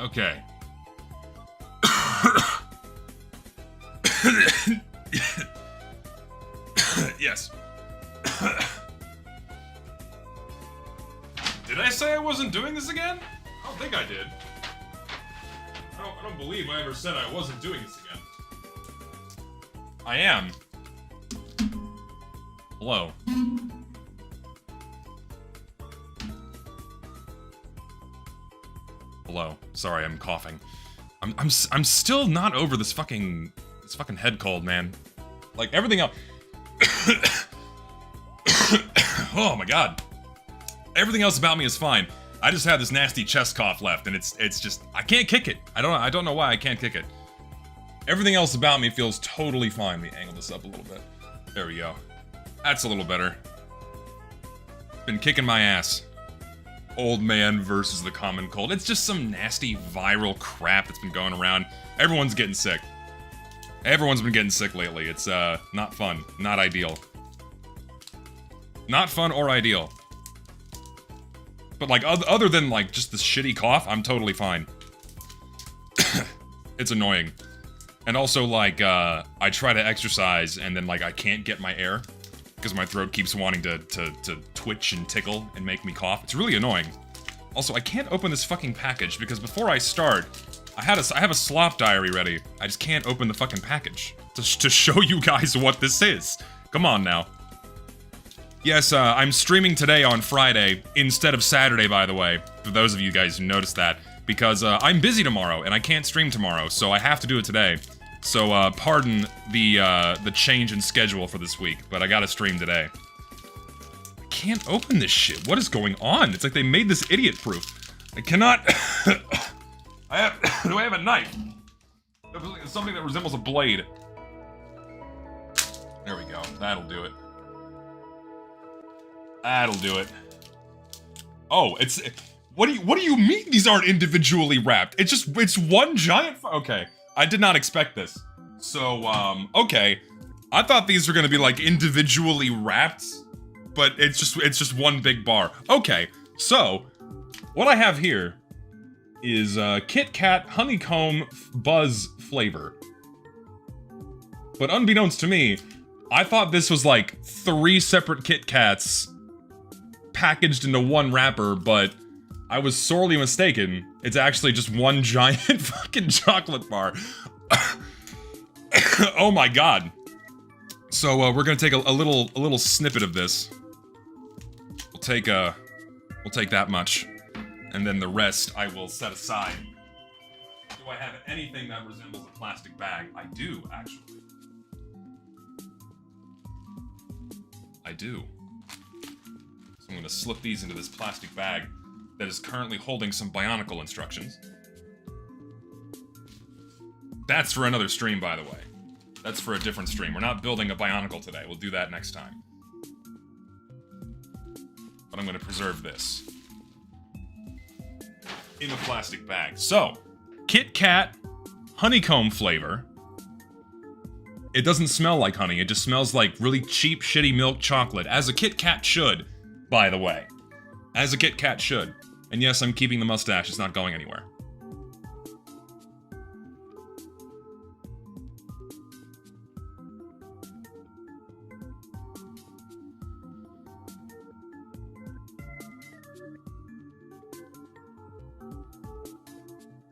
Okay. Yes. Did I say I wasn't doing this again? I don't think I did. I don't believe I ever said I wasn't doing this again. I am. Hello. Hello. Sorry, I'm coughing. I'm still not over this fucking head cold, man. Like everything else. Oh my god. Everything else about me is fine. I just have this nasty chest cough left, and it's just I can't kick it. I don't know why I can't kick it. Everything else about me feels totally fine. Let me angle this up a little bit. There we go. That's a little better. Been kicking my ass. Old man versus the common cold. It's just some nasty viral crap that's been going around. Everyone's getting sick. Everyone's been getting sick lately. It's not fun. Not ideal. Not fun or ideal. But like other than like just this shitty cough, I'm totally fine. It's annoying. And also like I try to exercise and then like I can't get my air because my throat keeps wanting to twitch and tickle and make me cough. It's really annoying. Also, I can't open this fucking package because before I start, I have a slop diary ready. I just can't open the fucking package to show you guys what this is. Come on now. Yes, I'm streaming today on Friday instead of Saturday, by the way, for those of you guys who noticed that, because I'm busy tomorrow and I can't stream tomorrow, so I have to do it today. So pardon the change in schedule for this week, but I gotta stream today. I can't open this shit. What is going on? It's like they made this idiot-proof. I cannot. Do I have a knife? Something that resembles a blade. There we go. That'll do it. That'll do it. Oh, it's... What do you mean these aren't individually wrapped? It's one giant... Okay. I did not expect this. So, okay. I thought these were gonna be, like, individually wrapped, but it's just one big bar. Okay. So, what I have here is, Kit Kat Honeycomb Buzz flavor. But unbeknownst to me, I thought this was, like, 3 separate Kit Kats packaged into one wrapper, but I was sorely mistaken. It's actually just one giant fucking chocolate bar. Oh my god. So we're gonna take a little snippet of this. We'll take that much, and then the rest I will set aside. Do I have anything that resembles a plastic bag? I do, actually. I do. I'm gonna slip these into this plastic bag that is currently holding some Bionicle instructions. That's for another stream, by the way. That's for a different stream. We're not building a Bionicle today. We'll do that next time. But I'm gonna preserve this in a plastic bag. So, Kit Kat honeycomb flavor. It doesn't smell like honey. It just smells like really cheap, shitty milk chocolate, as a Kit Kat should. By the way. As a Kit Kat should. And yes, I'm keeping the mustache, it's not going anywhere.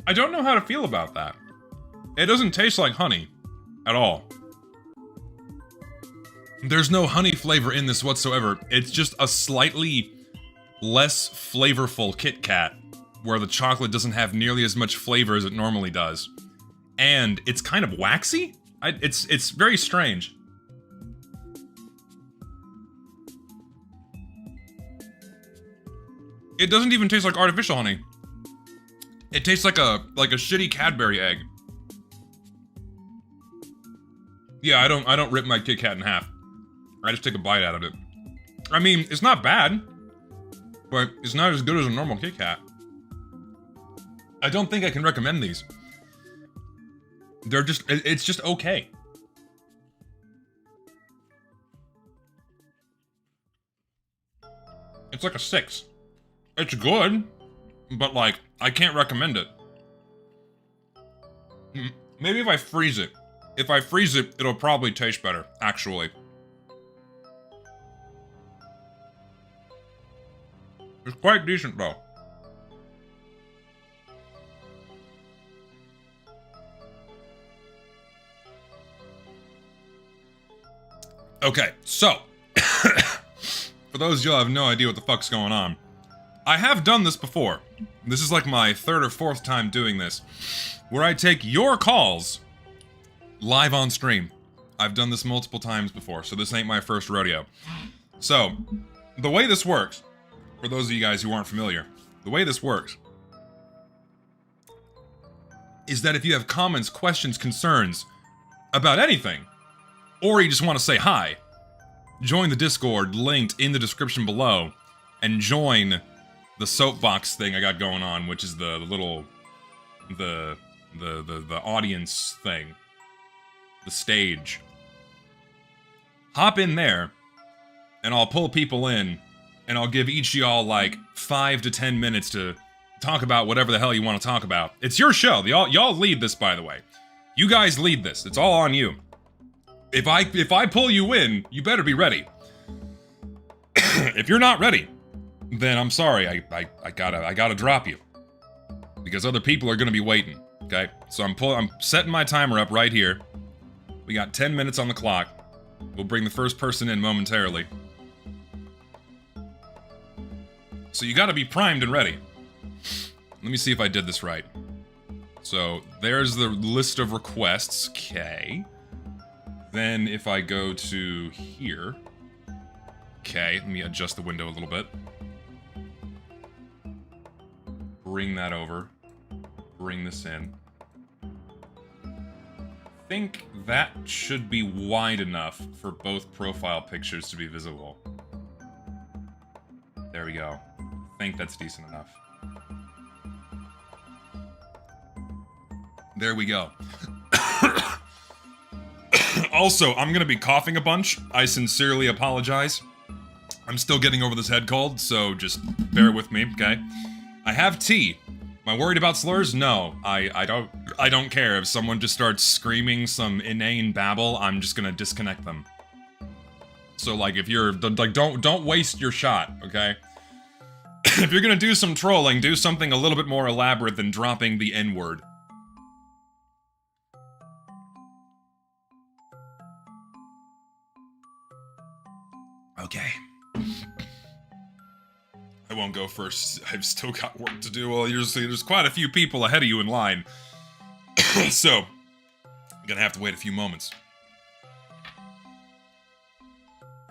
I don't know how to feel about that. It doesn't taste like honey. At all. There's no honey flavor in this whatsoever. It's just a slightly less flavorful Kit Kat, where the chocolate doesn't have nearly as much flavor as it normally does. And it's kind of waxy? It's very strange. It doesn't even taste like artificial honey. It tastes like a shitty Cadbury egg. Yeah, I don't rip my Kit Kat in half. I just take a bite out of it. I mean, it's not bad, but it's not as good as a normal Kit Kat. I don't think I can recommend these. It's just okay. It's like a 6. It's good, but like, I can't recommend it. Maybe if I freeze it. If I freeze it, it'll probably taste better, actually. It's quite decent, though. Okay, so, for those of you who have no idea what the fuck's going on, I have done this before. This is like my third or fourth time doing this, where I take your calls live on stream. I've done this multiple times before, so this ain't my first rodeo. So, the way this works, for those of you guys who aren't familiar, the way this works is that if you have comments, questions, concerns about anything, or you just want to say hi, join the Discord linked in the description below, and join the soapbox thing I got going on, which is the little, the audience thing, the stage. Hop in there, and I'll pull people in, and I'll give each of y'all like 5 to 10 minutes to talk about whatever the hell you want to talk about. It's your show. Y'all lead this, by the way. You guys lead this. It's all on you. If I pull you in, you better be ready. If you're not ready, then I'm sorry. I gotta drop you, because other people are gonna be waiting. Okay, so I'm setting my timer up right here. We got 10 minutes on the clock. We'll bring the first person in momentarily. So you gotta be primed and ready. Let me see if I did this right. So there's the list of requests. Okay. Then if I go to here, okay, let me adjust the window a little bit. Bring that over. Bring this in. I think that should be wide enough for both profile pictures to be visible. There we go. I think that's decent enough. There we go. Also, I'm gonna be coughing a bunch. I sincerely apologize. I'm still getting over this head cold, so just bear with me, okay? I have tea. Am I worried about slurs? No, I don't care. If someone just starts screaming some inane babble, I'm just gonna disconnect them. So like, if you're like, don't waste your shot, okay? If you're gonna do some trolling, do something a little bit more elaborate than dropping the N-word. Okay. I won't go first. I've still got work to do. Well, there's quite a few people ahead of you in line. So, I'm gonna have to wait a few moments.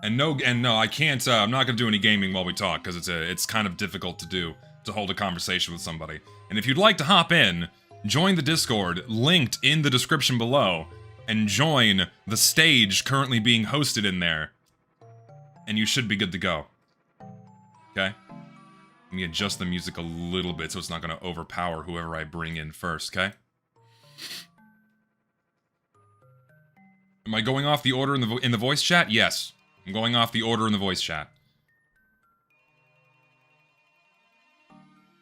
And no, I can't, I'm not gonna do any gaming while we talk, because it's kind of difficult to hold a conversation with somebody. And if you'd like to hop in, join the Discord, linked in the description below, and join the stage currently being hosted in there. And you should be good to go. Okay? Let me adjust the music a little bit so it's not gonna overpower whoever I bring in first, okay? Am I going off the order in the voice chat? Yes. I'm going off the order in the voice chat.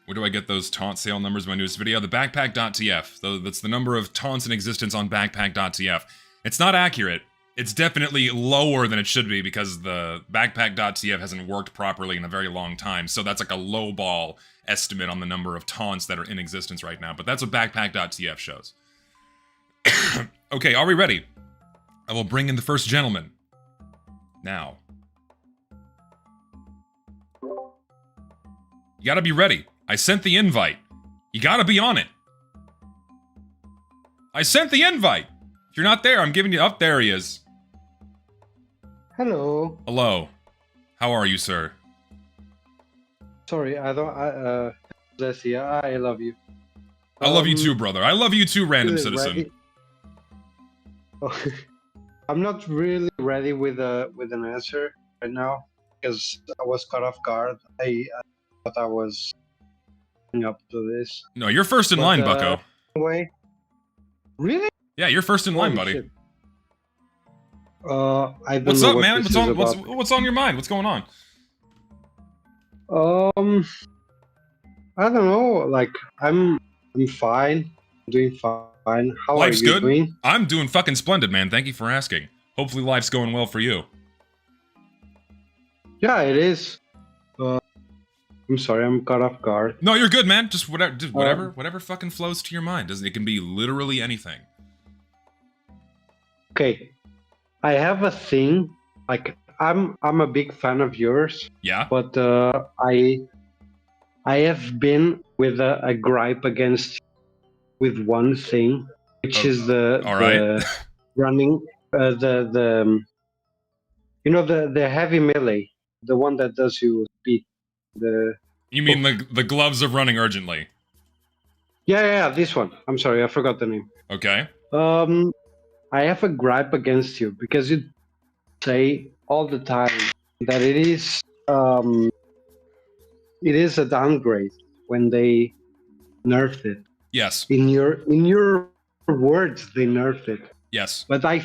Where do I get those taunt sale numbers in my newest video? The backpack.tf. That's the number of taunts in existence on backpack.tf. It's not accurate. It's definitely lower than it should be because the backpack.tf hasn't worked properly in a very long time, so that's like a lowball estimate on the number of taunts that are in existence right now, but that's what backpack.tf shows. Okay, are we ready? I will bring in the first gentleman. Now. You gotta be ready. I sent the invite. You gotta be on it. I sent the invite! If you're not there, I'm giving you up. There he is. Hello. Hello. How are you, sir? Sorry, I love you. I love you too, brother. I love you too, random citizen. I'm not really ready with an answer right now because I was caught off guard. I thought I was up to this. No, you're first in line, bucko. Wait. Really? Yeah, you're first in line, buddy. Shit. I don't what's know up, what man? this What's on your mind? What's going on? I don't know. Like I'm fine. I'm doing fine. fine. How Life's are you good. doing? I'm doing fucking splendid, man. Thank you for asking. Hopefully life's going well for you. Yeah, it is. I'm sorry, I'm caught off guard. No, you're good, man. Just whatever fucking flows to your mind. It can be literally anything. Okay, I have a thing. Like I'm a big fan of yours, Yeah? but I have been with a gripe against with one thing, which Oh, is the all right. the running the you know the heavy melee, the one that does you speed. You mean the gloves of running urgently? Yeah, this one. I'm sorry, I forgot the name. Okay. I have a gripe against you because you say all the time that it is a downgrade when they nerfed it. Yes. In your words, they nerfed it. Yes. But I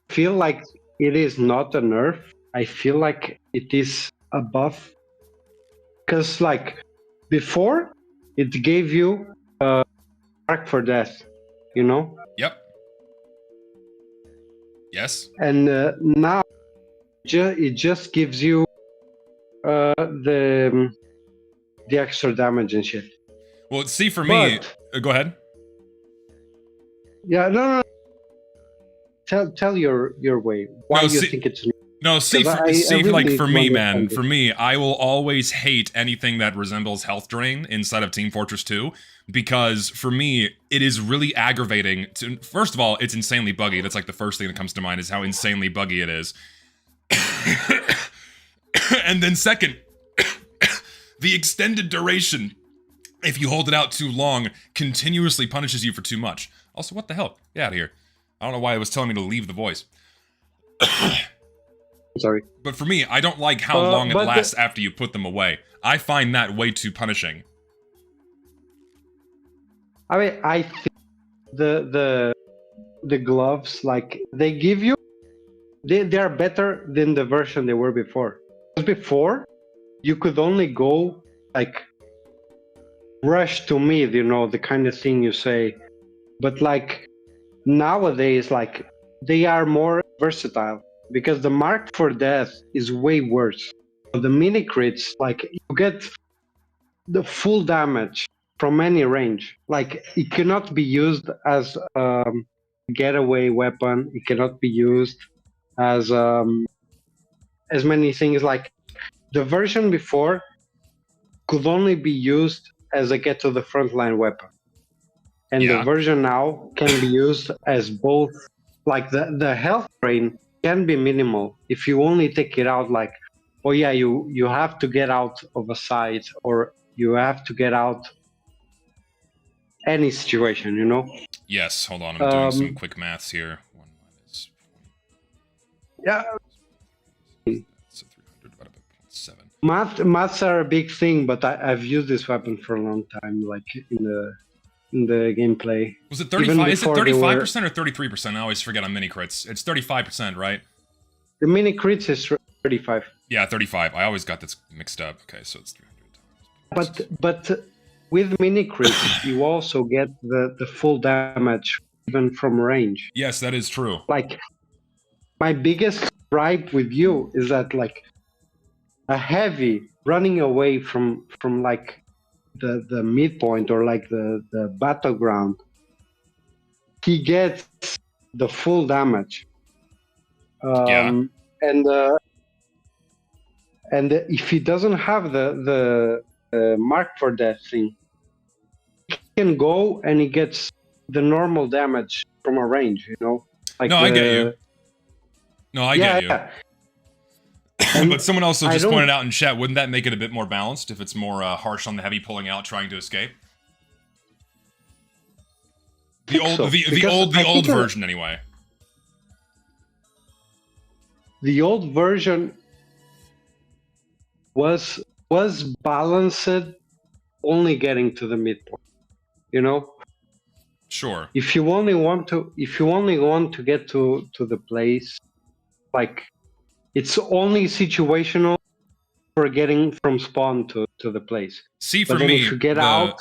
feel like it is not a nerf. I feel like it is a buff. Because like before, it gave you a mark for death, you know? Yep. Yes. And now it just gives you the extra damage and shit. Well, see, for me, go ahead. Yeah, no. Tell your way. Why you think it's no? See, for me, man. For me, I will always hate anything that resembles Health Drain inside of Team Fortress 2 because for me, it is really aggravating. First of all, it's insanely buggy. That's like the first thing that comes to mind is how insanely buggy it is. And then second, the extended duration, if you hold it out too long, continuously punishes you for too much. Also, what the hell? Get out of here. I don't know why it was telling me to leave the voice. Sorry. But for me, I don't like how long it lasts after you put them away. I find that way too punishing. I mean, I think the gloves, like, they give you... They are better than the version they were before. Because before, you could only go, like, rush to mid, you know, the kind of thing you say. But, like, nowadays, like, they are more versatile. Because the mark for death is way worse. The mini crits, like, you get the full damage from any range. Like, it cannot be used as a getaway weapon. It cannot be used as many things. Like, the version before could only be used as a get to the frontline weapon. And the version now can be used as both. Like, the health drain can be minimal if you only take it out like, oh yeah, you have to get out of a site or you have to get out any situation, you know? Yes, hold on, I'm doing some quick maths here. 1 minus 1. Yeah. So 300 divided by 0.7. Maths are a big thing, but I've used this weapon for a long time, like in the gameplay. Was it 35? Is it 35% or 33%? I always forget on mini crits. It's 35%, right? The mini crits is 35. Yeah, 35. I always got this mixed up. Okay, so it's 300 times. But with mini crits, you also get the full damage even from range. Yes, that is true. Like, my biggest gripe with you is that, like, a heavy running away from like the midpoint or like the battleground, he gets the full damage. And if he doesn't have the mark for death thing, he can go and he gets the normal damage from a range, you know? Like, no, I get you. No, I get you. Yeah. But someone also just pointed out in chat, wouldn't that make it a bit more balanced if it's more harsh on the heavy pulling out, trying to escape? The old version, anyway. The old version was balanced, only getting to the midpoint. You know. Sure. If you only want to get to the place, like, it's only situational for getting from spawn to the place. See, for but then me, if you get out,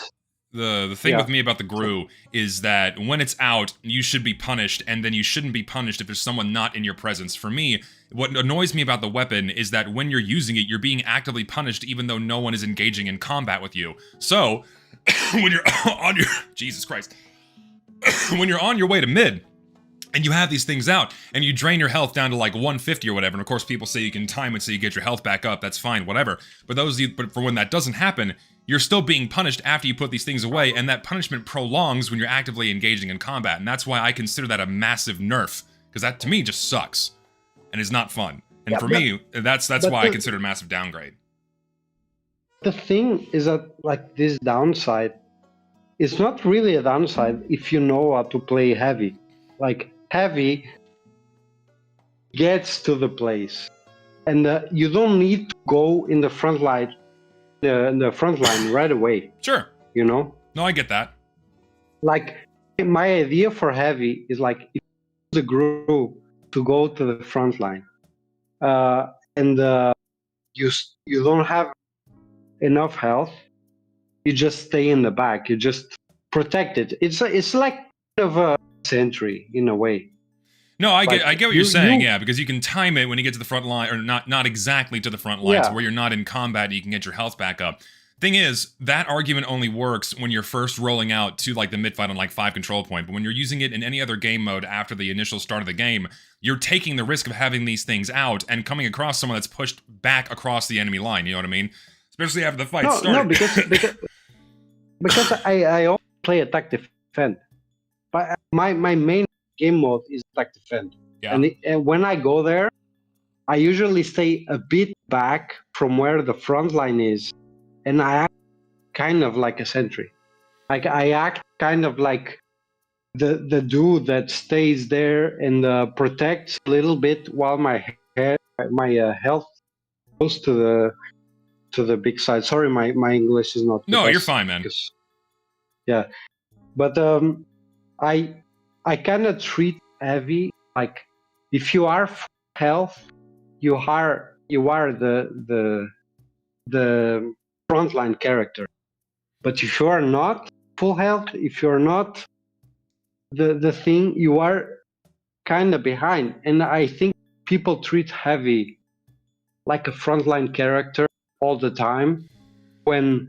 The thing with me about the Gru is that when it's out, you should be punished, and then you shouldn't be punished if there's someone not in your presence. For me, what annoys me about the weapon is that when you're using it, you're being actively punished even though no one is engaging in combat with you. So, when you're on your... Jesus Christ. When you're on your way to mid, and you have these things out, and you drain your health down to like 150 or whatever, and of course people say you can time it so you get your health back up, that's fine, whatever. But for when that doesn't happen, you're still being punished after you put these things away, and that punishment prolongs when you're actively engaging in combat, and that's why I consider that a massive nerf, because that to me just sucks, and is not fun. And for me, that's why I consider it a massive downgrade. The thing is that, like, this downside, it's not really a downside if you know how to play heavy. Like, heavy gets to the place, and you don't need to go in the front line, the front line right away. Sure. You know? No, I get that. Like, my idea for heavy is like, if the group to go to the front line, and you don't have enough health, you just stay in the back. You just protect it. It's like kind of a sentry in a way. No, I get what you're saying, yeah, because you can time it when you get to the front line, or not exactly to the front line, so where you're not in combat, you can get your health back up. Thing is, that argument only works when you're first rolling out to like the mid-fight on like 5 control point, but when you're using it in any other game mode after the initial start of the game, you're taking the risk of having these things out and coming across someone that's pushed back across the enemy line, you know what I mean? Especially after the fight started. No, because I only play attack defend. But my main game mode is attack defend. Yeah. And when I go there, I usually stay a bit back from where the front line is, and I act kind of like a sentry. Like, I act kind of like the dude that stays there and protects a little bit while my health goes to the big side. Sorry, my English is not. No, you're fine, man. Yeah, but I kind of treat heavy like, if you are full health, you are the frontline character. But if you are not full health, if you're not the thing, you are kind of behind. And I think people treat heavy like a frontline character all the time, when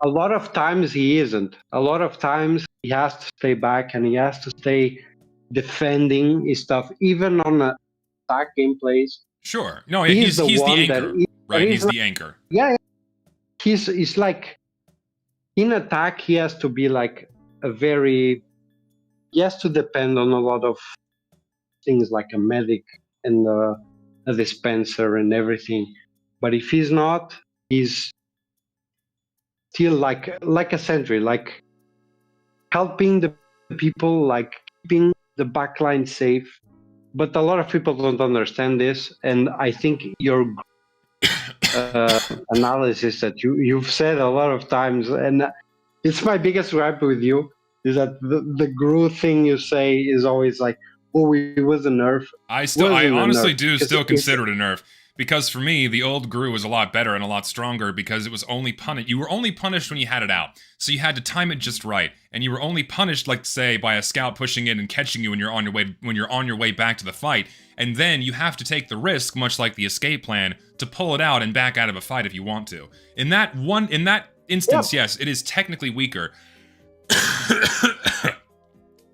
a lot of times he isn't. A lot of times he has to stay back and he has to stay defending his stuff, even on attack gameplays. Sure. No, he's the anchor, right? He's the anchor. Yeah. He's like, in attack, he has to be like he has to depend on a lot of things, like a medic and a dispenser and everything. But if he's not, he's still like a sentry, like helping the people, like keeping the backline safe. But a lot of people don't understand this, and I think your analysis that you've said a lot of times, and it's my biggest gripe with you, is that the Gru thing you say is always like, oh, it was a nerf. I honestly do still consider it a nerf. Because for me, the old Gru was a lot better and a lot stronger, because it was only punished. You were only punished when you had it out. So you had to time it just right. And you were only punished, like, say, by a scout pushing in and catching you when you're on your way back to the fight. And then you have to take the risk, much like the escape plan, to pull it out and back out of a fight if you want to. In that instance, yes, it is technically weaker.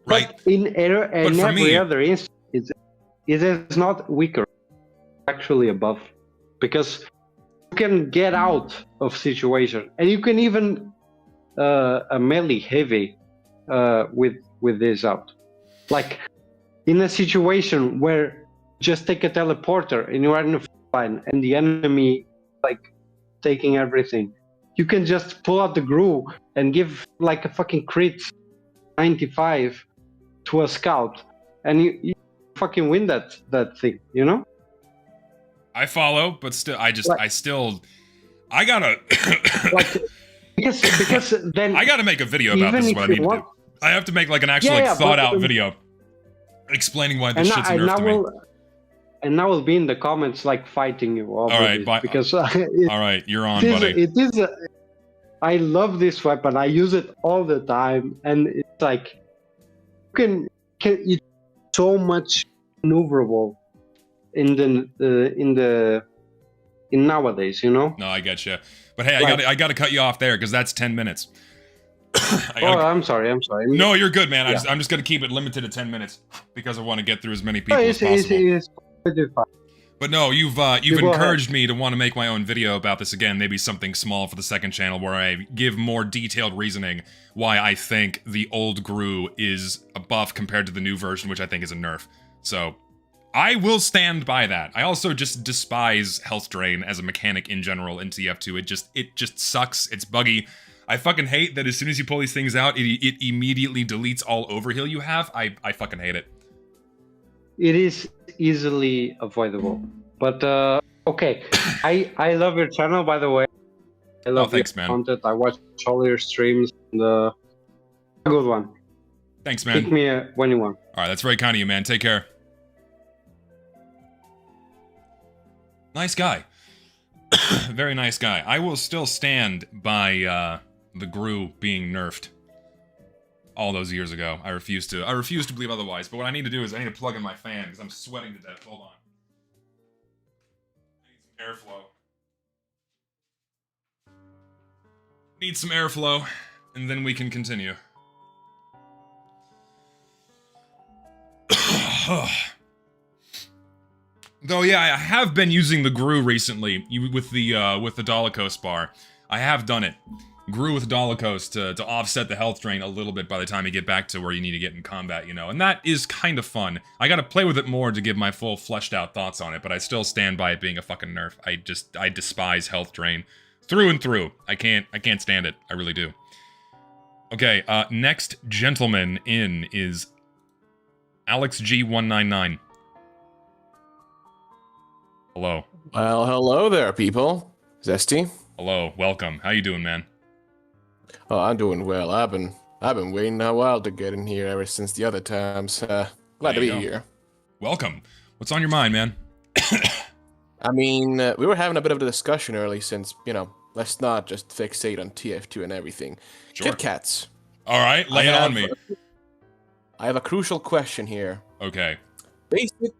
Right. But in every other instance, it is not weaker. Actually above, because you can get out of situation, and you can even a melee heavy with this out. Like, in a situation where you just take a teleporter and you are in the line and the enemy like taking everything, you can just pull out the Gru and give like a fucking crit 95 to a scout, and you fucking win that thing, you know? I follow, but still, I gotta because then I gotta make a video about this. Is what I need to do. I have to make like an actual thought out video explaining why this shit's a nerf to me. And now we'll be in the comments like fighting you. All right, because all right, you're on, buddy. It is I love this weapon. I use it all the time, and it's like can it's so much maneuverable in nowadays, you know. No, I get you. But hey, Like- I gotta cut you off there because that's 10 minutes. Oh, I'm sorry. No, you're good, man. Yeah. I'm just gonna keep it limited to 10 minutes because I want to get through as many No, people as possible. it's completely fine. But no, you've go encouraged me to want to make my own video about this again, maybe something small for the second channel where I give more detailed reasoning why I think the old Gru is a buff compared to the new version, which I think is a nerf. So, I will stand by that. I also just despise Health Drain as a mechanic in general in TF2. It just sucks. It's buggy. I fucking hate that as soon as you pull these things out, it immediately deletes all overheal you have. I fucking hate it. It is easily avoidable, but okay. I love your channel, by the way. I love thanks, your man. content. I watch all your streams. And, a good one. Thanks, man. Pick me when you want. Alright, that's very kind of you, man. Take care. Nice guy. Very nice guy. I will still stand by the Gru being nerfed all those years ago. I refuse to believe otherwise. But what I need to do is I need to plug in my fan because I'm sweating to death. Hold on. I need some airflow. Need some airflow, and then we can continue. Though, yeah, I have been using the Gru recently with the Dolichos bar. I have done it. Gru with Dolichos to offset the health drain a little bit by the time you get back to where you need to get in combat, you know? And that is kind of fun. I gotta play with it more to give my full fleshed out thoughts on it, but I still stand by it being a fucking nerf. I despise health drain. Through and through. I can't stand it. I really do. Okay, next gentleman in is Alex G199. Hello. Well, hello there, people. Zesty. Hello, welcome. How you doing, man? Oh, I'm doing well. I've been waiting a while to get in here ever since the other times. Glad There to be you go. here. Welcome. What's on your mind, man? I mean, we were having a bit of a discussion early since, you know, let's not just fixate on TF2 and everything. Sure. Kit Kats. All right, lay it on me. I have a crucial question here. Okay. Basic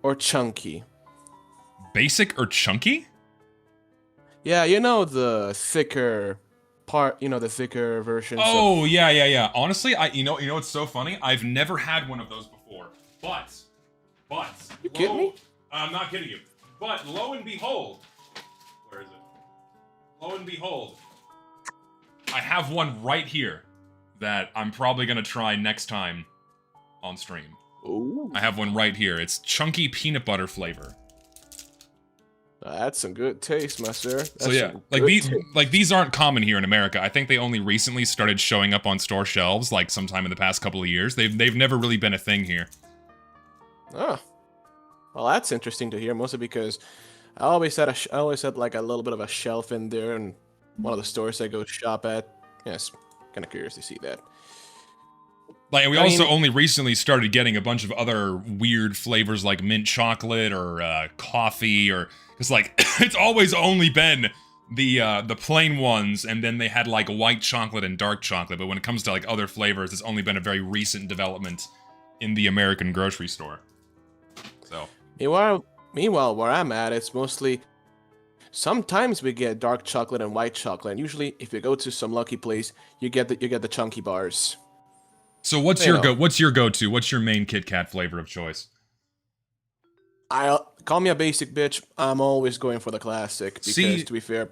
or chunky? Basic or chunky? Yeah, you know the thicker part, you know, the thicker versions. Oh, yeah. Honestly, you know what's so funny? I've never had one of those before. But You kidding me? I'm not kidding you. But lo and behold, where is it? Lo and behold, I have one right here that I'm probably gonna try next time on stream. Ooh, I have one right here. It's chunky peanut butter flavor. that's some good taste, my sir. That's So yeah, some like good taste. these aren't common here in America. I think they only recently started showing up on store shelves, like sometime in the past couple of years. They've never really been a thing here. Oh, well, that's interesting to hear. Mostly because I always had like a little bit of a shelf in there, in one of the stores I go shop at. Yes, kind of curious to see that. Like, and we I also mean- only recently started getting a bunch of other weird flavors like mint chocolate or coffee, or it's like it's always only been the plain ones, and then they had like white chocolate and dark chocolate. But when it comes to like other flavors, it's only been a very recent development in the American grocery store. So Meanwhile, where I'm at, it's mostly. Sometimes we get dark chocolate and white chocolate, and usually, if you go to some lucky place, you get the chunky bars. So what's You your know. what's your go-to? What's your main Kit Kat flavor of choice? I'll call me a basic bitch. I'm always going for the classic because, See- to be fair,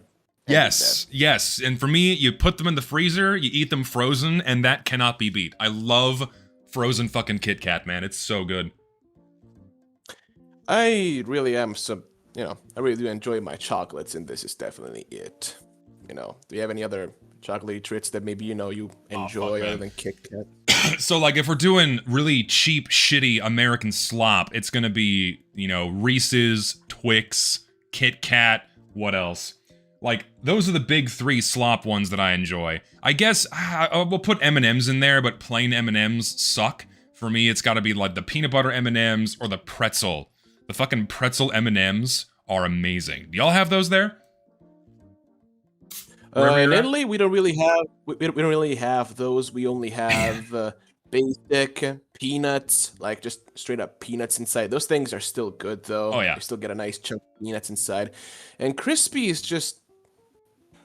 I Yes. And for me, you put them in the freezer, you eat them frozen, and that cannot be beat. I love frozen fucking Kit Kat, man. It's so good. I really am some. You know, I really do enjoy my chocolates, and this is definitely it. You know, do you have any other chocolatey treats that maybe you enjoy man. other than Kit Kat? So, like, if we're doing really cheap, shitty American slop, it's gonna be, you know, Reese's, Twix, Kit Kat, what else? Like, those are the big three slop ones that I enjoy. I guess we'll put M&Ms in there, but plain M&Ms suck. For me, it's gotta be like the peanut butter M&Ms or the pretzel. The fucking pretzel M&Ms are amazing. Do y'all have those there? Wherever In you're at? Italy, we don't really have we don't really have those. We only have basic peanuts, like just straight up peanuts inside. Those things are still good though. Oh yeah. You still get a nice chunk of peanuts inside. And crispy is just,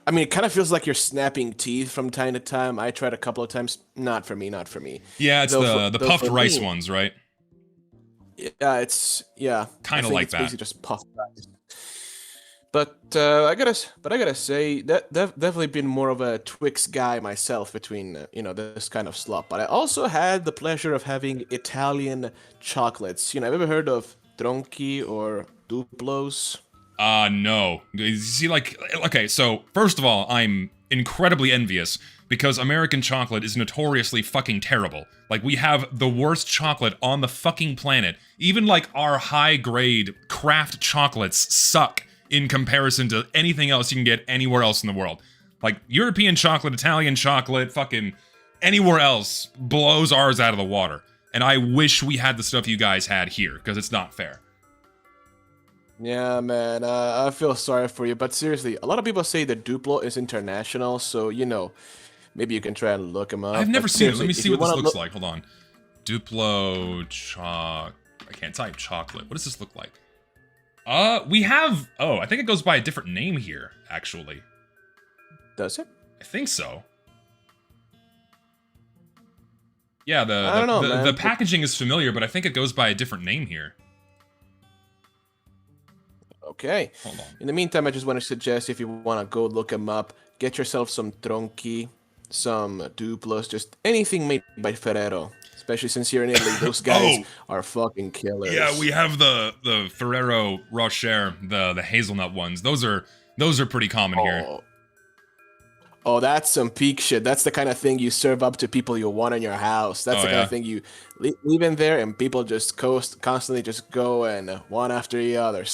I mean, it kind of feels like you're snapping teeth from time to time. I tried a couple of times. Not for me. Not for me. Yeah, it's the Though puffed for rice me- ones, right? Yeah, it's I Kind of think like it's that. basically just puffed rice. But I gotta say that definitely been more of a Twix guy myself between this kind of slop. But I also had the pleasure of having Italian chocolates. Have you ever heard of Tronchi or Duplos? No. You see, like, okay, so, first of all, I'm incredibly envious, because American chocolate is notoriously fucking terrible. Like, we have the worst chocolate on the fucking planet. Even, like, our high-grade craft chocolates suck in comparison to anything else you can get anywhere else in the world. Like, European chocolate, Italian chocolate, fucking anywhere else blows ours out of the water. And I wish we had the stuff you guys had here, because it's not fair. Yeah, man, I feel sorry for you, but seriously, a lot of people say that Duplo is international, so maybe you can try and look them up. I've never But seen it. Let seriously, me if see you what this wanna looks look- like. Hold on. Duplo I can't type chocolate. What does this look like? We have... Oh, I think it goes by a different name here, actually. Does it? I think so. Yeah, I don't know, man. the packaging is familiar, but I think it goes by a different name here. Okay. Hold on. In the meantime, I just want to suggest if you want to go look them up, get yourself some Tronchi, some Duplos, just anything made by Ferrero. Especially since you're in Italy, those guys are fucking killers. Yeah, we have the Ferrero Rocher, the hazelnut ones. Those are pretty common here. Oh, that's some peak shit. That's the kind of thing you serve up to people you want in your house. That's the kind of thing you leave in there, and people just constantly just go and one after the other.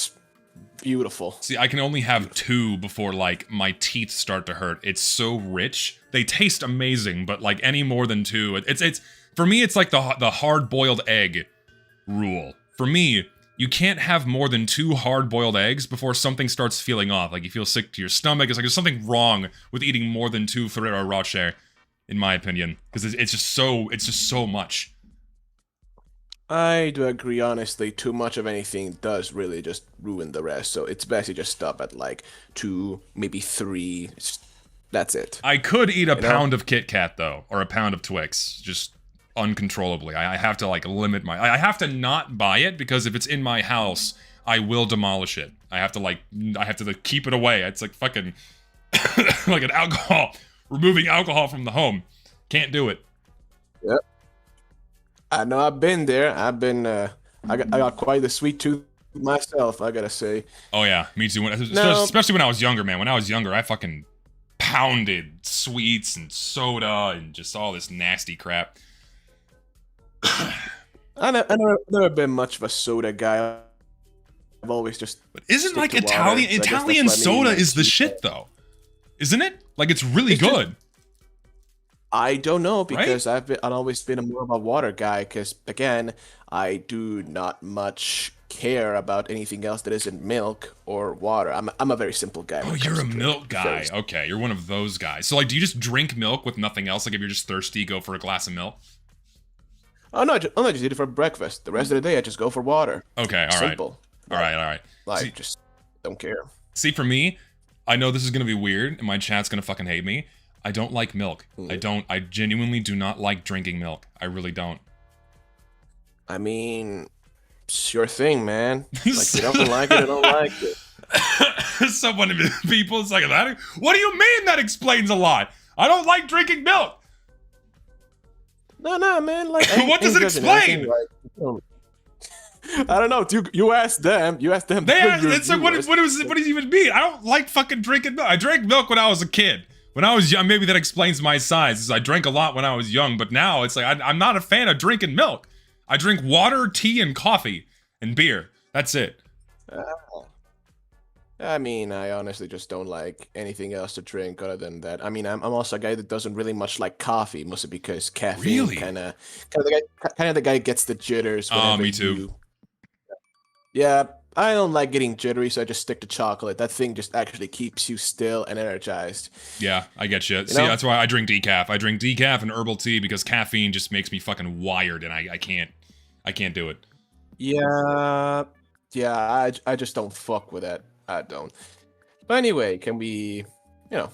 Beautiful. See, I can only have two before, like, my teeth start to hurt. It's so rich. They taste amazing, but, like, any more than two, it's for me, it's like the hard-boiled egg rule. For me, you can't have more than two hard-boiled eggs before something starts feeling off. Like, you feel sick to your stomach. It's like there's something wrong with eating more than two Ferrero Rocher, in my opinion. Because it's just so much. I do agree, honestly. Too much of anything does really just ruin the rest. So it's best you just stop at like 2, maybe 3. That's it. I could eat a pound of Kit Kat, though, or a pound of Twix, just uncontrollably. I have to, like, limit I have to not buy it, because if it's in my house, I will demolish it. I have to keep it away. It's like fucking, like an alcohol, removing alcohol from the home. Can't do it. Yep. I know, I've been there. I got quite the sweet tooth myself, I gotta say. Oh yeah, me too. Especially when I was younger, man. When I was younger, I fucking pounded sweets and soda and just all this nasty crap. I never been much of a soda guy. I've always just. But isn't stick like to water, Italian so I guess that's Italian what I mean, soda like, is the sweet shit though, isn't it? Like it's really It's just- good. I don't know, because I've always been more of a water guy. Because again, I do not much care about anything else that isn't milk or water. I'm a very simple guy. Oh, when it you're comes a to milk guy. drinks. Okay, you're one of those guys. So like, do you just drink milk with nothing else? Like if you're just thirsty, go for a glass of milk. Oh no, I just eat it for breakfast. The rest of the day, I just go for water. Okay, all right, Simple. all right. Like, just don't care. See, for me, I know this is gonna be weird, and my chat's gonna fucking hate me. I don't like milk. I genuinely do not like drinking milk. I really don't. I mean, it's your thing, man. Like, if you don't like it, I don't like it. Someone, people, it's like that. What do you mean that explains a lot? I don't like drinking milk. No, man. Like, What does it explain? I don't know. You ask them. You ask them. They they're ask, your it's like, what viewers. does it even mean? I don't like fucking drinking milk. I drank milk when I was a kid. When I was young, maybe that explains my size. I drank a lot when I was young, but now it's like I'm not a fan of drinking milk. I drink water, tea, and coffee, and beer. That's it. I mean, I honestly just don't like anything else to drink other than that. I mean, I'm also a guy that doesn't really much like coffee, mostly because caffeine Really? kind of the guy gets the jitters. Oh, whenever me too. Yeah, I don't like getting jittery, so I just stick to chocolate. That thing just actually keeps you still and energized. Yeah, I get you. See, know? that's why I drink decaf. I drink decaf and herbal tea because caffeine just makes me fucking wired, and I can't do it. Yeah, yeah. I just don't fuck with that. I don't. But anyway, can we, you know,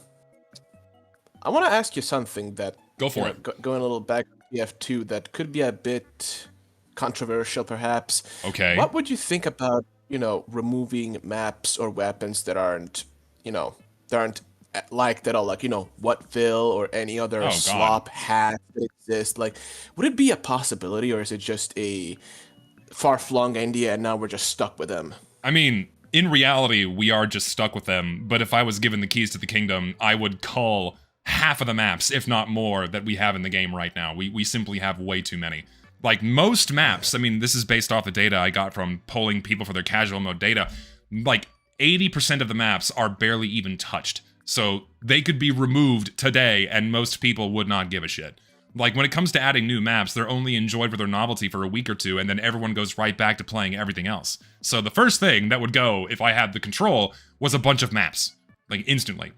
I want to ask you something that Go for you know, it. going a little back to TF2 that could be a bit controversial, perhaps. Okay. What would you think about, removing maps or weapons that aren't, that aren't liked at all? Like, Whatville or any other Oh, God. slop hat that exists. Like, would it be a possibility, or is it just a far-flung idea and now we're just stuck with them? I mean, in reality, we are just stuck with them, but if I was given the keys to the kingdom, I would cull half of the maps, if not more, that we have in the game right now. We simply have way too many. Like, most maps, I mean, this is based off the data I got from polling people for their casual mode data, like, 80% of the maps are barely even touched. So, they could be removed today, and most people would not give a shit. Like, when it comes to adding new maps, they're only enjoyed for their novelty for a week or two, and then everyone goes right back to playing everything else. So the first thing that would go, if I had the control, was a bunch of maps. Like, instantly.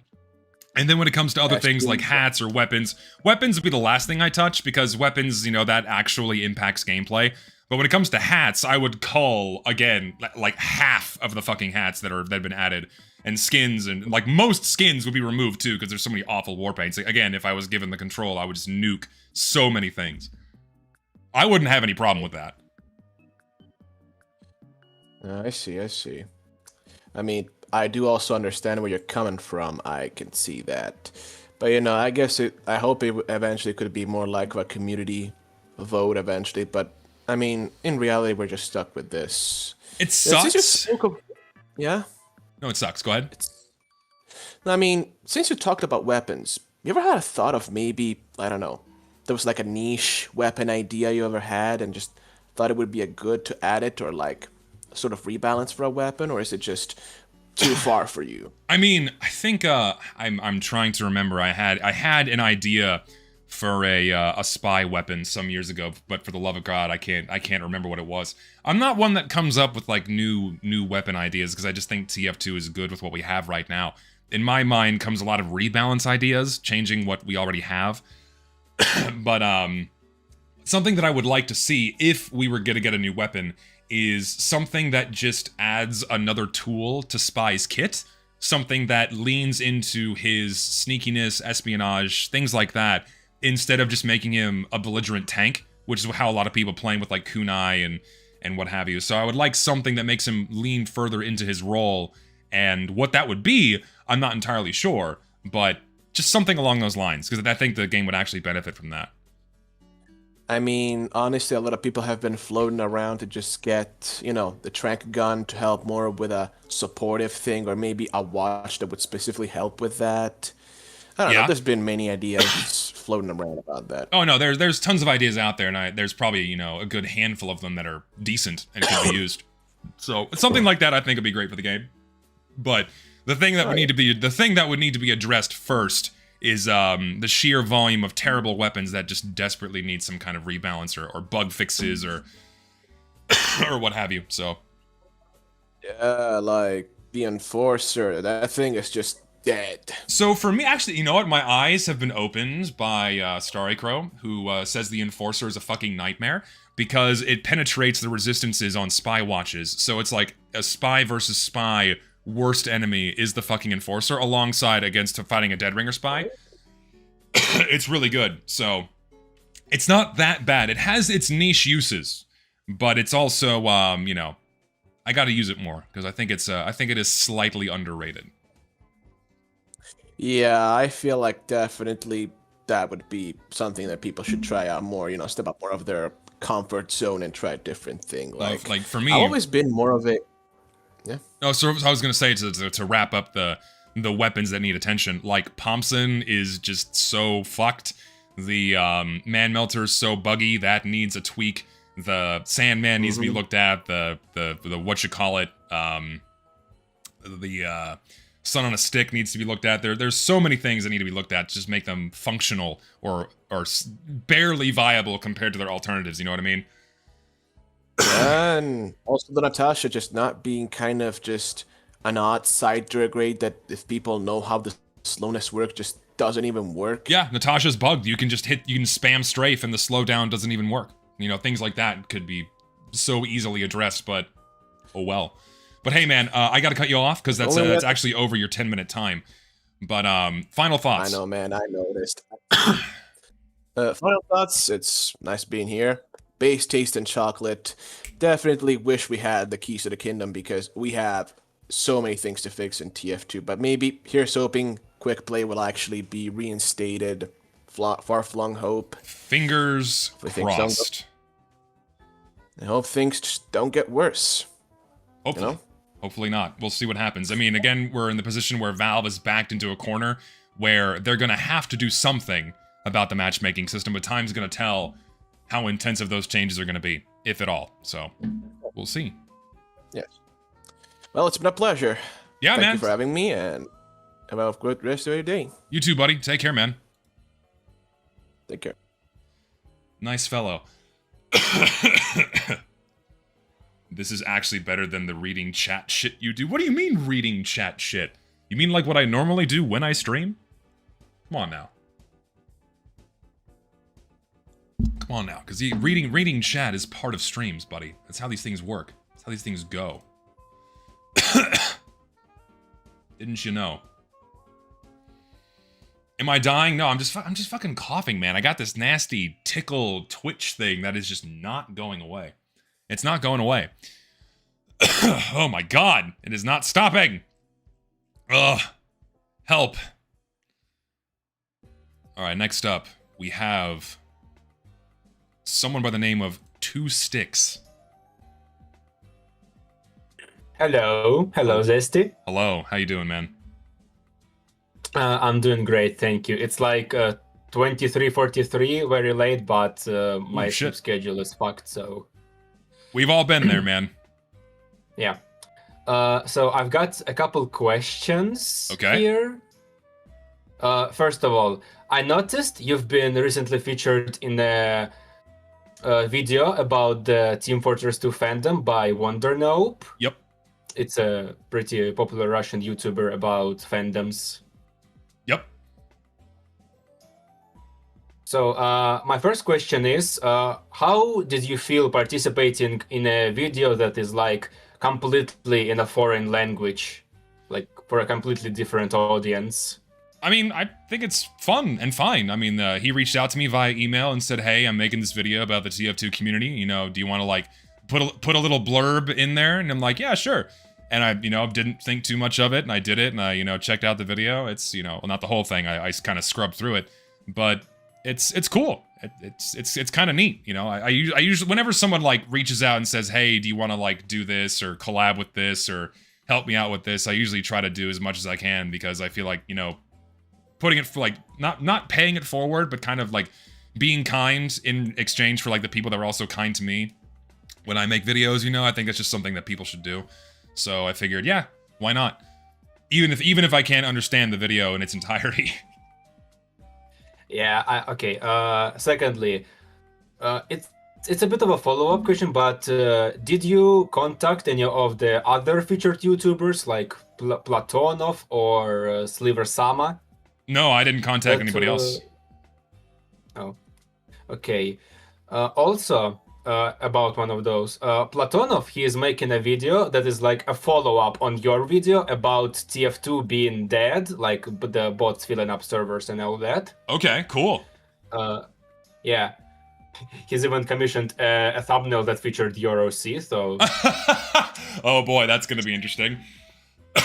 And then when it comes to other things like hats or weapons would be the last thing I touch, because weapons, that actually impacts gameplay. But when it comes to hats, I would cull, again, like half of the fucking hats that have been added. And skins, and like most skins would be removed too, because there's so many awful war paints. Like, again, if I was given the control, I would just nuke so many things. I wouldn't have any problem with that. I see. I mean, I do also understand where you're coming from. I can see that. But, I guess I hope it eventually could be more like a community vote eventually. But, I mean, in reality, we're just stuck with this. It sucks. Yeah? No, it sucks. Go ahead. I mean, since you talked about weapons, you ever had a thought of maybe, I don't know, there was like a niche weapon idea you ever had and just thought it would be a good to add it, or like sort of rebalance for a weapon, or is it just too far for you? I mean, I think I'm trying to remember. I had an idea for a spy weapon some years ago, but for the love of God, I can't remember what it was. I'm not one that comes up with like new weapon ideas, because I just think TF2 is good with what we have right now. In my mind comes a lot of rebalance ideas, changing what we already have. But something that I would like to see if we were gonna get a new weapon is something that just adds another tool to Spy's kit. Something that leans into his sneakiness, espionage, things like that, instead of just making him a belligerent tank, which is how a lot of people playing with like kunai and what have you. So I would like something that makes him lean further into his role, and what that would be, I'm not entirely sure, but just something along those lines, because I think the game would actually benefit from that. I mean, honestly, a lot of people have been floating around to just get, the trank gun to help more with a supportive thing, or maybe a watch that would specifically help with that. I don't know. There's been many ideas floating around about that. Oh no, there's tons of ideas out there, and there's probably a good handful of them that are decent and can be used. So something like that I think would be great for the game. But the thing that would need to be addressed first is the sheer volume of terrible weapons that just desperately need some kind of rebalance or bug fixes or or what have you. So yeah, like the Enforcer, that thing is just dead. So for me, actually, you know what? My eyes have been opened by Starry Crow, who says the Enforcer is a fucking nightmare because it penetrates the resistances on spy watches. So it's like a spy versus spy. Worst enemy is the fucking Enforcer, alongside against fighting a Dead Ringer spy. It's really good. So it's not that bad. It has its niche uses, but it's also I got to use it more because I think it is slightly underrated. Yeah, I feel like definitely that would be something that people should try out more, step up more of their comfort zone and try a different thing. Like for me, I've always been more of a... Yeah. Oh, so I was going to say to wrap up the weapons that need attention, like Thompson is just so fucked. The Man Melter is so buggy, that needs a tweak. The Sandman needs to be looked at. The whatchamacallit, the Sun on a Stick needs to be looked at. There's so many things that need to be looked at to just make them functional or barely viable compared to their alternatives, you know what I mean? And also the Natasha just not being kind of just an odd side to a grade that if people know how the slowness works, just doesn't even work. Yeah, Natasha's bugged. You can just you can spam strafe and the slowdown doesn't even work. You know, things like that could be so easily addressed, but oh well. But hey, man, I gotta cut you off because that's actually over your 10-minute time. But final thoughts. I know, man. I noticed. Final thoughts. It's nice being here. Base taste and chocolate. Definitely wish we had the keys to the kingdom because we have so many things to fix in TF2. But maybe here's hoping quick play will actually be reinstated. Far-flung hope. Fingers crossed. I hope things just don't get worse. Hopefully. You know? Hopefully not. We'll see what happens. I mean, again, we're in the position where Valve is backed into a corner where they're going to have to do something about the matchmaking system, but time's going to tell how intensive those changes are going to be, if at all. So, we'll see. Yes. Well, it's been a pleasure. Yeah, man. Thank you for having me, and have a good rest of your day. You too, buddy. Take care, man. Take care. Nice fellow. This is actually better than the reading chat shit you do. What do you mean reading chat shit? You mean like what I normally do when I stream? Come on now. Come on now, because reading chat is part of streams, buddy. That's how these things work. That's how these things go. Didn't you know? Am I dying? No, I'm just fucking coughing, man. I got this nasty tickle twitch thing that is just not going away. It's not going away. Oh my god, it is not stopping. Ugh. Help. All right, next up, we have someone by the name of Two Sticks. Hello, Zesty. Hello, how you doing, man? I'm doing great, thank you. It's like 23:43, very late, but my sleep schedule is fucked, so... We've all been there, man. Yeah. So I've got a couple questions here. First of all, I noticed you've been recently featured in a video about the Team Fortress 2 fandom by WonderNope. Yep. It's a pretty popular Russian YouTuber about fandoms. Yep. So my first question is, how did you feel participating in a video that is like completely in a foreign language, like for a completely different audience? I mean, I think it's fun and fine. I mean, he reached out to me via email and said, hey, I'm making this video about the TF2 community. You know, do you want to like put a little blurb in there? And I'm like, yeah, sure. And I, didn't think too much of it, and I did it, and I, checked out the video. It's, well, not the whole thing. I kind of scrubbed through it, but it's cool. It's kind of neat. I usually, whenever someone like reaches out and says, hey, do you want to like do this or collab with this or help me out with this, I usually try to do as much as I can because I feel like, putting it for like, not paying it forward, but kind of like being kind in exchange for like the people that are also kind to me when I make videos, I think that's just something that people should do. So I figured, yeah, why not? Even if I can't understand the video in its entirety. Yeah, okay. Secondly, it's a bit of a follow-up question, but did you contact any of the other featured YouTubers like Platonov or Sliver Sama? No, I didn't contact anybody else. Oh, okay. Also, about one of those, Platonov, he is making a video that is like a follow-up on your video about TF2 being dead, like the bots filling up servers and all that. Okay, cool. Yeah. He's even commissioned a thumbnail that featured your OC, so... Oh boy, that's gonna be interesting.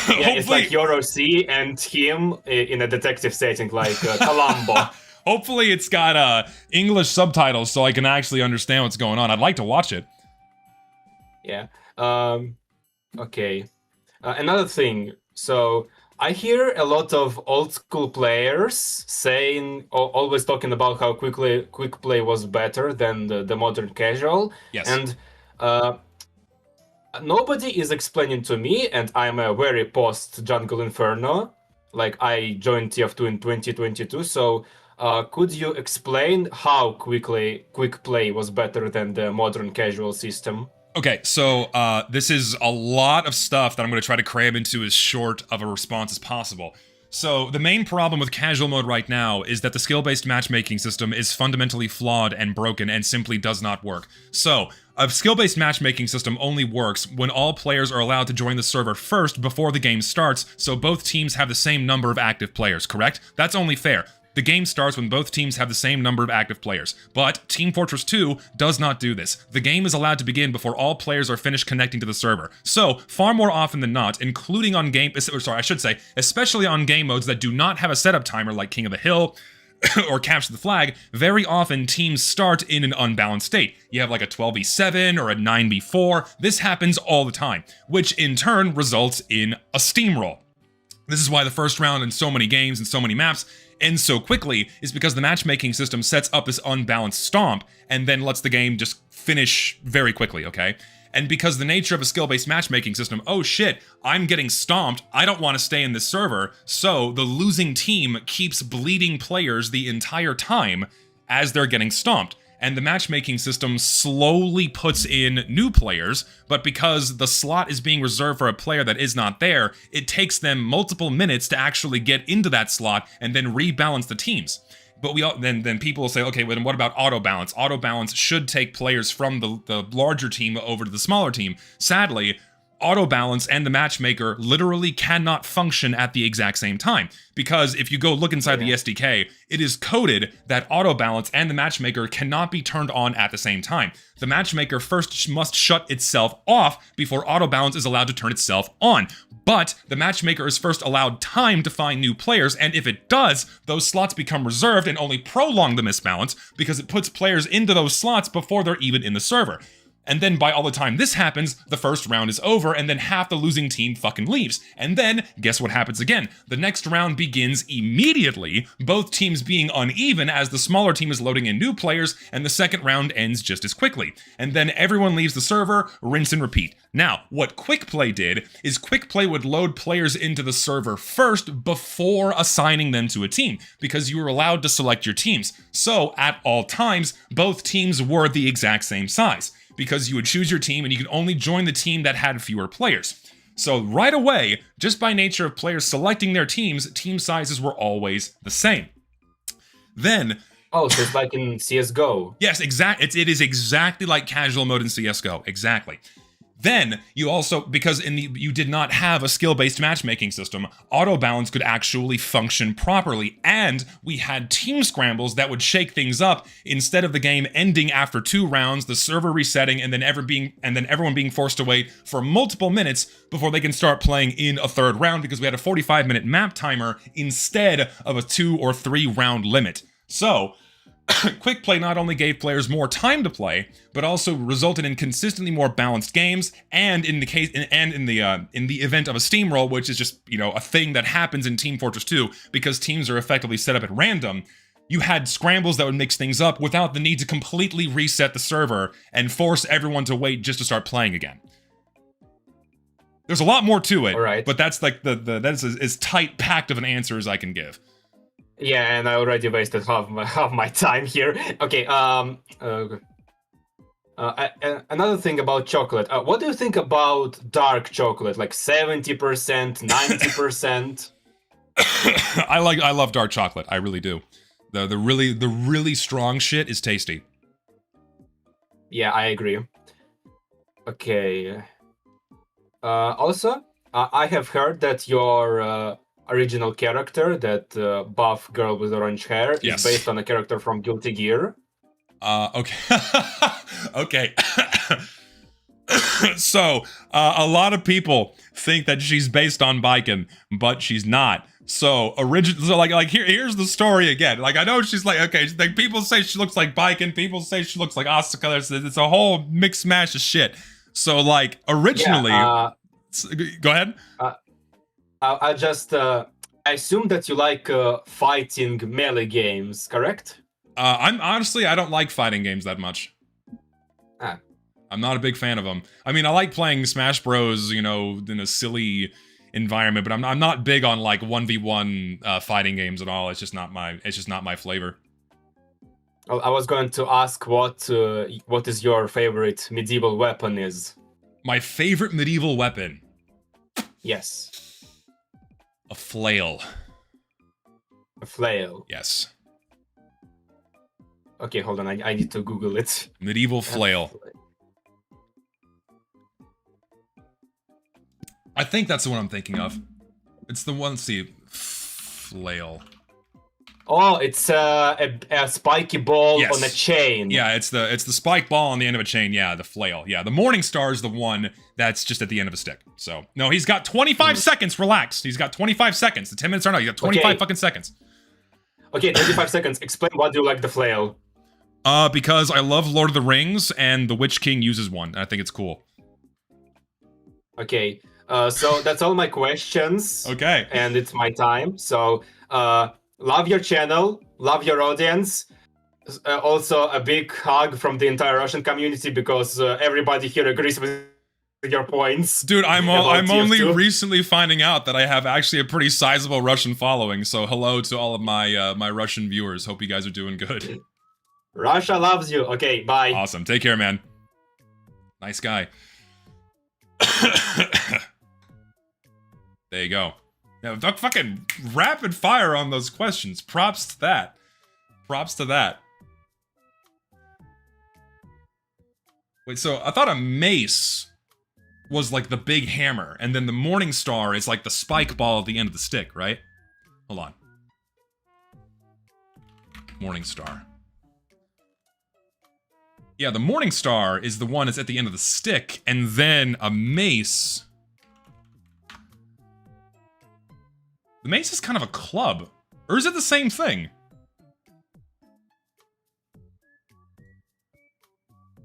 Yeah, it's like your OC and him in a detective setting, like Columbo. Hopefully it's got English subtitles so I can actually understand what's going on. I'd like to watch it. Yeah. Okay. Another thing. So I hear a lot of old school players saying, always talking about how quick play was better than the modern casual. Yes. And nobody is explaining to me, and I'm a very post Jungle Inferno. Like I joined TF2 in 2022, so could you explain how quick play was better than the modern casual system? Okay, so this is a lot of stuff that I'm going to try to cram into as short of a response as possible. So the main problem with casual mode right now is that the skill-based matchmaking system is fundamentally flawed and broken and simply does not work. So, a skill-based matchmaking system only works when all players are allowed to join the server first before the game starts, so both teams have the same number of active players, correct? That's only fair. The game starts when both teams have the same number of active players. But Team Fortress 2 does not do this. The game is allowed to begin before all players are finished connecting to the server. So, far more often than not, including on especially on game modes that do not have a setup timer like King of the Hill, or Capture the Flag, very often teams start in an unbalanced state. You have like a 12v7 or a 9v4. This happens all the time, which in turn results in a steamroll. This is why the first round in so many games and so many maps ends so quickly, is because the matchmaking system sets up this unbalanced stomp and then lets the game just finish very quickly, okay? And because the nature of a skill-based matchmaking system, oh shit, I'm getting stomped, I don't want to stay in this server, so the losing team keeps bleeding players the entire time as they're getting stomped. And the matchmaking system slowly puts in new players, but because the slot is being reserved for a player that is not there, it takes them multiple minutes to actually get into that slot and then rebalance the teams. But then people will say, okay, well, then what about auto balance? Auto balance should take players from the larger team over to the smaller team. Sadly, auto balance and the matchmaker literally cannot function at the exact same time. Because if you go look inside the SDK, it is coded that auto balance and the matchmaker cannot be turned on at the same time. The matchmaker first must shut itself off before auto balance is allowed to turn itself on. But the matchmaker is first allowed time to find new players, and if it does, those slots become reserved and only prolong the misbalance because it puts players into those slots before they're even in the server. And then by all the time this happens, the first round is over and then half the losing team fucking leaves. And then, guess what happens again? The next round begins immediately, both teams being uneven as the smaller team is loading in new players, and the second round ends just as quickly. And then everyone leaves the server, rinse and repeat. Now, what Quick Play did is Quick Play would load players into the server first before assigning them to a team, because you were allowed to select your teams. So, at all times, both teams were the exact same size, because you would choose your team and you could only join the team that had fewer players. So right away, just by nature of players selecting their teams, team sizes were always the same. Then... Oh, so it's like in CSGO. Yes, it is exactly like casual mode in CSGO, exactly. Then, you also, because you did not have a skill-based matchmaking system, auto balance could actually function properly, and we had team scrambles that would shake things up. Instead of the game ending after 2 rounds, the server resetting, and then everyone being forced to wait for multiple minutes before they can start playing in a third round, because we had a 45-minute map timer instead of a 2 or 3 round limit. So, Quick Play not only gave players more time to play, but also resulted in consistently more balanced games, and in the event of a steamroll, which is just, a thing that happens in Team Fortress 2 because teams are effectively set up at random, you had scrambles that would mix things up without the need to completely reset the server and force everyone to wait just to start playing again. There's a lot more to it, right. But that's like that's as tight packed of an answer as I can give. Yeah, and I already wasted half my time here. Okay, another thing about chocolate. What do you think about dark chocolate? Like 70%, 90%? I love dark chocolate. I really do. The really strong shit is tasty. Yeah, I agree. Okay. Also, I have heard that your original character, that buff girl with orange hair, is based on a character from Guilty Gear. Okay. Okay. So, a lot of people think that she's based on Baiken, but she's not. So, here's the story again. Like, I know she's like, okay, like, people say she looks like Baiken, people say she looks like Asuka, it's a whole mixed mash of shit. So, like, originally... go ahead. I assume that you like fighting melee games, correct? I don't like fighting games that much. I'm not a big fan of them. I mean, I like playing Smash Bros, in a silly environment, but I'm not big on like 1v1 fighting games at all. It's just not my flavor. I was going to ask what is your favorite medieval weapon is. My favorite medieval weapon? Yes. A flail. A flail. Yes. Okay, hold on. I need to Google it. Medieval flail. I think that's the one I'm thinking of. It's the one, let's see. Flail. Oh, it's a spiky ball Yes. on a chain. Yeah, it's the spike ball on the end of a chain. Yeah, the flail. Yeah, the Morning Star is the one that's just at the end of a stick. So, no, he's got 25 seconds. Relax. He's got 25 seconds. The 10 minutes are not. You got 25 fucking seconds. Okay, 25 seconds. Explain why do you like the flail? Because I love Lord of the Rings, and the Witch King uses one, and I think it's cool. Okay, so that's all my questions. Okay. And it's my time. So, love your channel, love your audience. Also, a big hug from the entire Russian community because everybody here agrees with your points. Dude, I'm about only TF2. recently finding out that I have actually a pretty sizable Russian following. So hello to all of my my Russian viewers. Hope you guys are doing good. Russia loves you. Okay, bye. Awesome. Take care, man. Nice guy. There you go. Yeah, fucking rapid fire on those questions. Props to that. Props to that. Wait, so I thought a mace was like the big hammer, and then the Morning Star is like the spike ball at the end of the stick, right? Hold on. Morning Star. Yeah, the Morning Star is the one that's at the end of the stick, and then a mace. The mace is kind of a club. Or is it the same thing?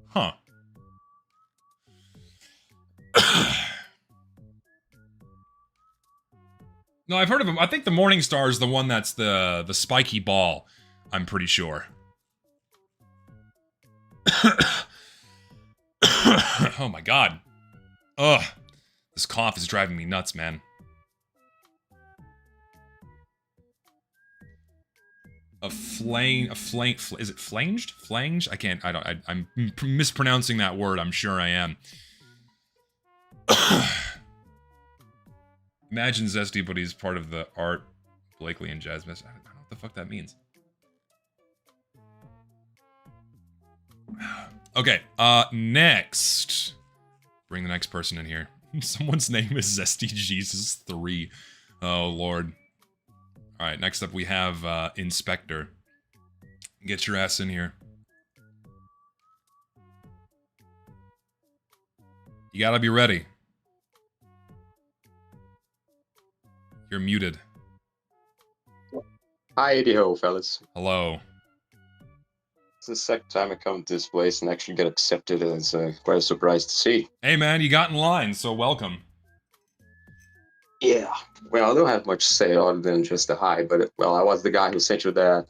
Huh. No, I've heard of him. I think the Morning Star is the one that's the spiky ball. I'm pretty sure. Oh my god. Ugh. This cough is driving me nuts, man. Is it flanged? Flanged? I'm mispronouncing that word, I'm sure I am. Imagine Zesty, but he's part of the art, Blakely and Jasmine. I don't know what the fuck that means. Okay, next. Bring the next person in here. Someone's name is Zesty Jesus 3. Oh, Lord. Alright, next up we have, Inspector. Get your ass in here. You gotta be ready. You're muted. Hi, ho, fellas. Hello. It's the second time I come to this place and actually get accepted, and it's quite a surprise to see. Hey man, you got in line, so welcome. Yeah, well, I don't have much to say other than just a hi, but, well, I was the guy who sent you that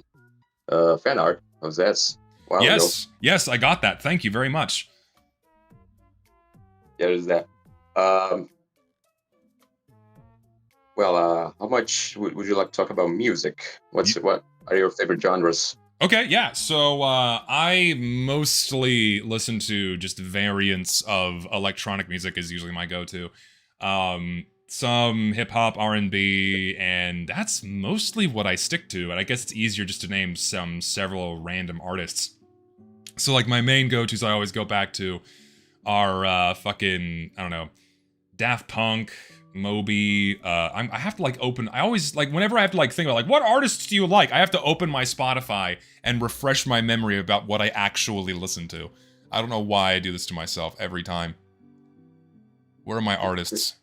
fan art of Zez. Yes, yes, I got that. Thank you very much. Yeah, there's that. Well, how much would you like to talk about music? What are your favorite genres? Okay, yeah, so I mostly listen to just variants of electronic music is usually my go-to. Some hip-hop, R&B, and that's mostly what I stick to, and I guess it's easier just to name several random artists. So like my main go-tos I always go back to are fucking, I don't know, Daft Punk, Moby. I have to like open, I always like, whenever I have to like think about like, what artists do you like? I have to open my Spotify and refresh my memory about what I actually listen to. I don't know why I do this to myself every time. Where are my artists?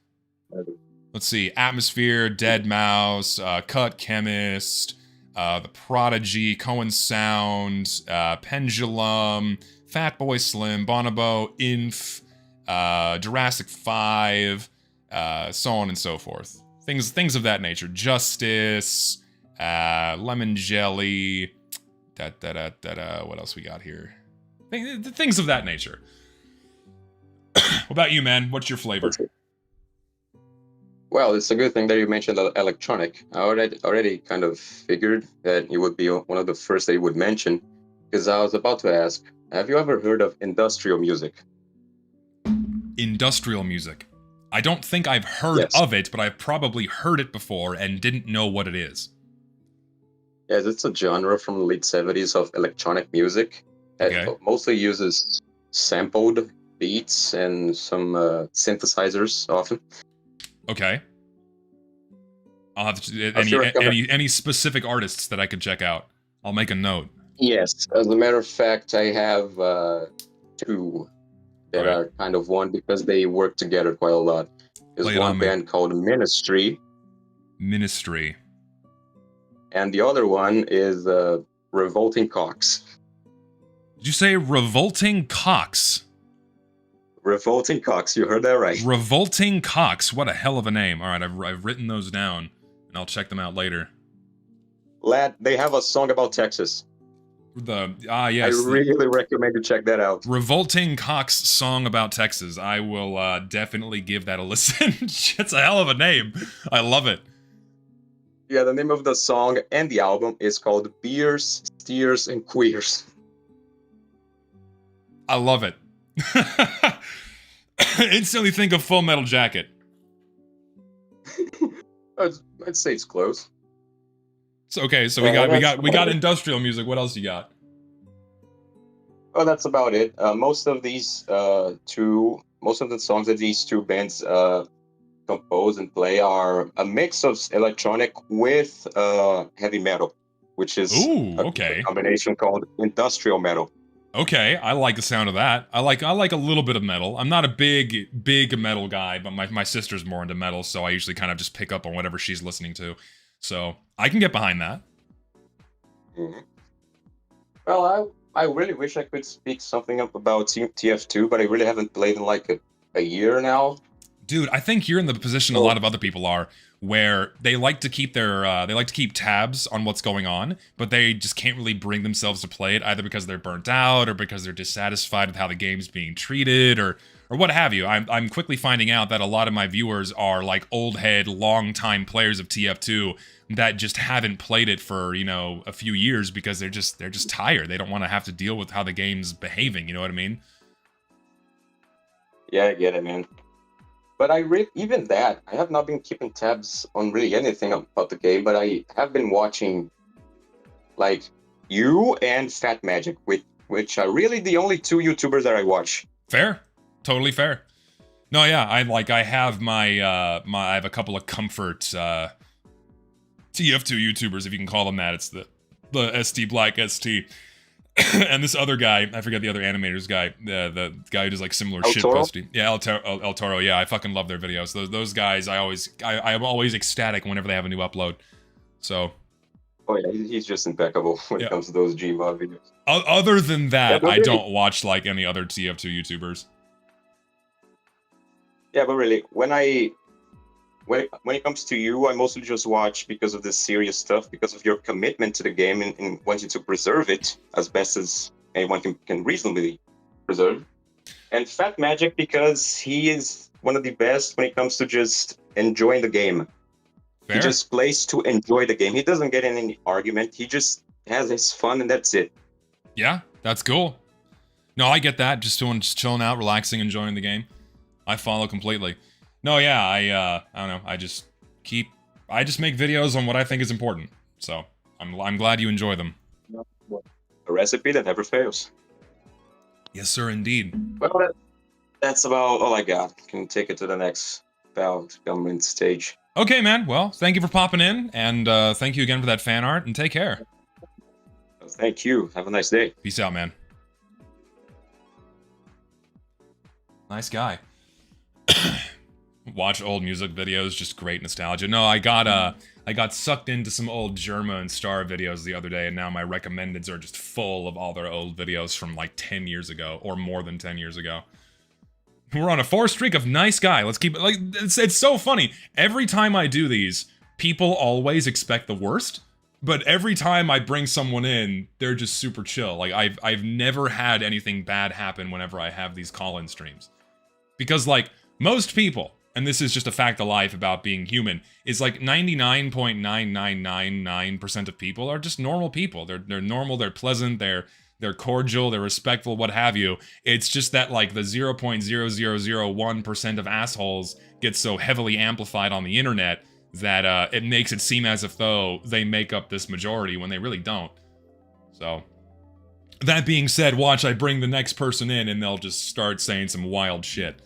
Let's see, Atmosphere, Deadmau5, Cut Chemist, The Prodigy, Cohen Sound, Pendulum, Fatboy Slim, Bonobo, Inf, Jurassic 5, so on and so forth. Things of that nature. Justice, Lemon Jelly, what else we got here? Things of that nature. What about you, man? What's your flavor? Well, it's a good thing that you mentioned electronic. I already kind of figured that it would be one of the first that you would mention. because I was about to ask, have you ever heard of industrial music? Industrial music. I don't think I've heard of it, but I've probably heard it before and didn't know what it is. Yes, it's a genre from the late 70s of electronic music. It mostly uses sampled beats and some synthesizers often. Okay. I'll have to, any specific artists that I could check out. I'll make a note. Yes, as a matter of fact, I have two that are kind of one because they work together quite a lot. There's one band called Ministry. Ministry. And the other one is Revolting Cocks. Did you say Revolting Cocks? Revolting Cocks, you heard that right. Revolting Cocks, what a hell of a name. All right, I've written those down, and I'll check them out later. Lad, they have a song about Texas. Yes. I really recommend you check that out. Revolting Cocks song about Texas. I will definitely give that a listen. It's a hell of a name. I love it. Yeah, the name of the song and the album is called Beers, Steers, and Queers. I love it. Instantly think of Full Metal Jacket. I'd say it's close. So okay, so we got industrial music. What else you got? Oh, that's about it. Most of the songs that these two bands compose and play are a mix of electronic with heavy metal, which is a combination called industrial metal. Okay, I like the sound of that. I like a little bit of metal. I'm not a big metal guy, but my sister's more into metal, so I usually kind of just pick up on whatever she's listening to. So I can get behind that. Mm-hmm. Well, I really wish I could speak something up about TF2, but I really haven't played in like a year now. Dude, I think you're in the position a lot of other people are, where they like to keep tabs on what's going on, but they just can't really bring themselves to play it, either because they're burnt out or because they're dissatisfied with how the game's being treated or what have you. I'm quickly finding out that a lot of my viewers are like old head, long-time players of TF2 that just haven't played it for, a few years because they're just tired. They don't want to have to deal with how the game's behaving, you know what I mean? Yeah, I get it, man. But even that, I have not been keeping tabs on really anything about the game, but I have been watching, like, you and Fat Magic, which are really the only two YouTubers that I watch. Fair. Totally fair. No, yeah, I have I have a couple of comfort TF2 YouTubers, if you can call them that. It's the ST Black ST. And this other guy, I forget the other animator's guy, the guy who does like similar shit posting. Yeah, El Toro. Yeah, I fucking love their videos. Those guys, I'm always ecstatic whenever they have a new upload. So. Oh yeah, he's just impeccable when it comes to those Gmod videos. Other than that, I don't watch like any other TF2 YouTubers. Yeah, but really, when it comes to you, I mostly just watch because of the serious stuff, because of your commitment to the game and wanting to preserve it as best as anyone can reasonably preserve. And Fat Magic because he is one of the best when it comes to just enjoying the game. Fair. He just plays to enjoy the game. He doesn't get in any argument. He just has his fun and that's it. Yeah, that's cool. No, I get that. Just chilling out, relaxing, enjoying the game. I follow completely. No, yeah, I don't know. I just make videos on what I think is important. So I'm glad you enjoy them. A recipe that never fails. Yes, sir, indeed. Well, that's about all I got. Can take it to the next government stage. Okay, man. Well, thank you for popping in, and thank you again for that fan art, and take care. Thank you. Have a nice day. Peace out, man. Nice guy. Watch old music videos, just great nostalgia. No, I got sucked into some old Germa and Star videos the other day, and now my recommendeds are just full of all their old videos from like 10 years ago, or more than 10 years ago. We're on a 4 streak of nice guy. Let's keep it, like, it's so funny. Every time I do these, people always expect the worst, but every time I bring someone in, they're just super chill. Like, I've never had anything bad happen whenever I have these call-in streams. Because, like, most people, and this is just a fact of life about being human, is like 99.9999% of people are just normal people. They're normal, they're pleasant, they're they're cordial, they're respectful, what have you. It's just that like the 0.0001% of assholes get so heavily amplified on the internet that it makes it seem as if though they make up this majority when they really don't. So, that being said, watch I bring the next person in and they'll just start saying some wild shit.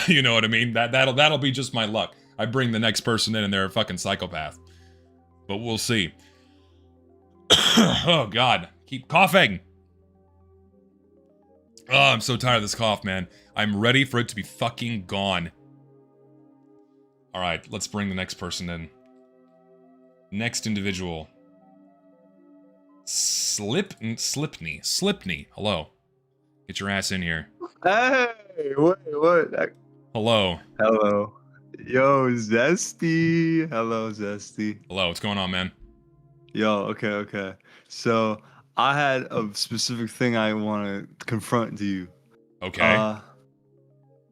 You know what I mean? That'll be just my luck. I bring the next person in and they're a fucking psychopath. But we'll see. Oh god, keep coughing. Oh, I'm so tired of this cough, man. I'm ready for it to be fucking gone. Alright, let's bring the next person in. Next individual. Slipney. Hello. Get your ass in here. Hey, what? Hello. Hello. Yo, Zesty. Hello, Zesty. Hello, what's going on, man? Yo, okay. So, I had a specific thing I want to confront to you. Okay.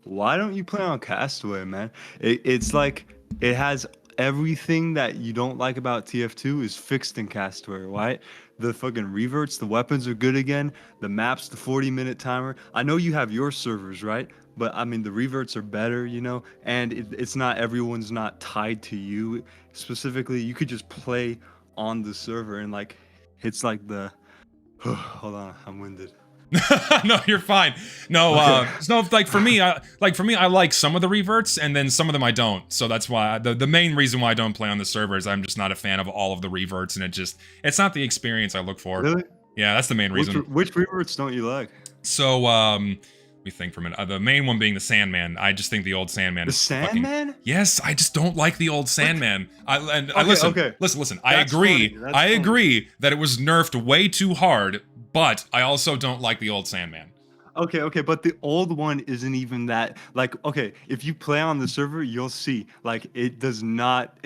Why don't you play on Castaway, man? It's like, it has everything that you don't like about TF2 is fixed in Castaway, right? The fucking reverts, the weapons are good again. The maps, the 40-minute timer. I know you have your servers, right? But I mean, the reverts are better, you know? And it's not, everyone's not tied to you. Specifically, you could just play on the server and like, it's like the, hold on, I'm winded. No, you're fine. No, no, like for me, I like some of the reverts, and then some of them I don't. So that's why the main reason why I don't play on the server is I'm just not a fan of all of the reverts, and it's not the experience I look for. Really? Yeah, that's the main reason. Which reverts don't you like? So, let me think for a minute. The main one being the Sandman. I just think the old Sandman. The Sandman? Yes, I just don't like the old Sandman. Listen. That's I agree. funny. I agree that it was nerfed way too hard, but I also don't like the old Sandman. Okay, but the old one isn't even that, like, okay, if you play on the server, you'll see, like, it does not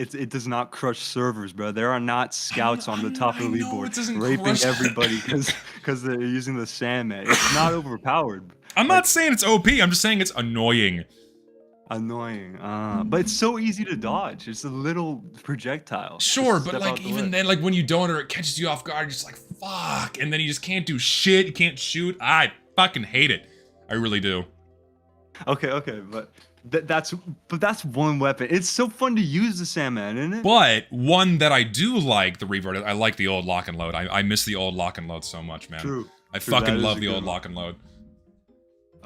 crush servers, bro. There are not scouts on the top of the leaderboard raping everybody because they're using the Sandman. It's not overpowered. I'm not saying it's OP, I'm just saying it's annoying. But it's so easy to dodge. It's a little projectile. Sure, but like even then, like when you don't or it catches you off guard, you're just like, fuck, and then you just can't do shit, you can't shoot. I fucking hate it. I really do. Okay, but that's one weapon. It's so fun to use the Sandman, isn't it? But one that I do like, the revert, I like the old lock and load. I miss the old lock and load so much, man. True. I fucking love the old lock and load.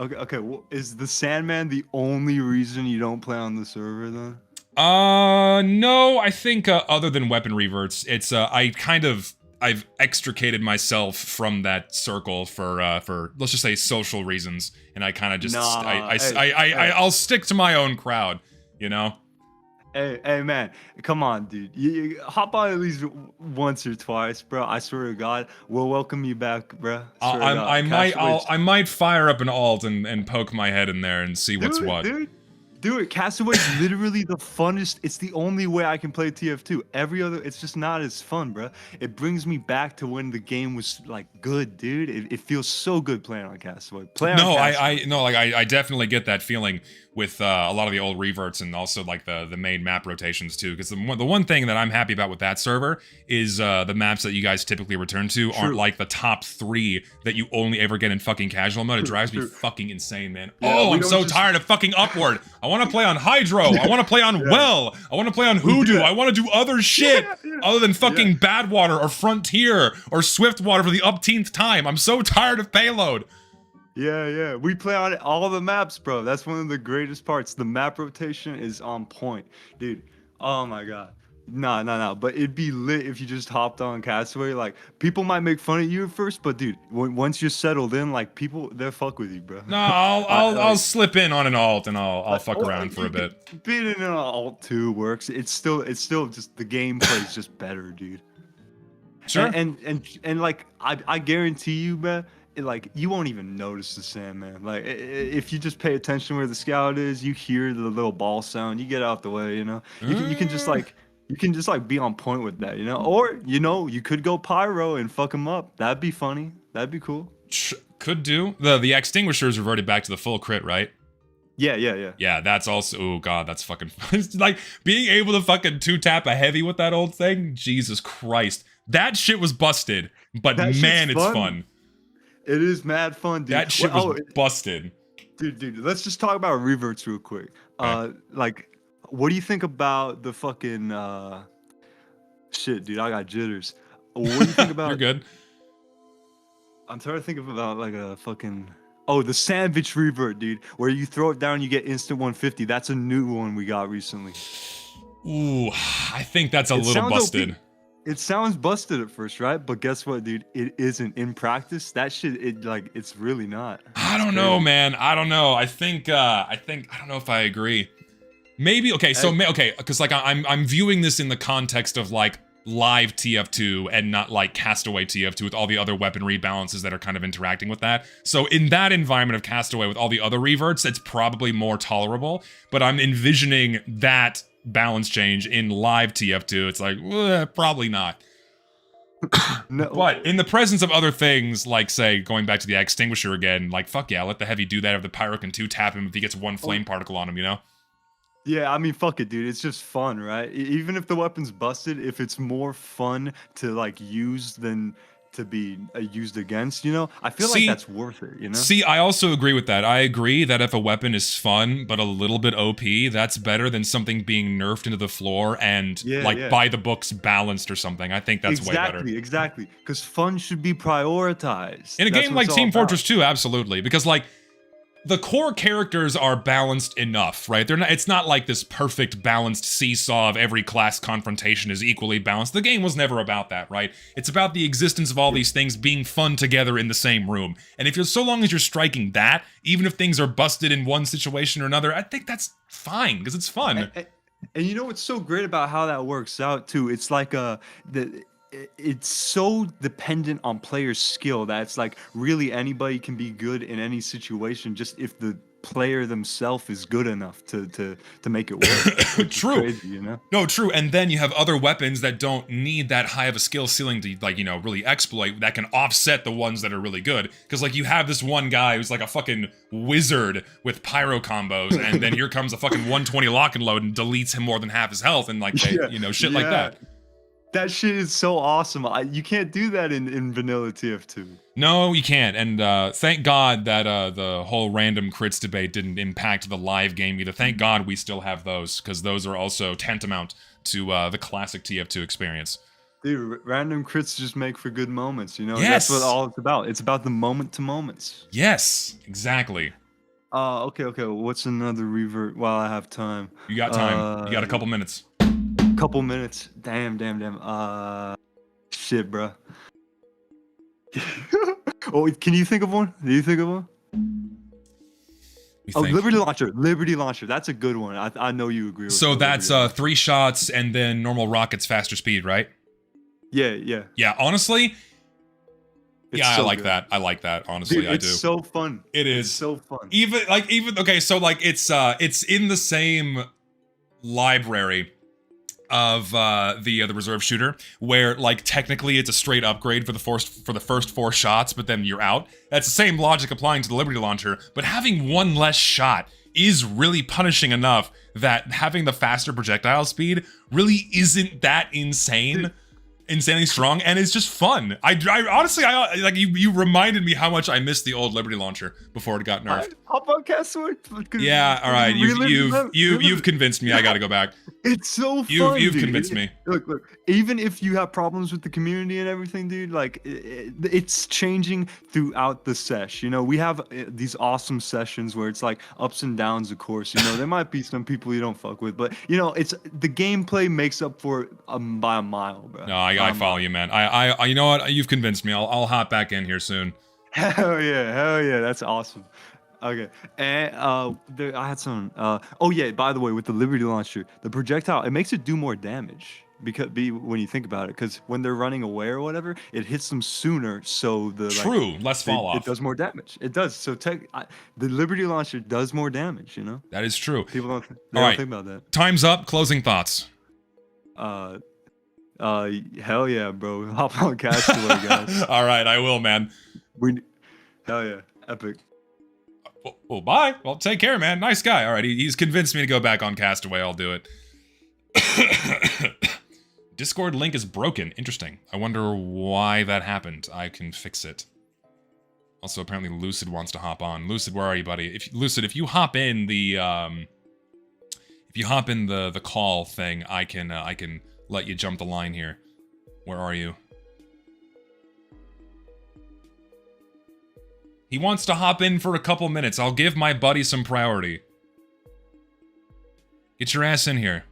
Okay. Well, is the Sandman the only reason you don't play on the server then? No. I think other than weapon reverts, it's I've extricated myself from that circle for let's just say social reasons, and I kind of just I'll stick to my own crowd, you know. Hey, man, come on, dude. You hop on at least once or twice, bro. I swear to God, we'll welcome you back, bro. I might fire up an alt and poke my head in there and see what's what. Dude, Castaway's literally the funnest. It's the only way I can play TF2. Every other, it's just not as fun, bro. It brings me back to when the game was like good, dude. It feels so good playing on Castaway. I definitely get that feeling with a lot of the old reverts and also like the main map rotations too. Because the one thing that I'm happy about with that server is the maps that you guys typically return to aren't like the top 3 that you only ever get in fucking casual mode. It drives me fucking insane, man. Yeah, I'm so tired of fucking Upward. I want to play on Hydro. I want to play on Well. I want to play on Hoodoo. I want to do other shit other than fucking Badwater or Frontier or Swiftwater for the upteenth time. I'm so tired of Payload. Yeah. We play on all the maps, bro. That's one of the greatest parts. The map rotation is on point, dude. Oh my God. No. But it'd be lit if you just hopped on Castaway. Like, people might make fun of you at first, but dude, once you're settled in, like, people, they'll fuck with you, bro. No, I'll slip in on an alt and I'll fuck around for a bit. Being in an alt 2 works. It's still just the gameplay is just better, dude. Sure. And like, I guarantee you, man. Like, you won't even notice the Sandman. Like, if you just pay attention where the scout is, you hear the little ball sound, you get out the way, you know. You can just like be on point with that, you know. Or you could go pyro and fuck him up. That'd be funny. That'd be cool. Could do. The extinguishers reverted back to the full crit, right? Yeah. Yeah, that's also, oh god, that's fucking it's like being able to fucking 2-tap a heavy with that old thing. Jesus Christ, that shit was busted, but man, it's fun. It is mad fun, dude. That shit was busted. Dude, let's just talk about reverts real quick. Okay. Like, what do you think about the fucking shit, dude? I got jitters. What do you think about? You're good. I'm trying to think about like a fucking. Oh, the sandwich revert, dude, where you throw it down, you get instant 150. That's a new one we got recently. Ooh, I think that's a little busted. It sounds busted at first, right? But guess what, dude? It isn't. In practice, that shit, it's really not. I don't know, man. I don't know. I don't know if I agree. Maybe, okay, so, okay, because, like, I'm viewing this in the context of, like, live TF2 and not, like, Castaway TF2 with all the other weaponry balances that are kind of interacting with that. So in that environment of Castaway with all the other reverts, it's probably more tolerable, but I'm envisioning that balance change in live TF2. It's like, probably not. No. But in the presence of other things, like, say, going back to the extinguisher again, like, fuck yeah, let the heavy do that if the pyro can 2-tap him if he gets one flame particle on him, you know? Yeah, I mean, fuck it, dude. It's just fun, right? Even if the weapon's busted, if it's more fun to, like, use than to be used against, you know? I feel like that's worth it, you know? See, I also agree with that. I agree that if a weapon is fun, but a little bit OP, that's better than something being nerfed into the floor and, by the books balanced or something. I think that's way better. Exactly. Because fun should be prioritized. In a game like Team Fortress 2, absolutely. Because, like, the core characters are balanced enough, right? It's not like this perfect balanced seesaw of every class confrontation is equally balanced. The game was never about that, right? It's about the existence of all these things being fun together in the same room. And if you're, so long as you're striking that, even if things are busted in one situation or another, I think that's fine, because it's fun. And you know what's so great about how that works out, too? It's like it's so dependent on players' skill that it's like really anybody can be good in any situation, just if the player themselves is good enough to make it work. True. Crazy, you know? No, true. And then you have other weapons that don't need that high of a skill ceiling to, like, you know, really exploit, that can offset the ones that are really good. Because, like, you have this one guy who's like a fucking wizard with pyro combos, and then here comes a fucking 120 lock and load and deletes him more than half his health, and, like, you know, shit like that. That shit is so awesome. You can't do that in vanilla TF2. No, you can't. And thank God that the whole random crits debate didn't impact the live game either. Thank God we still have those, because those are also tantamount to the classic TF2 experience. Dude, random crits just make for good moments, you know? Yes. That's what all it's about. It's about the moment to moments. Yes, exactly. Okay. What's another revert while I have time? You got time. You got a couple minutes. Couple minutes. Damn. Shit, bro. Oh, can you think of one? Do you think of one? Liberty Launcher. That's a good one. I know you agree with. So that's 3 shots and then normal rockets, faster speed, right? Yeah. Yeah, honestly. I like that. I like that. Honestly, dude, I do. It's so fun. It is. It's so fun. Even okay, so like it's in the same library of the reserve shooter, where like technically it's a straight upgrade for the first 4 shots, but then you're out. That's the same logic applying to the Liberty Launcher, but having one less shot is really punishing enough that having the faster projectile speed really isn't that insanely strong, and it's just fun. I honestly, like you reminded me how much I missed the old Liberty Launcher before it got nerfed. Hop on Castaway. Yeah, all right. You've convinced me. I gotta go back. It's so fun. You've convinced me. Look. Even if you have problems with the community and everything, dude, like it's changing throughout the sesh. You know, we have these awesome sessions where it's like ups and downs. Of course, you know, there might be some people you don't fuck with, but you know, it's the gameplay makes up for it by a mile, bro. No, I follow you, man. I you know what? You've convinced me. I'll hop back in here soon. Hell yeah, that's awesome. Okay, and I had some. Oh yeah, by the way, with the Liberty Launcher, the projectile, it makes it do more damage when you think about it, because when they're running away or whatever, it hits them sooner. So less fall off. It does more damage. It does. So the Liberty Launcher does more damage. You know. That is true. People don't think about that. Time's up. Closing thoughts. Hell yeah, bro. Hop on Castaway, guys. All right, I will, man. Hell yeah, epic. Well, bye. Well, take care, man. Nice guy. All right, he's convinced me to go back on Castaway. I'll do it. Discord link is broken. Interesting. I wonder why that happened. I can fix it. Also, apparently Lucid wants to hop on. Lucid, where are you, buddy? Lucid, if you hop in the the call thing, I can let you jump the line here. Where are you? He wants to hop in for a couple minutes. I'll give my buddy some priority. Get your ass in here.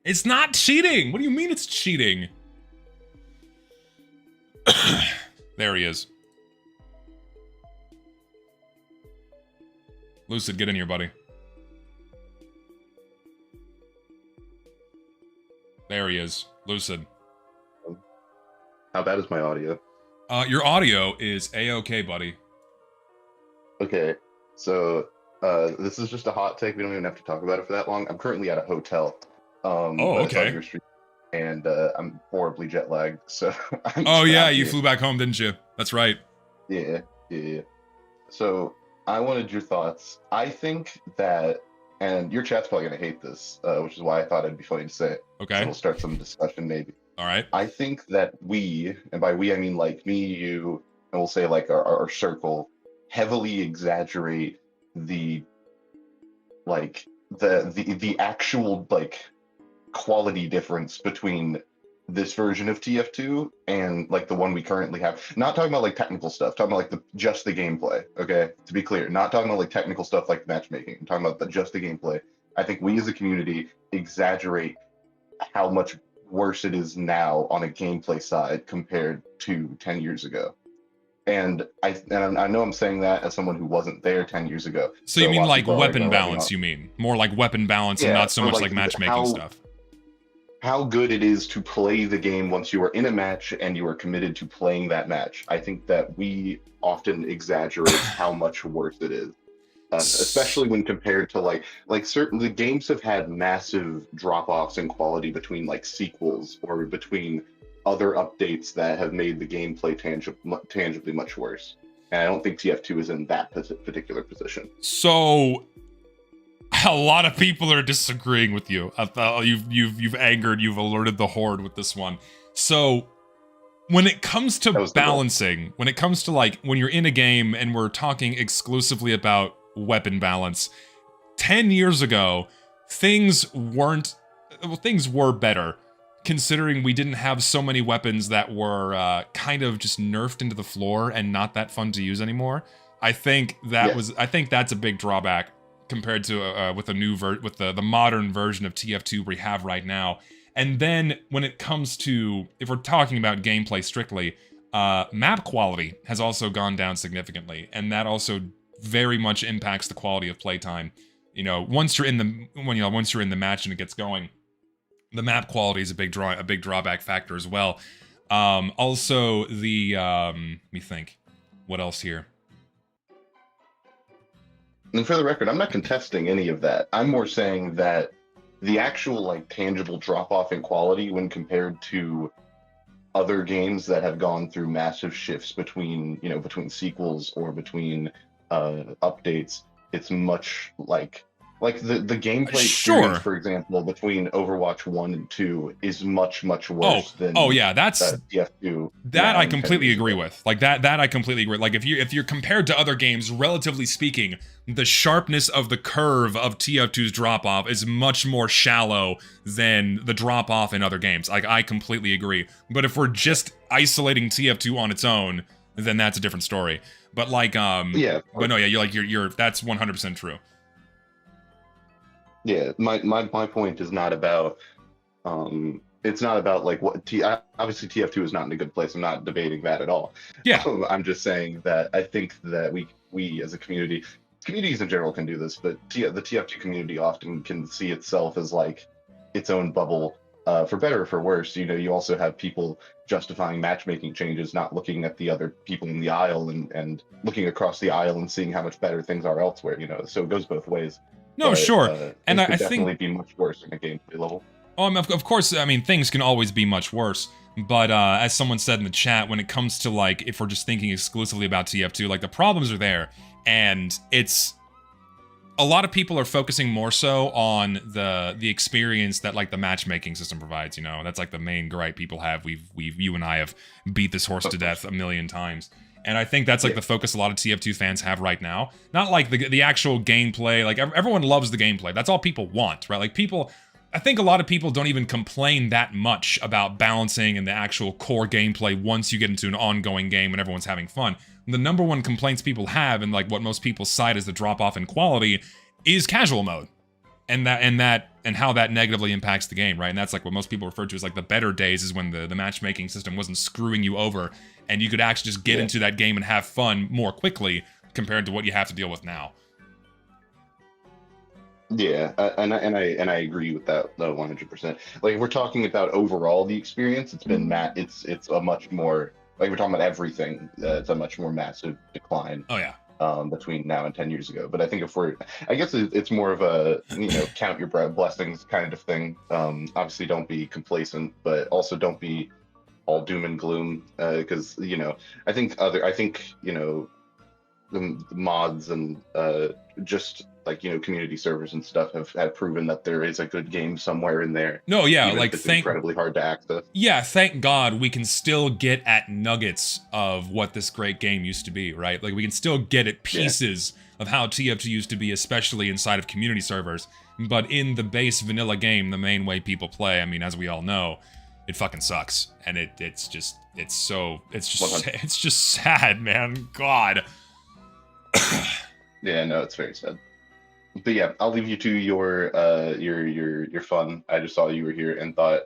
It's not cheating! What do you mean it's cheating? There he is. Lucid, get in here, buddy. There he is. Lucid. How bad is my audio? Your audio is A-okay, buddy. Okay, so this is just a hot take. We don't even have to talk about it for that long. I'm currently at a hotel. Oh, okay. And I'm horribly jet lagged, so Oh yeah, you flew back home, didn't you? That's right. Yeah. So I wanted your thoughts. I think that, and your chat's probably gonna hate this, which is why I thought it'd be funny to say it. Okay. So we'll start some discussion maybe. All right. I think that we, and by we I mean like me, you, and we'll say like our circle, heavily exaggerate the actual like quality difference between this version of TF2 and like the one we currently have. Not talking about like technical stuff, talking about like just the gameplay. Okay, to be clear, not talking about like technical stuff like matchmaking. I'm talking about just the gameplay. I think we as a community exaggerate how much worse it is now on a gameplay side compared to 10 years ago. And I know I'm saying that as someone who wasn't there 10 years ago. So you mean like weapon balance, you mean? More like weapon balance and not so much like matchmaking stuff. How good it is to play the game once you are in a match and you are committed to playing that match. I think that we often exaggerate how much worse it is. Especially when compared to like certain the games have had massive drop-offs in quality between like sequels or between other updates that have made the gameplay tangibly much worse. And I don't think TF2 is in that particular position. So a lot of people are disagreeing with you. I thought you've angered, you've alerted the horde with this one. So when it comes to balancing, when it comes to like when you're in a game and we're talking exclusively about weapon balance, 10 years ago, things were better, considering we didn't have so many weapons that were kind of just nerfed into the floor and not that fun to use anymore. I think that's a big drawback compared to with the modern version of TF2 we have right now. And then when it comes to, if we're talking about gameplay strictly, map quality has also gone down significantly, and that also very much impacts the quality of playtime. You know, once you're in the match and it gets going, the map quality is a big drawback factor as well. Also the let me think, what else here? And for the record, I'm not contesting any of that. I'm more saying that the actual like tangible drop off in quality when compared to other games that have gone through massive shifts between sequels or between updates, it's much like the gameplay experience, for example, between Overwatch 1 and 2 is much worse than that's TF2. That I completely agree with. Like that I completely agree. Like if you're compared to other games, relatively speaking, the sharpness of the curve of TF2's drop off is much more shallow than the drop off in other games. Like I completely agree. But if we're just isolating TF2 on its own, then that's a different story. But like you're that's 100% true. Yeah, my point is not about it's not about like obviously TF2 is not in a good place. I'm not debating that at all. Yeah. I'm just saying that I think that we as a communities in general can do this, but the TF2 community often can see itself as like its own bubble, for better or for worse. You know, you also have people justifying matchmaking changes, not looking at the other people in the aisle and looking across the aisle and seeing how much better things are elsewhere, you know, so it goes both ways. No, sure. And I think definitely be much worse in a gameplay level. Of course, I mean, things can always be much worse. But as someone said in the chat, when it comes to like, if we're just thinking exclusively about TF2, like the problems are there. And it's a lot of people are focusing more so on the experience that like the matchmaking system provides. You know, that's like the main gripe people have. You and I have beat this horse to death a million times. And I think that's like the focus a lot of TF2 fans have right now. Not like the actual gameplay. Like everyone loves the gameplay. That's all people want, right? Like people, I think a lot of people don't even complain that much about balancing and the actual core gameplay once you get into an ongoing game and everyone's having fun. The number one complaints people have, and like what most people cite as the drop off in quality, is casual mode, and how that negatively impacts the game, right? And that's like what most people refer to as like the better days, is when the matchmaking system wasn't screwing you over, and you could actually just get into that game and have fun more quickly compared to what you have to deal with now. Yeah, and I agree with that 100%. Like if we're talking about overall the experience, it's been it's a much more, like we're talking about everything. It's a much more massive decline. Oh yeah. Between now and 10 years ago. But I think I guess it's more of a, count your blessings kind of thing. Obviously don't be complacent, but also don't be all doom and gloom. Because, I think the mods and just like, community servers and stuff have proven that there is a good game somewhere in there. No, yeah, even like if it's incredibly hard to access. Yeah, thank God we can still get at nuggets of what this great game used to be, right? Like we can still get at pieces of how TF2 used to be, especially inside of community servers. But in the base vanilla game, the main way people play, I mean, as we all know, it fucking sucks. And it's just sad, man. God. Yeah, no, it's very sad. But yeah, I'll leave you to your fun. I just saw you were here and thought,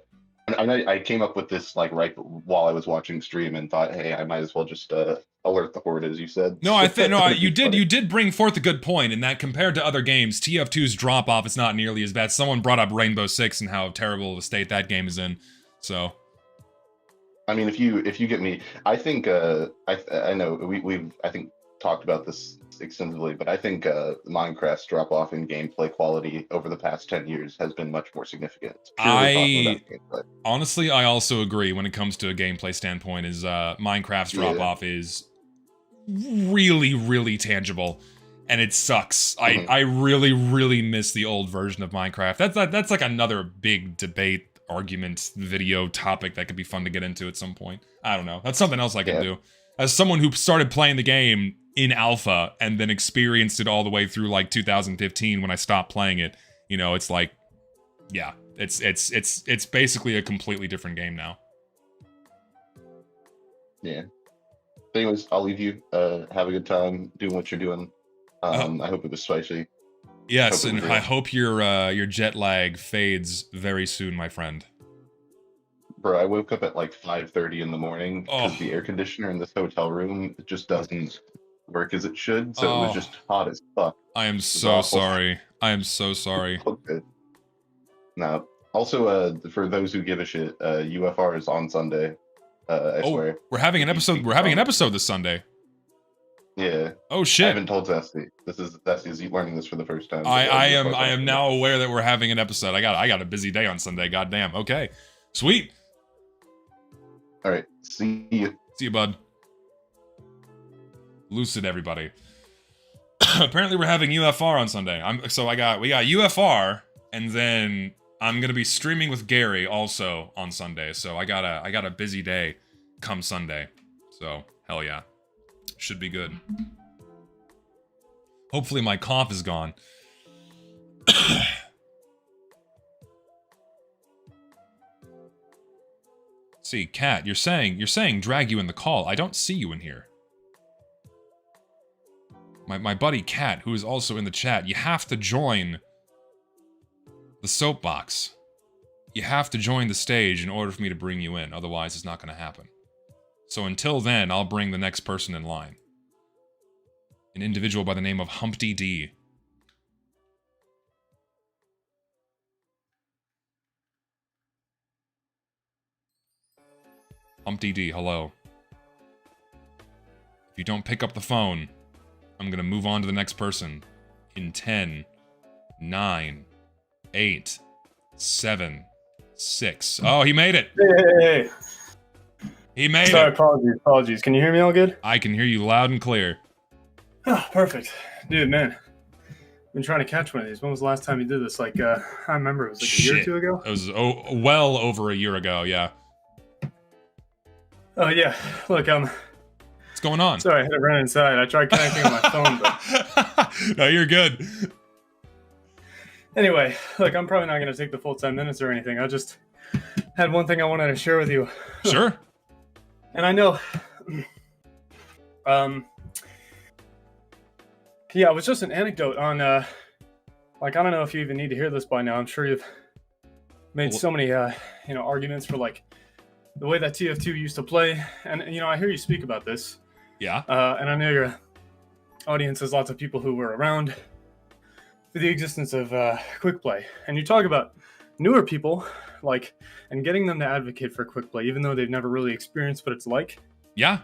and I came up with this like right while I was watching stream and thought, hey, I might as well just alert the horde, as you said. No, you did bring forth a good point in that compared to other games, TF2's drop off is not nearly as bad. Someone brought up Rainbow Six and how terrible of a state that game is in. So, I mean, if you get me, I think I know we've I think talked about this extensively, but I think Minecraft's drop off in gameplay quality over the past 10 years has been much more significant. Honestly, I also agree when it comes to a gameplay standpoint. Is Minecraft's drop off is really, really tangible, and it sucks. I really, really miss the old version of Minecraft. That's like another big debate, argument, video topic that could be fun to get into at some point. I don't know. That's something else I can do. As someone who started playing the game in alpha and then experienced it all the way through like 2015 when I stopped playing it, it's like, yeah, it's basically a completely different game now. Yeah. But anyways, I'll leave you. Have a good time doing what you're doing. I hope it was spicy. Yes, and I hope your jet lag fades very soon, my friend. Bro, I woke up at like 5:30 in the morning because the air conditioner in this hotel room just doesn't work as it should, so it was just hot as fuck. I am so sorry. I am so sorry. Okay. Now, also, for those who give a shit, UFR is on Sunday. I swear. We're having an episode. We're having an episode this Sunday. Yeah. Oh shit! I haven't told Zesty. Zesty's learning this for the first time. I am now aware that we're having an episode. I got a busy day on Sunday. Goddamn. Okay. Sweet. All right. See you. See you, bud. Lucid, everybody. Apparently, we're having UFR on Sunday. We got UFR, and then I'm gonna be streaming with Gary also on Sunday. So I got a busy day come Sunday. So hell yeah, should be good. Hopefully my cough is gone. See, Kat, you're saying drag you in the call. I don't see you in here. My buddy Kat, who is also in the chat, you have to join the soapbox. You have to join the stage in order for me to bring you in, otherwise it's not going to happen. So until then, I'll bring the next person in line. An individual by the name of Humpty D. Humpty D, hello. If you don't pick up the phone, I'm gonna move on to the next person in 10, 9, 8, 7, 6. Oh, he made it! Hey. He made Sorry, it! apologies. Can you hear me all good? I can hear you loud and clear. Oh, perfect. Dude, man. been trying to catch one of these. When was the last time you did this? Like, I remember it was like a year or two ago. It was well over a year ago. Yeah. Oh yeah. Look, what's going on? Sorry, I had to run inside. I tried connecting on my phone, but no, you're good. Anyway, look, I'm probably not going to take the full 10 minutes or anything. I just had one thing I wanted to share with you. Sure. And I know, yeah, it was just an anecdote on, like, I don't know if you even need to hear this by now. I'm sure you've made so many, arguments for, like, the way that TF2 used to play. And, I hear you speak about this. Yeah. And I know your audience has lots of people who were around for the existence of quick play. And you talk about newer people, like, and getting them to advocate for quick play, even though they've never really experienced what it's like. Yeah.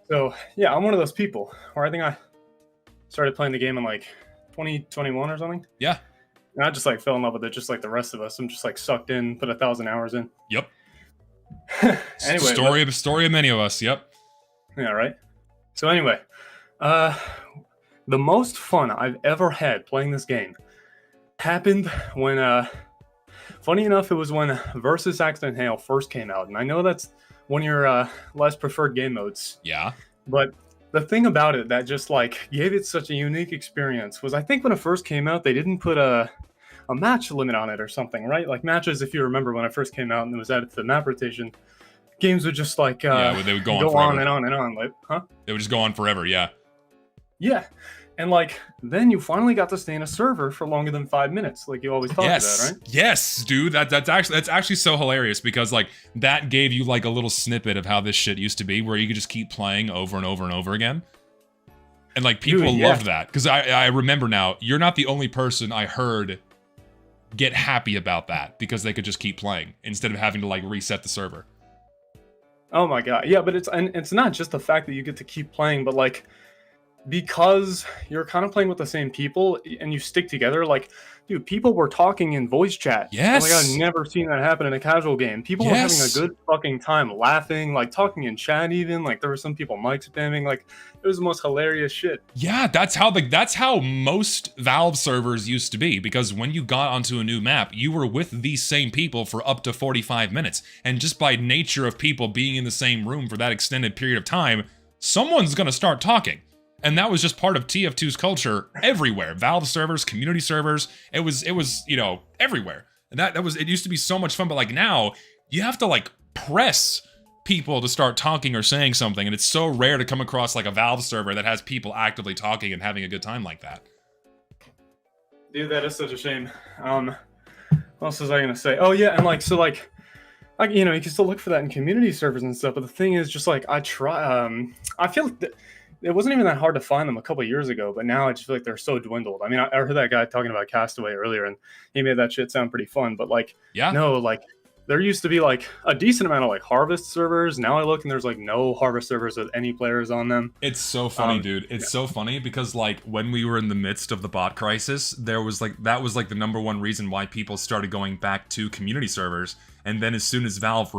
So, yeah, I'm one of those people where I think I started playing the game in, like, 2021 or something. Yeah. And I just, like, fell in love with it, just like the rest of us. I'm just, like, sucked in, put 1,000 hours in. Yep. Anyway. Story of many of us, yep. Yeah, right? So, anyway, the most fun I've ever had playing this game happened when, funny enough, it was when Versus Accident Hail first came out. And I know that's one of your less preferred game modes. Yeah. But the thing about it that just, like, gave it such a unique experience was I think when it first came out, they didn't put a match limit on it or something, right? Like, matches, if you remember when it first came out and it was added to the map rotation, games would just, like, they would go on and on and on. Like, huh? They would just go on forever, yeah. Yeah. And, like, then you finally got to stay in a server for longer than 5 minutes, like you always talk about, right? Yes, dude. That's actually so hilarious because, like, that gave you, like, a little snippet of how this shit used to be, where you could just keep playing over and over and over again. And, like, people loved that. Because I remember now, you're not the only person I heard get happy about that, because they could just keep playing instead of having to, like, reset the server. Oh my god. Yeah, but it's not just the fact that you get to keep playing, but, like, because you're kind of playing with the same people and you stick together, like, dude, people were talking in voice chat. Yes. Like, I've never seen that happen in a casual game. People were having a good fucking time laughing, like, talking in chat even. Like, there were some people mic spamming. Like, it was the most hilarious shit. Yeah, that's how most Valve servers used to be, because when you got onto a new map, you were with these same people for up to 45 minutes. And just by nature of people being in the same room for that extended period of time, someone's gonna start talking. And that was just part of TF2's culture everywhere. Valve servers, community servers, it was, everywhere. And it used to be so much fun, but, like, now you have to, like, press people to start talking or saying something, and it's so rare to come across, like, a Valve server that has people actively talking and having a good time like that. Dude, that is such a shame. What else was I gonna say? Oh yeah, and, like, so, like, you can still look for that in community servers and stuff, but the thing is, just, like, I feel like it wasn't even that hard to find them a couple of years ago, but now I just feel like they're so dwindled. I mean, I heard that guy talking about Castaway earlier, and he made that shit sound pretty fun, but, like, no, like, there used to be, like, a decent amount of, like, Harvest servers. Now I look and there's, like, no Harvest servers with any players on them. It's so funny, dude. It's so funny because, like, when we were in the midst of the bot crisis, that was, like, the number one reason why people started going back to community servers. And then as soon as Valve,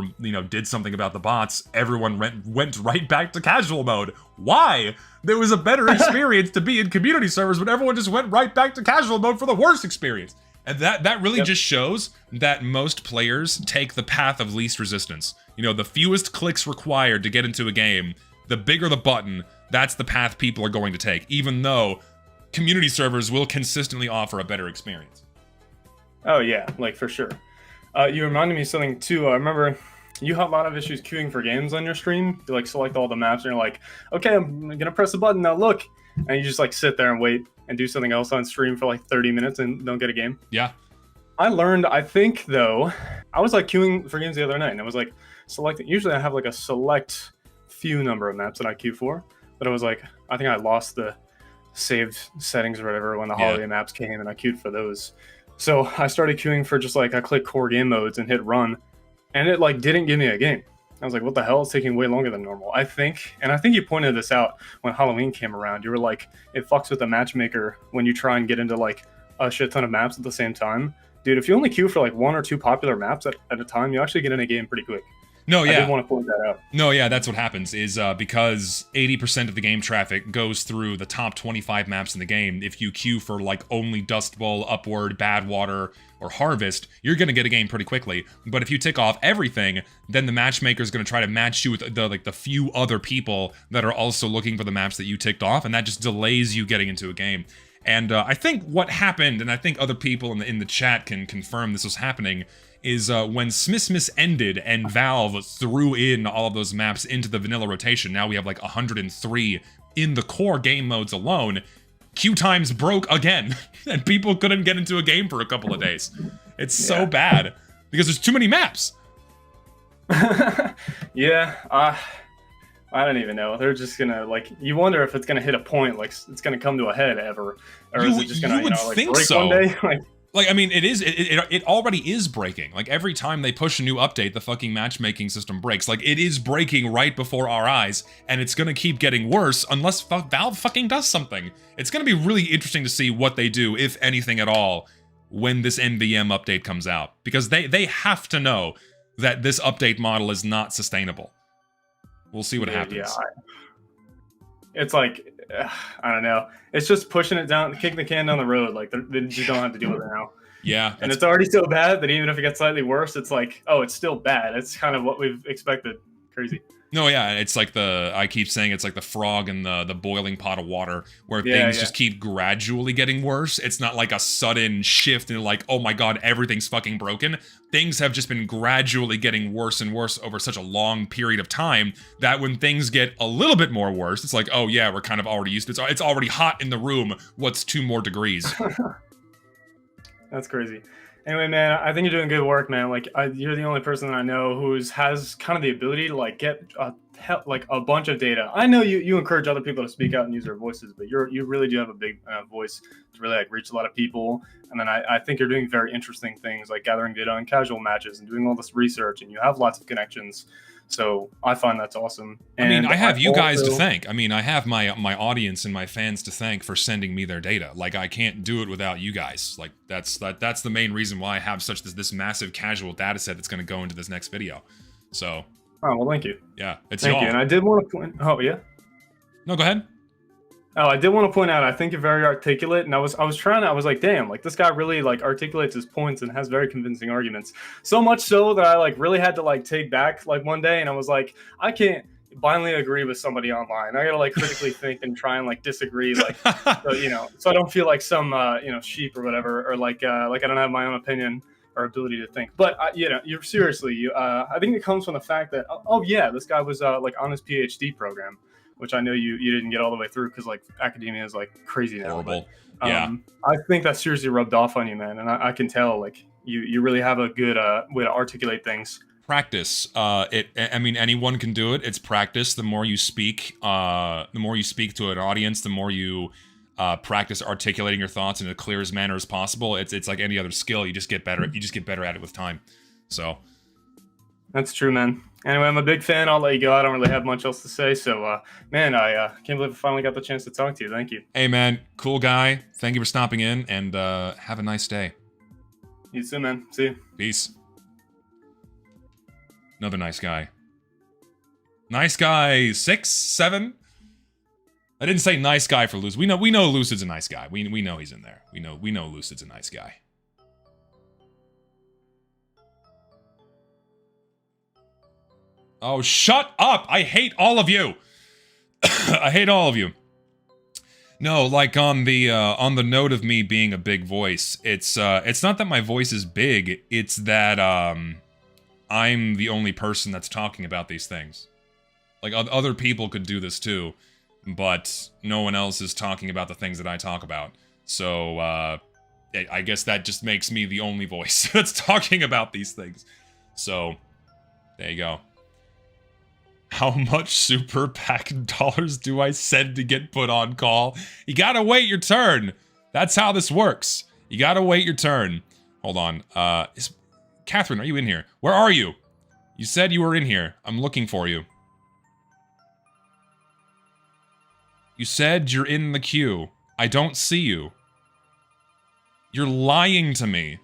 did something about the bots, everyone went right back to casual mode. Why? There was a better experience to be in community servers, but everyone just went right back to casual mode for the worst experience. And that really just shows that most players take the path of least resistance. The fewest clicks required to get into a game, the bigger the button, that's the path people are going to take, even though community servers will consistently offer a better experience. Oh yeah, like, for sure. You reminded me of something too. I remember you had a lot of issues queuing for games on your stream. You, like, select all the maps and you're like, okay, I'm gonna press the button now, look. And you just, like, sit there and wait and do something else on stream for, like, 30 minutes and don't get a game. Yeah. I learned, I think, though, I was, like, queuing for games the other night, and I was, like, selecting. Usually I have, like, a select few number of maps that I queue for, but it was, like, I think I lost the saved settings or whatever when the holiday maps came, and I queued for those. So I started queuing for just, like, I click core game modes and hit run, and it, like, didn't give me a game. I was like, what the hell? It's taking way longer than normal. I think you pointed this out when Halloween came around. You were like, it fucks with the matchmaker when you try and get into, like, a shit ton of maps at the same time. Dude, if you only queue for, like, one or two popular maps at a time, you actually get in a game pretty quick. No, yeah. I did want to point that out. No, yeah, that's what happens, is because 80% of the game traffic goes through the top 25 maps in the game. If you queue for, like, only Dust Bowl, Upward, Badwater, or Harvest, you're gonna get a game pretty quickly. But if you tick off everything, then the matchmaker's gonna try to match you with the few other people that are also looking for the maps that you ticked off, and that just delays you getting into a game. And I think what happened, and I think other people in the chat can confirm this was happening, is when Smithsmith ended and Valve threw in all of those maps into the vanilla rotation, now we have like 103 in the core game modes alone, queue times broke again, and people couldn't get into a game for a couple of days. It's so bad, because there's too many maps. Yeah, I don't even know. They're just gonna, like, you wonder if it's gonna hit a point, like, it's gonna come to a head ever. Or is it just gonna, like, break one day? Like, I mean, it already is breaking. Like, every time they push a new update, the fucking matchmaking system breaks. Like, it is breaking right before our eyes, and it's gonna keep getting worse unless Valve fucking does something. It's gonna be really interesting to see what they do, if anything at all, when this NVM update comes out. Because they have to know that this update model is not sustainable. We'll see what happens. Yeah, it's like, I don't know. It's just pushing it down, kicking the can down the road. Like, they just don't have to deal with it now. Yeah. And it's already so bad that even if it gets slightly worse, it's like, oh, it's still bad. It's kind of what we've expected. Crazy. No, yeah, it's like I keep saying it's like the frog in the boiling pot of water, where things just keep gradually getting worse. It's not like a sudden shift and like, oh my god, everything's fucking broken. Things have just been gradually getting worse and worse over such a long period of time that when things get a little bit more worse, it's like, oh yeah, we're kind of already used to it. It's already hot in the room. What's 2 more degrees? That's crazy. Anyway, man, I think you're doing good work, man. Like, you're the only person that I know who has kind of the ability to, like, get a bunch of data. I know you encourage other people to speak out and use their voices, but you really do have a big voice to really, like, reach a lot of people. And then I think you're doing very interesting things, like gathering data on casual matches and doing all this research, and you have lots of connections. So I find that's awesome. And I mean, I have you guys to thank. I mean, I have my audience and my fans to thank for sending me their data. Like, I can't do it without you guys. Like, that's the main reason why I have such this massive casual data set that's going to go into this next video. So. Oh, well, thank you. Yeah, it's thank y'all. you. And I did want to point. Oh, yeah. No, go ahead. Oh, I did want to point out, I think you're very articulate, and I was like, damn, like, this guy really, like, articulates his points and has very convincing arguments. So much so that I, like, really had to, like, take back, like, one day, and I was like, I can't blindly agree with somebody online. I gotta, like, critically think and try and, like, disagree, like, so I don't feel like some, sheep or whatever, or like I don't have my own opinion or ability to think. But, you're seriously, I think it comes from the fact that, oh yeah, this guy was, like, on his PhD program, which I know you didn't get all the way through because, like, academia is, like, crazy now. Horrible. But, yeah. I think that seriously rubbed off on you, man. And I can tell, like, you really have a good way to articulate things. Practice. I mean, anyone can do it. It's practice. The more you speak to an audience, the more you practice articulating your thoughts in a clear as manner as possible. It's like any other skill. You just get better. You just get better at it with time. So. That's true, man. Anyway, I'm a big fan. I'll let you go. I don't really have much else to say. So, man, I can't believe I finally got the chance to talk to you. Thank you. Hey, man. Cool guy. Thank you for stopping in, and have a nice day. You too, man. See you. Peace. Another nice guy. Nice guy 6, 7? I didn't say nice guy for Lucid. We know Lucid's a nice guy. We know he's in there. We know Lucid's a nice guy. Oh, shut up! I hate all of you! I hate all of you. No, like on the note of me being a big voice, it's not that my voice is big, it's that, I'm the only person that's talking about these things. Like, other people could do this too, but no one else is talking about the things that I talk about. So, I guess that just makes me the only voice that's talking about these things. So, there you go. How much super PAC dollars do I send to get put on call? You gotta wait your turn. That's how this works. You gotta wait your turn. Hold on. Catherine, are you in here? Where are you? You said you were in here. I'm looking for you. You said you're in the queue. I don't see you. You're lying to me.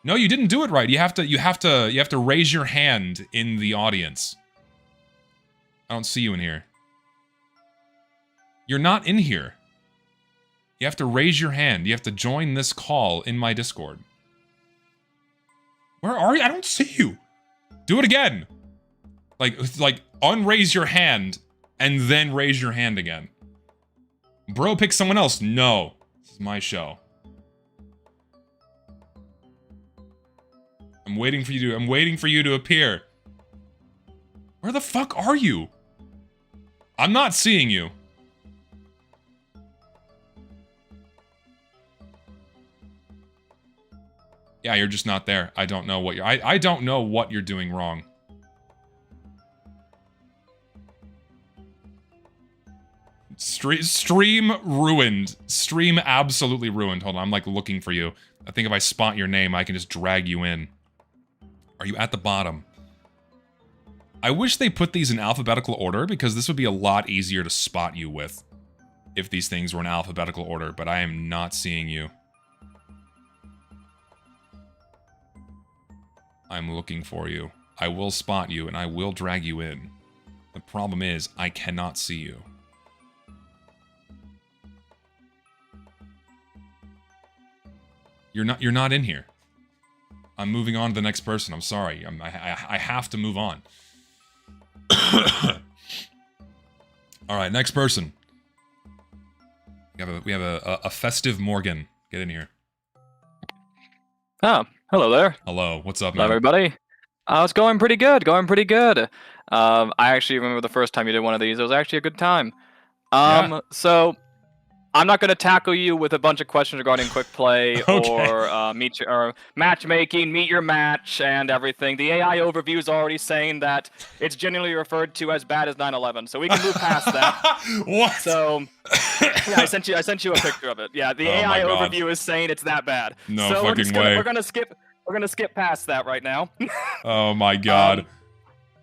No, you didn't do it right. You have to raise your hand in the audience. I don't see you in here. You're not in here. You have to raise your hand. You have to join this call in my Discord. Where are you? I don't see you. Do it again. Like unraise your hand and then raise your hand again. Bro, pick someone else. No. This is my show. I'm waiting for you to appear. Where the fuck are you? I'm not seeing you. Yeah, you're just not there. I don't know what you're I don't know what you're doing wrong. Stream ruined. Stream absolutely ruined. Hold on, I'm like looking for you. I think if I spot your name, I can just drag you in. Are you at the bottom? I wish they put these in alphabetical order, because this would be a lot easier to spot you with if these things were in alphabetical order, but I am not seeing you. I'm looking for you. I will spot you, and I will drag you in. The problem is, I cannot see you. You're not in here. I'm moving on to the next person. I'm sorry. I have to move on. All right, next person. We have a festive Morgan. Get in here. Oh, hello there. Hello. What's up, man? Hello, everybody. It's going pretty good. I actually remember the first time you did one of these. It was actually a good time. Yeah. So I'm not going to tackle you with a bunch of questions regarding quick play Okay. or matchmaking, meet your match, and everything. The AI overview is already saying that it's generally referred to as bad as 9/11, so we can move past that. What? So yeah, I sent you a picture of it. Yeah, the Oh my AI God. overview is saying it's that bad. No so fucking way. We're gonna skip past that right now. Oh my God.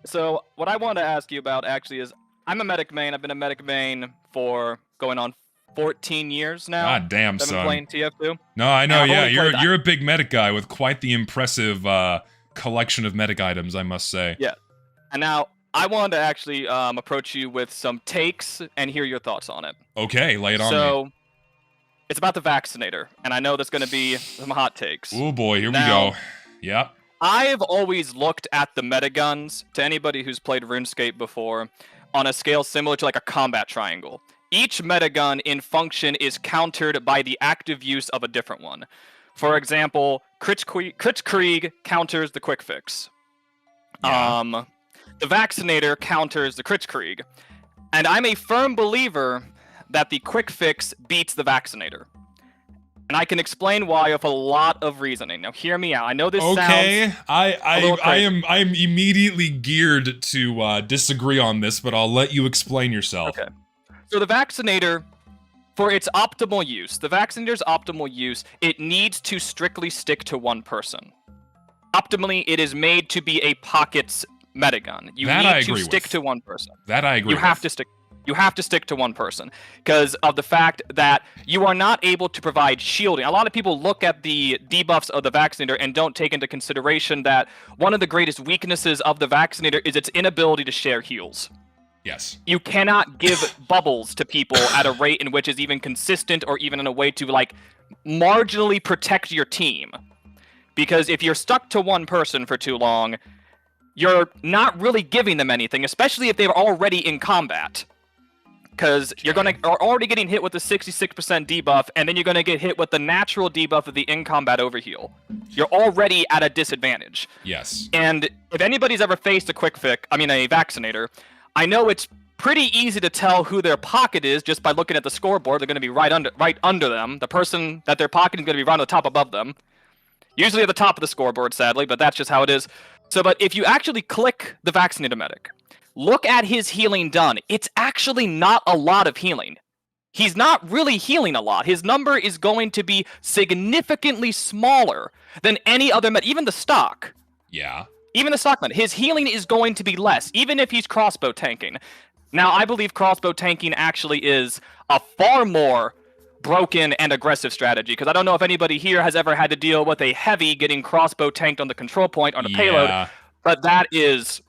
So what I want to ask you about actually is, I'm a medic main. I've been a medic main for going on 14 years now. God damn, I've been son. playing TF2. No, I know. I've Yeah, only played- you're a big medic guy with quite the impressive collection of medic items, I must say. Yeah. And now I wanted to actually approach you with some takes and hear your thoughts on it. Okay, lay it on me. So it's about the vaccinator, and I know there's going to be some hot takes. Oh boy, here Now- we go. Yep. I've always looked at the metiguns, to anybody who's played RuneScape before, on a scale similar to like a combat triangle. Each metagun in function is countered by the active use of a different one. For example, Kritzkrieg counters the Quick Fix. Yeah. The Vaccinator counters the Kritzkrieg. And I'm a firm believer that the Quick Fix beats the Vaccinator. And I can explain why with a lot of reasoning. Now, hear me out. I know this Okay, sounds a little I crazy. am immediately geared to disagree on this, but I'll let you explain yourself. Okay. So the Vaccinator, for its optimal use, the Vaccinator's optimal use, it needs to strictly stick to one person. Optimally, it is made to be a pockets metagun. You That I need to agree stick with. to one person. That I agree. You have with. to stick. You have to stick to one person because of the fact that you are not able to provide shielding. A lot of people look at the debuffs of the Vaccinator and don't take into consideration that one of the greatest weaknesses of the Vaccinator is its inability to share heals. Yes. You cannot give bubbles to people at a rate in which is even consistent or even in a way to like marginally protect your team. Because if you're stuck to one person for too long, you're not really giving them anything, especially if they're already in combat. Because you're already getting hit with the 66% debuff, and then you're gonna get hit with the natural debuff of the in-combat overheal. You're already at a disadvantage. Yes. And if anybody's ever faced a a Vaccinator, I know it's pretty easy to tell who their pocket is just by looking at the scoreboard. They're gonna be right under them. The person that they're pocketing is gonna be right on the top above them. Usually at the top of the scoreboard, sadly, but that's just how it is. So, but if you actually click the Vaccinator medic, look at his healing done. It's actually not a lot of healing. He's not really healing a lot. His number is going to be significantly smaller than any other med, even the stock. Yeah. Even the stock med. His healing is going to be less, even if he's crossbow tanking. Now, I believe crossbow tanking actually is a far more broken and aggressive strategy. Because I don't know if anybody here has ever had to deal with a heavy getting crossbow tanked on the control point on a payload, but that is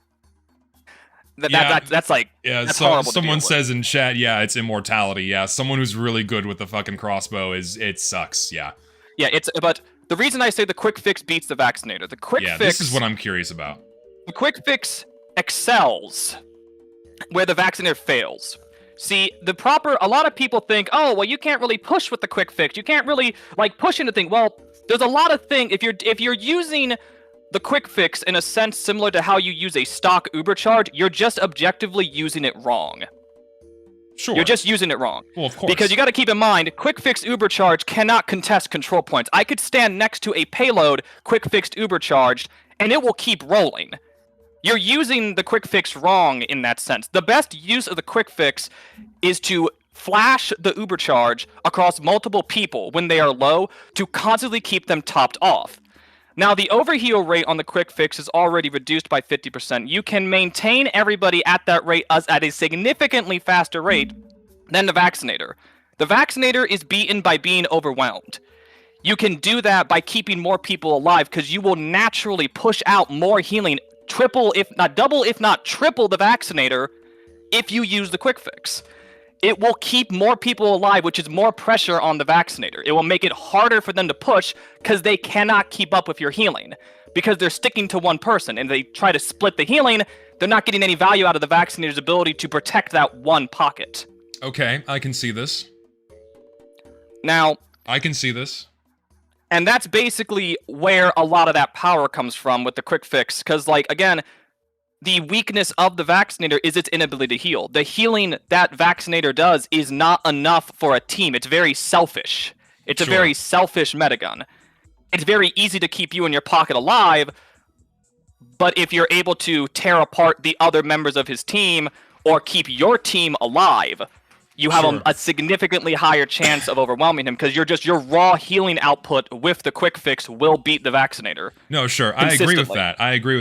that's like that's horrible. Someone says in chat, yeah, it's immortality. Yeah, someone who's really good with the fucking crossbow it sucks. Yeah. Yeah, but the reason I say the quick fix beats the vaccinator, the quick fix. This is what I'm curious about. The quick fix excels where the vaccinator fails. See, a lot of people think, oh, well, you can't really push with the quick fix. You can't really like push into things. Well, there's a lot of things. If you're using the quick fix in a sense similar to how you use a stock Uber charge, you're just objectively using it wrong. Sure. You're just using it wrong. Well, of course. Because you got to keep in mind, quick fix Uber charge cannot contest control points. I could stand next to a payload quick fixed Uber charged, and it will keep rolling. You're using the quick fix wrong in that sense. The best use of the quick fix is to flash the Uber charge across multiple people when they are low to constantly keep them topped off. Now, the overheal rate on the quick fix is already reduced by 50%. You can maintain everybody at that rate at a significantly faster rate than the vaccinator. The vaccinator is beaten by being overwhelmed. You can do that by keeping more people alive because you will naturally push out more healing, triple if not double if not triple the vaccinator if you use the quick fix. It will keep more people alive, which is more pressure on the vaccinator. It will make it harder for them to push because they cannot keep up with your healing because they're sticking to one person and they try to split the healing. They're not getting any value out of the vaccinator's ability to protect that one pocket. Okay, I can see this. Now, I can see this. And that's basically where a lot of that power comes from with the quick fix. Because, like, again, the weakness of the vaccinator is its inability to heal. The healing that vaccinator does is not enough for a team. It's very selfish. It's a very selfish metagun. It's very easy to keep you in your pocket alive, but if you're able to tear apart the other members of his team or keep your team alive, you have a significantly higher chance of overwhelming him because your raw healing output with the quick fix will beat the vaccinator. No, sure, I agree with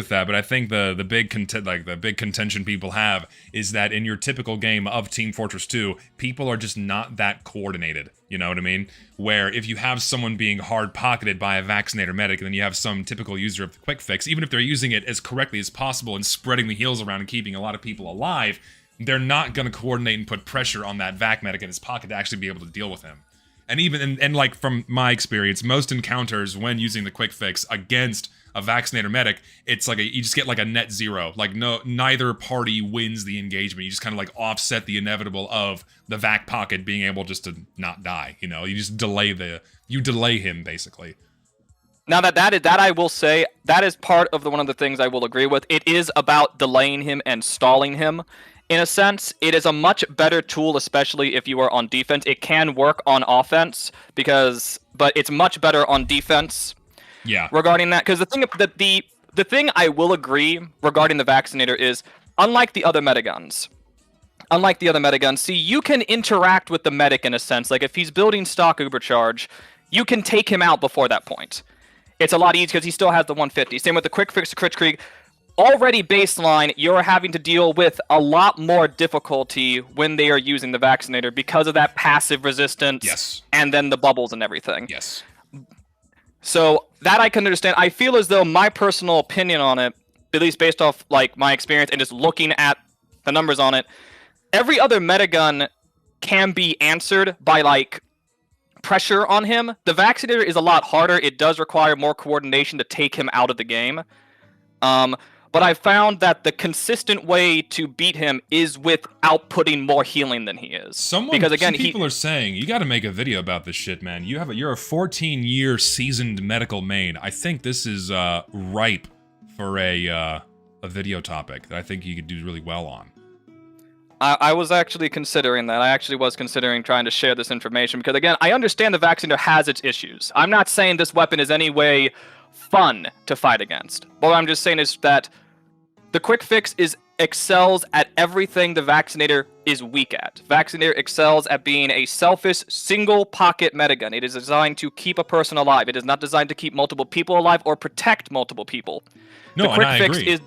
that. But I think the big contention people have is that in your typical game of Team Fortress 2, people are just not that coordinated. You know what I mean? Where if you have someone being hard pocketed by a vaccinator medic, and then you have some typical user of the quick fix, even if they're using it as correctly as possible and spreading the heals around and keeping a lot of people alive, they're not going to coordinate and put pressure on that vac medic in his pocket to actually be able to deal with him. And even, and like from my experience, most encounters when using the quick fix against a vaccinator medic, it's like you just get like a net zero. Like neither party wins the engagement. You just kind of like offset the inevitable of the vac pocket being able just to not die. You know, you just delay him basically. Now that I will say, that is part of one of the things I will agree with. It is about delaying him and stalling him. In a sense, it is a much better tool, especially if you are on defense. It can work on offense but it's much better on defense. Yeah. Regarding that, because the thing I will agree regarding the vaccinator is, unlike the other metiguns, see, you can interact with the medic in a sense. Like if he's building stock Ubercharge, you can take him out before that point. It's a lot easier because he still has the 150. Same with the quick fix Kritzkrieg. Already baseline, you're having to deal with a lot more difficulty when they are using the vaccinator because of that passive resistance. Yes. And then the bubbles and everything. Yes. So that I can understand. I feel as though my personal opinion on it, at least based off like my experience and just looking at the numbers on it, every other metagun can be answered by like pressure on him. The vaccinator is a lot harder. It does require more coordination to take him out of the game. But I found that the consistent way to beat him is with outputting more healing than he is. Because again, people are saying you got to make a video about this shit, man. You're a 14-year seasoned medical main. I think this is ripe for a video topic that I think you could do really well on. I was actually considering that. I actually was considering trying to share this information because again, I understand the vaccinator has its issues. I'm not saying this weapon is any way fun to fight against. What I'm just saying is that the quick fix excels at everything the vaccinator is weak at. Vaccinator excels at being a selfish, single pocket metagun. It is designed to keep a person alive. It is not designed to keep multiple people alive or protect multiple people. No, and I agree.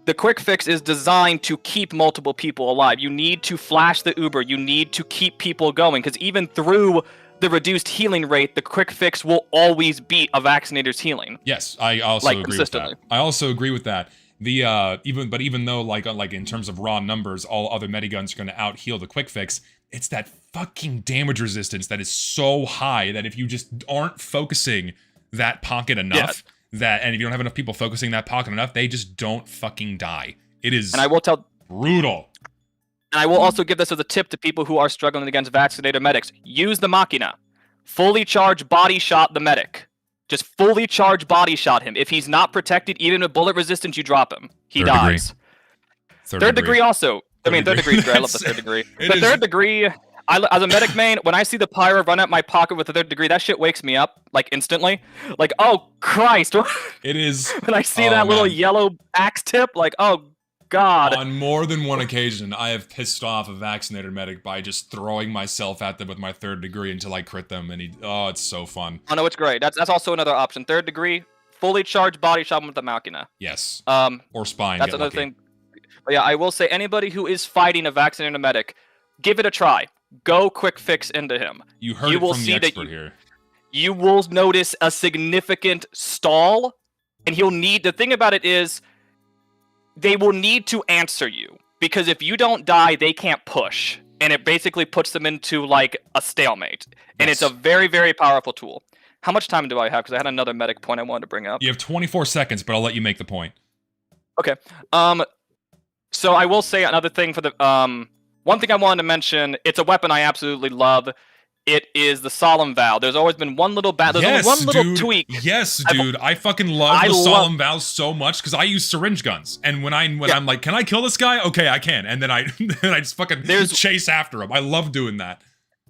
The quick fix is designed to keep multiple people alive. You need to flash the Uber. You need to keep people going because even through the reduced healing rate, the quick fix will always beat a vaccinator's healing. Yes, I also Like, agree with that. consistently. I also agree with that. The even though like in terms of raw numbers, all other mediguns are going to out heal the quick fix. It's that fucking damage resistance that is so high that if you just aren't focusing that pocket enough, and if you don't have enough people focusing that pocket enough, they just don't fucking die. It is And I will tell. brutal. And I will also give this as a tip to people who are struggling against vaccinator medics. Use the Machina. Fully charge body shot the medic. Just fully charge body shot him. If he's not protected, even with bullet resistance, you drop him. He Third dies. degree. Third degree also. Third degree is great. I love the That's- third degree. it The is- third degree, as a medic main, when I see the pyro run at my pocket with the third degree, that shit wakes me up, like, instantly. Like, oh, Christ. It is When I see Oh, that little man. yellow axe tip, like, oh, God. On more than one occasion, I have pissed off a vaccinated medic by just throwing myself at them with my third degree until I crit them, and it's so fun. Oh, no, it's great. That's also another option. Third degree, fully charged body shot with the Machina. Yes. Um, Or spine. That's get another lucky. thing. But yeah, I will say anybody who is fighting a vaccinated medic, give it a try. Go quick fix into him. You heard you it will from the see that expert you- here. You will notice a significant stall, and he'll need. The thing about it is, they will need to answer you because if you don't die, they can't push, and it basically puts them into like a stalemate. And it's a Yes. very, very powerful tool. How much time do I have? Because I had another medic point I wanted to bring up. You have 24 seconds, but I'll let you make the point. Okay. So I will say another thing for the one thing I wanted to mention. It's a weapon I absolutely love. It is the Solemn Vow. There's always been one little there's Yes, only one little dude. tweak. Yes, I've- dude. I fucking love I the love- solemn vows so much because I use syringe guns, and when I'm like, can I kill this guy? Okay, I can, and then I then I just fucking chase after him. I love doing that.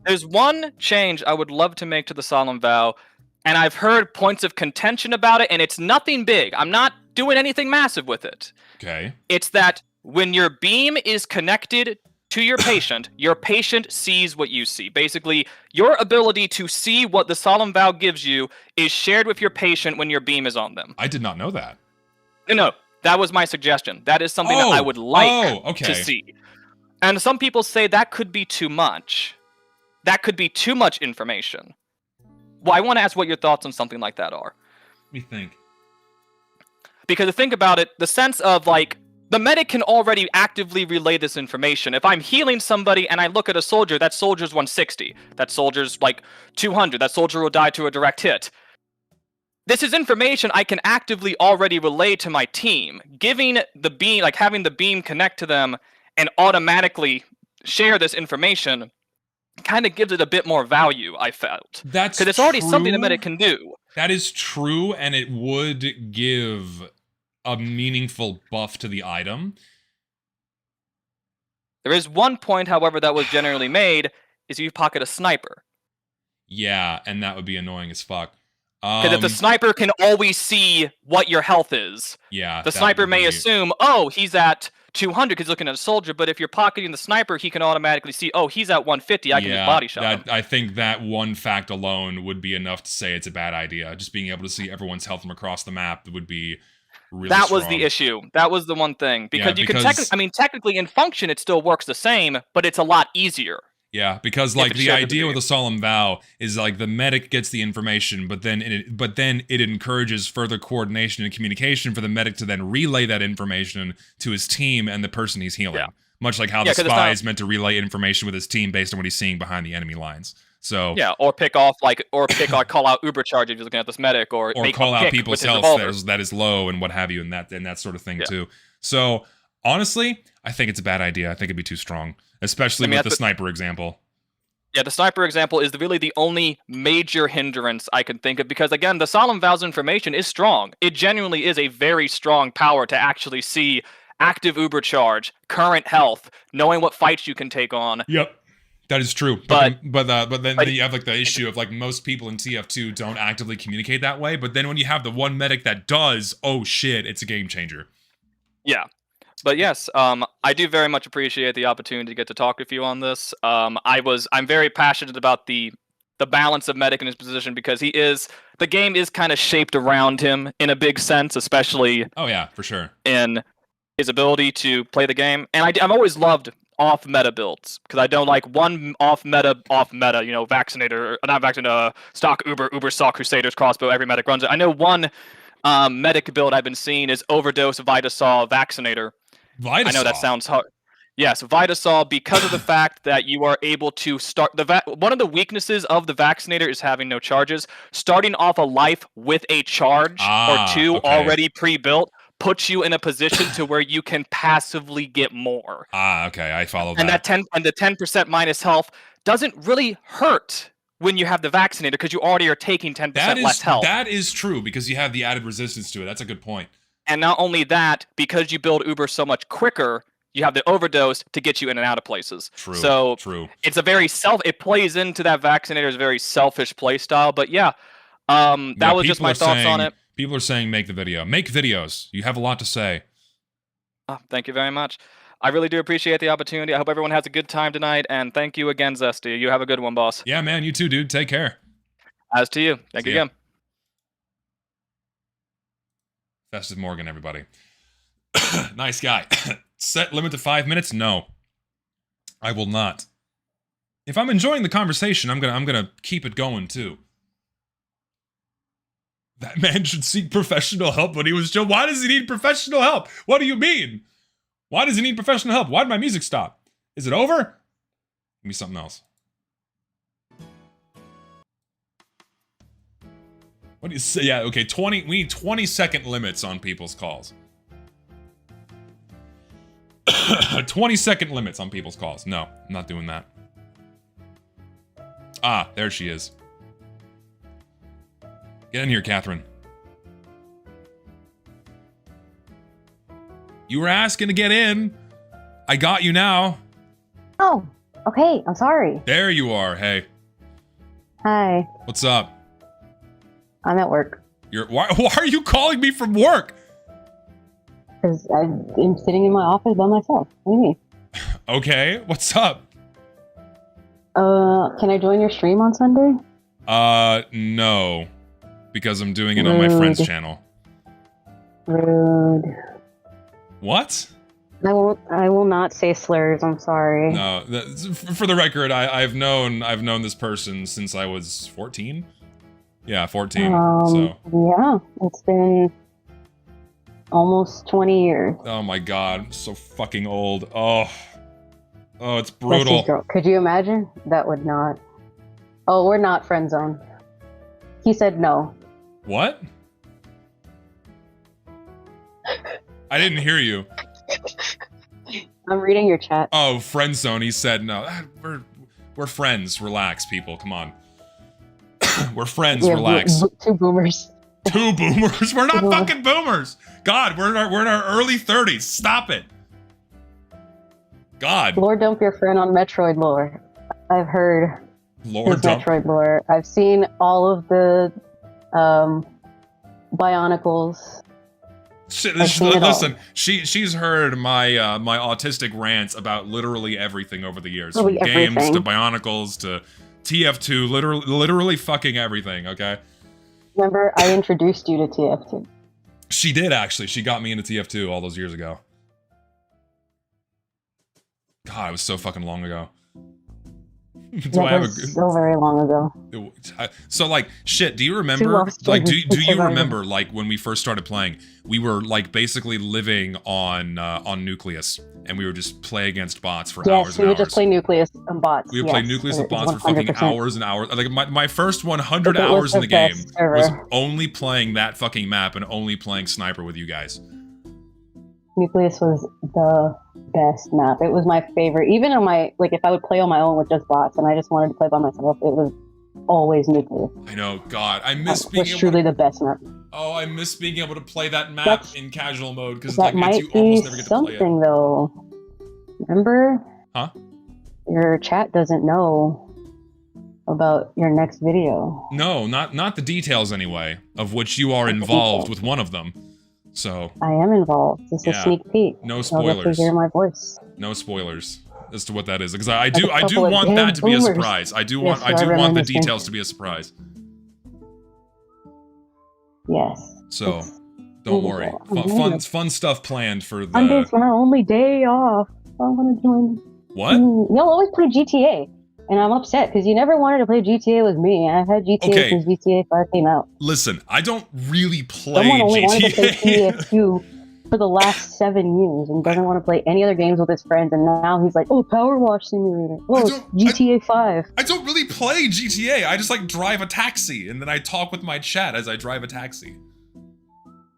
There's one change I would love to make to the Solemn Vow, and I've heard points of contention about it, and it's nothing big. I'm not doing anything massive with it. Okay. It's that when your beam is connected to your patient sees what you see. Basically, your ability to see what the Solemn Vow gives you is shared with your patient when your beam is on them. I did not know that. No, that was my suggestion. That is something that I would like okay. to see. And some people say that could be too much. That could be too much information. Well, I want to ask what your thoughts on something like that are. Let me think. Because to think about it, the sense of like, the medic can already actively relay this information. If I'm healing somebody and I look at a soldier, that soldier's 160. That soldier's like 200. That soldier will die to a direct hit. This is information I can actively already relay to my team. Giving the beam, like having the beam connect to them and automatically share this information kind of gives it a bit more value, I felt. That's because it's already something the true. medic can do. That is true, and it would give a meaningful buff to the item. There is one point, however, that was generally made, is you pocket a sniper. Yeah, and that would be annoying as fuck. Because if the sniper can always see what your health is, yeah, the that sniper would may be- assume, oh, he's at 200 because he's looking at a soldier, but if you're pocketing the sniper, he can automatically see, oh, he's at 150, I can just body shot him. I think that one fact alone would be enough to say it's a bad idea. Just being able to see everyone's health from across the map would be really That was strong. the issue. That was the one thing. Because you can because- technically in function it still works the same, but it's a lot easier. Yeah, because Yeah, like for the sure, idea with a solemn vow is like the medic gets the information, but then it encourages further coordination and communication for the medic to then relay that information to his team and the person he's healing. Yeah. Much like how Yeah, the 'cause it's spy not- is meant to relay information with his team based on what he's seeing behind the enemy lines. So Yeah, or call out Uber charge if you're looking at this medic, or make call a out pick people's with his health revolver. that is low and what have you, and that sort of thing Yeah. too. So honestly, I think it's a bad idea. I think it'd be too strong, especially I mean, with the that's sniper example. Yeah, the sniper example is really the only major hindrance I can think of because, again, the Solemn Vows information is strong. It genuinely is a very strong power to actually see active Uber charge, current health, knowing what fights you can take on. Yep. That is true, but then you have like the issue of like most people in TF2 don't actively communicate that way. But then when you have the one medic that does, oh shit, it's a game changer. Yeah. But yes, I do very much appreciate the opportunity to get to talk with you on this. I'm very passionate about the balance of medic in his position because the game is kind of shaped around him in a big sense, especially Oh yeah, for sure. in his ability to play the game. And I've always loved off meta builds because I don't like one off meta, you know, vaccinator, not vaccinator, stock Uber Saw Crusaders crossbow, every medic runs it. I know one medic build I've been seeing is Overdose Vitasaw Vaccinator. Vitasaw? I know that sounds hard. Yes, Vitasaw, because of the fact that you are able to start one of the weaknesses of the Vaccinator is having no charges. Starting off a life with a charge or two already pre-built puts you in a position to where you can passively get more. Okay, I follow that. And the 10% minus health doesn't really hurt when you have the Vaccinator because you already are taking 10% less health. That is true because you have the added resistance to it. That's a good point. And not only that, because you build Uber so much quicker, you have the Overdose to get you in and out of places. True. So true. It's a very it plays into that Vaccinator's very selfish play style. But yeah, that was just my thoughts on it. People are saying make the video. Make videos. You have a lot to say. Oh, thank you very much. I really do appreciate the opportunity. I hope everyone has a good time tonight. And thank you again, Zesty. You have a good one, boss. Yeah, man. You too, dude. Take care. As to you. Thank you again. Festive Morgan, everybody. Nice guy. Set limit to 5 minutes? No. I will not. If I'm enjoying the conversation, I'm gonna keep it going too. That man should seek professional help when he was chill. Why does he need professional help? What do you mean? Why does he need professional help? Why did my music stop? Is it over? Give me something else. What do you say? Yeah, okay, we need 20-second limits on people's calls. 20-second limits on people's calls. No, I'm not doing that. Ah, there she is. Get in here, Catherine. You were asking to get in. I got you now. Oh, okay. I'm sorry. There you are. Hey. Hi. What's up? I'm at work. Why are you calling me from work? Because I'm sitting in my office by myself. What do you mean? Okay. What's up? Can I join your stream on Sunday? No. Because I'm doing it on my friend's channel. Rude. What? I will not say slurs. I'm sorry. No, for the record, I've known this person since I was 14. Yeah, 14. So yeah, it's been almost 20 years. Oh my god, I'm so fucking old. Oh, it's brutal. Could you imagine? That would not. Oh, we're not friend zone. He said no. What? I didn't hear you. I'm reading your chat. Oh, friend zone. He said no. We're friends. Relax, people. Come on. We're friends. Relax. Two boomers. Two boomers. We're not fucking boomers. God, we're in our early 30s. Stop it. God. Lore dump your friend on Metroid lore. I've heard Lore dump Metroid lore. I've seen all of the Bionicles. Listen, she's heard my my autistic rants about literally everything over the years, from games to Bionicles to TF2, literally fucking everything. Okay. Remember, I introduced you to TF2. She did actually. She got me into TF2 all those years ago. God, it was so fucking long ago. So very long ago. So like shit, do you remember like do you remember like when we first started playing, we were like basically living on Nucleus and we would just play against bots for hours and hours. Yes, we would just play Nucleus and bots. We would play Nucleus and bots for fucking hours and hours. Like my first 100 hours in the game was only playing that fucking map and only playing Sniper with you guys. Nucleus was the best map. It was my favorite. Even on my, like, if I would play on my own with just bots and I just wanted to play by myself, it was always Nucleus. I know, God, I miss being able truly the best map. Oh, I miss being able to play that map in casual mode because like you almost never get to play it. Something though. Remember? Huh? Your chat doesn't know about your next video. No, not the details anyway, of which you are involved with one of them. So I am involved. This is a sneak peek. No spoilers. You'll hear my voice. No spoilers as to what that is, because I do want that to be a surprise. I do want the details to be a surprise. Yes. So don't worry. Fun stuff planned for the. Monday's my only day off. I want to join. What? Y'all always play GTA, and I'm upset because you never wanted to play GTA with me. I've had GTA since GTA 5 came out. Listen, I don't really play Someone only GTA. wanted to play TF2 for the last 7 years and doesn't want to play any other games with his friends, and now he's like, oh, Power Wash Simulator. Oh, it's GTA 5. I don't really play GTA. I just like drive a taxi, and then I talk with my chat as I drive a taxi.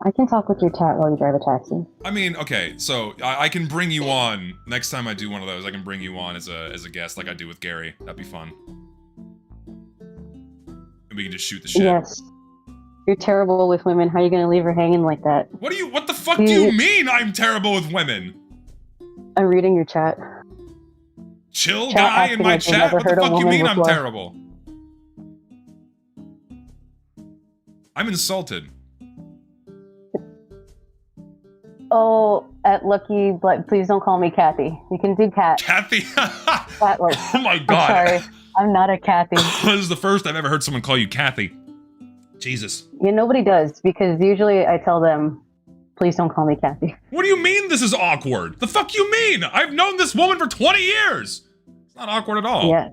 I can talk with your chat while you drive a taxi. I mean, okay, so I can bring you on next time I do one of those. I can bring you on as a guest, like I do with Gary. That'd be fun. And we can just shoot the shit. Yes. You're terrible with women. How are you gonna leave her hanging like that? What the fuck do you mean I'm terrible with women? I'm reading your chat. Chill guy in my chat? What the fuck you mean I'm terrible? I'm insulted. Oh, at Lucky, but please don't call me Kathy. You can do Cat. Kathy? That works. Oh my god. I'm sorry. I'm not a Kathy. This is the first I've ever heard someone call you Kathy. Jesus. Yeah, nobody does, because usually I tell them, please don't call me Kathy. What do you mean this is awkward? The fuck you mean? I've known this woman for 20 years! It's not awkward at all. Yes.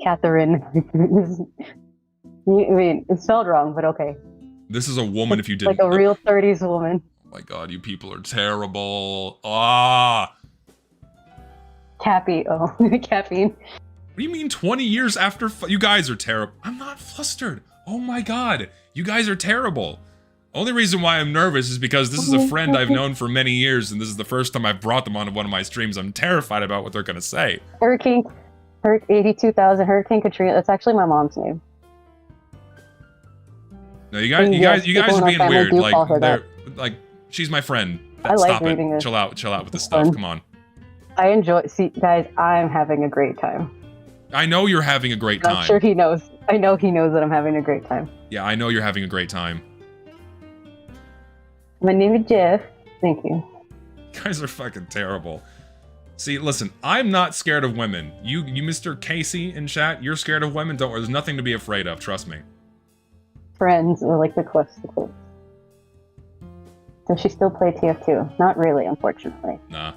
Catherine. I mean, it's spelled wrong, but okay. This is a woman if you didn't. Like a real 30s woman. Oh my god, you people are terrible. Ah. Cappy. Oh, caffeine. What do you mean 20 years after? You guys are terrible. I'm not flustered. Oh my god. You guys are terrible. Only reason why I'm nervous is because this is a friend I've known for many years, and this is the first time I've brought them onto one of my streams. I'm terrified about what they're gonna say. Hurricane 82,000, Hurricane Katrina. That's actually my mom's name. No, you guys are being weird. Like, she's my friend. I like Stop reading it. it. Chill out with this stuff. Come on. I enjoy. See, guys, I'm having a great time. I know you're having a great time. I'm sure he knows. I know he knows that I'm having a great time. Yeah, I know you're having a great time. My name is Jeff. Thank you. You guys are fucking terrible. See, listen, I'm not scared of women. You Mr. Casey in chat, you're scared of women? Don't worry, there's nothing to be afraid of, trust me. Friends are like the close to close. Does she still play TF2? Not really, unfortunately. Nah.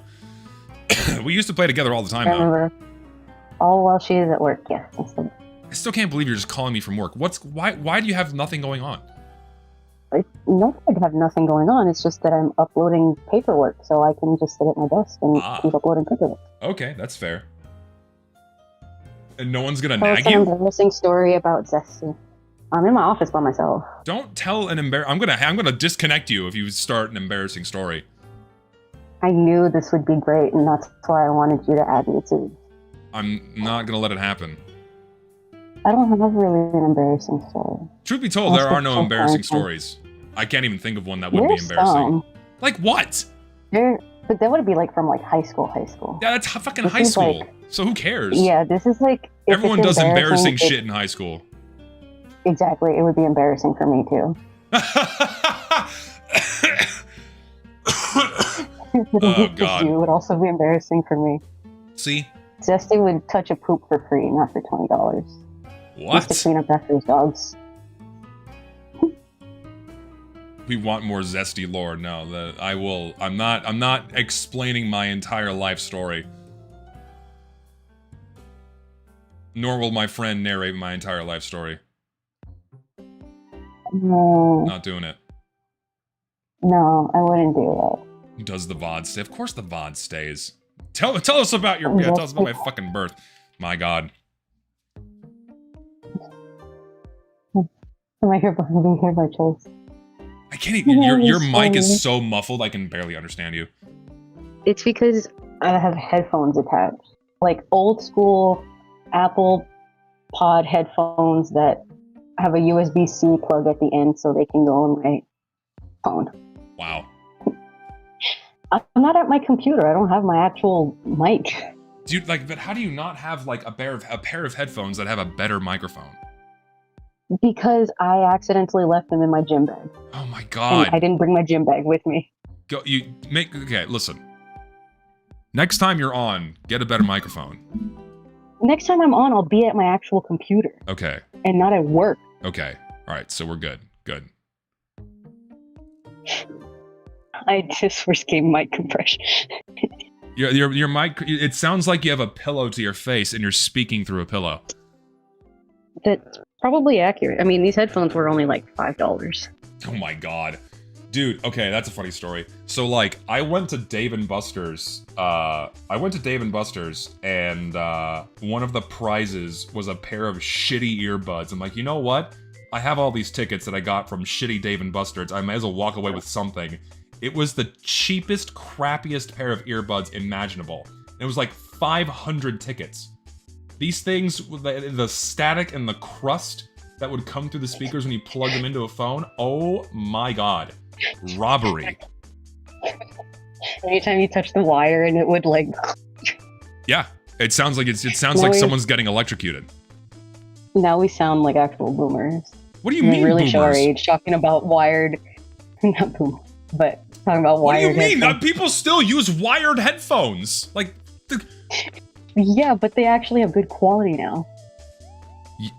We used to play together all the time, I though. remember. All while she is at work, yes. I still can't believe you're just calling me from work. Why do you have nothing going on? No, I have nothing going on. It's just that I'm uploading paperwork, so I can just sit at my desk and keep uploading paperwork. Okay, that's fair. And no one's gonna Tell us nag an you? embarrassing story about Zesty. I'm in my office by myself. Don't tell an I'm gonna disconnect you if you start an embarrassing story. I knew this would be great, and that's why I wanted you to add me too. I'm not gonna let it happen. I don't have really an embarrassing story. Truth be told, there are no embarrassing stories. I can't even think of one that would be embarrassing. Like what? But that would be like from like high school. Yeah, that's fucking high school. Like, so who cares? Yeah, this is like... Everyone does embarrassing shit in high school. Exactly, it would be embarrassing for me too. Oh god. It would also be embarrassing for me. See? Zesty would touch a poop for free, not for $20. What? Just to clean up after his dogs. We want more Zesty lore. No, I'm not explaining my entire life story. Nor will my friend narrate my entire life story. No. Not doing it. No, I wouldn't do that. Does the VOD stay? Of course the VOD stays. Tell us about your tell us about my fucking birth. My god. Am I here by choice? I can't even your mic is so muffled I can barely understand you. It's because I have headphones attached. Like old school Apple Pod headphones that have a USB-C plug at the end so they can go on my phone. Wow. I'm not at my computer. I don't have my actual mic. Dude, but how do you not have like a pair of headphones that have a better microphone? Because I accidentally left them in my gym bag. Oh my god. And I didn't bring my gym bag with me. Okay, listen. Next time you're on, get a better microphone. Next time I'm on, I'll be at my actual computer. Okay. And not at work. Okay. Alright, so we're good. Good. I just worst game mic compression. Your mic. It sounds like you have a pillow to your face and you're speaking through a pillow. That's probably accurate. I mean, these headphones were only like $5. Oh my god. Dude, okay, that's a funny story. So, like, I went to Dave & Buster's, and one of the prizes was a pair of shitty earbuds. I'm like, you know what? I have all these tickets that I got from shitty Dave & Buster's. I might as well walk away with something. It was the cheapest, crappiest pair of earbuds imaginable. It was like 500 tickets. These things, the static and the crust that would come through the speakers when you plug them into a phone, oh my god. Robbery. Anytime you touch the wire and it would like... Yeah, it sounds like someone's getting electrocuted. Now we sound like actual boomers. What do you mean, really boomers? show our age, talking about wired... Not boom, but talking about What wired do you mean? headphones. People still use wired headphones. Like... Yeah, but they actually have good quality now.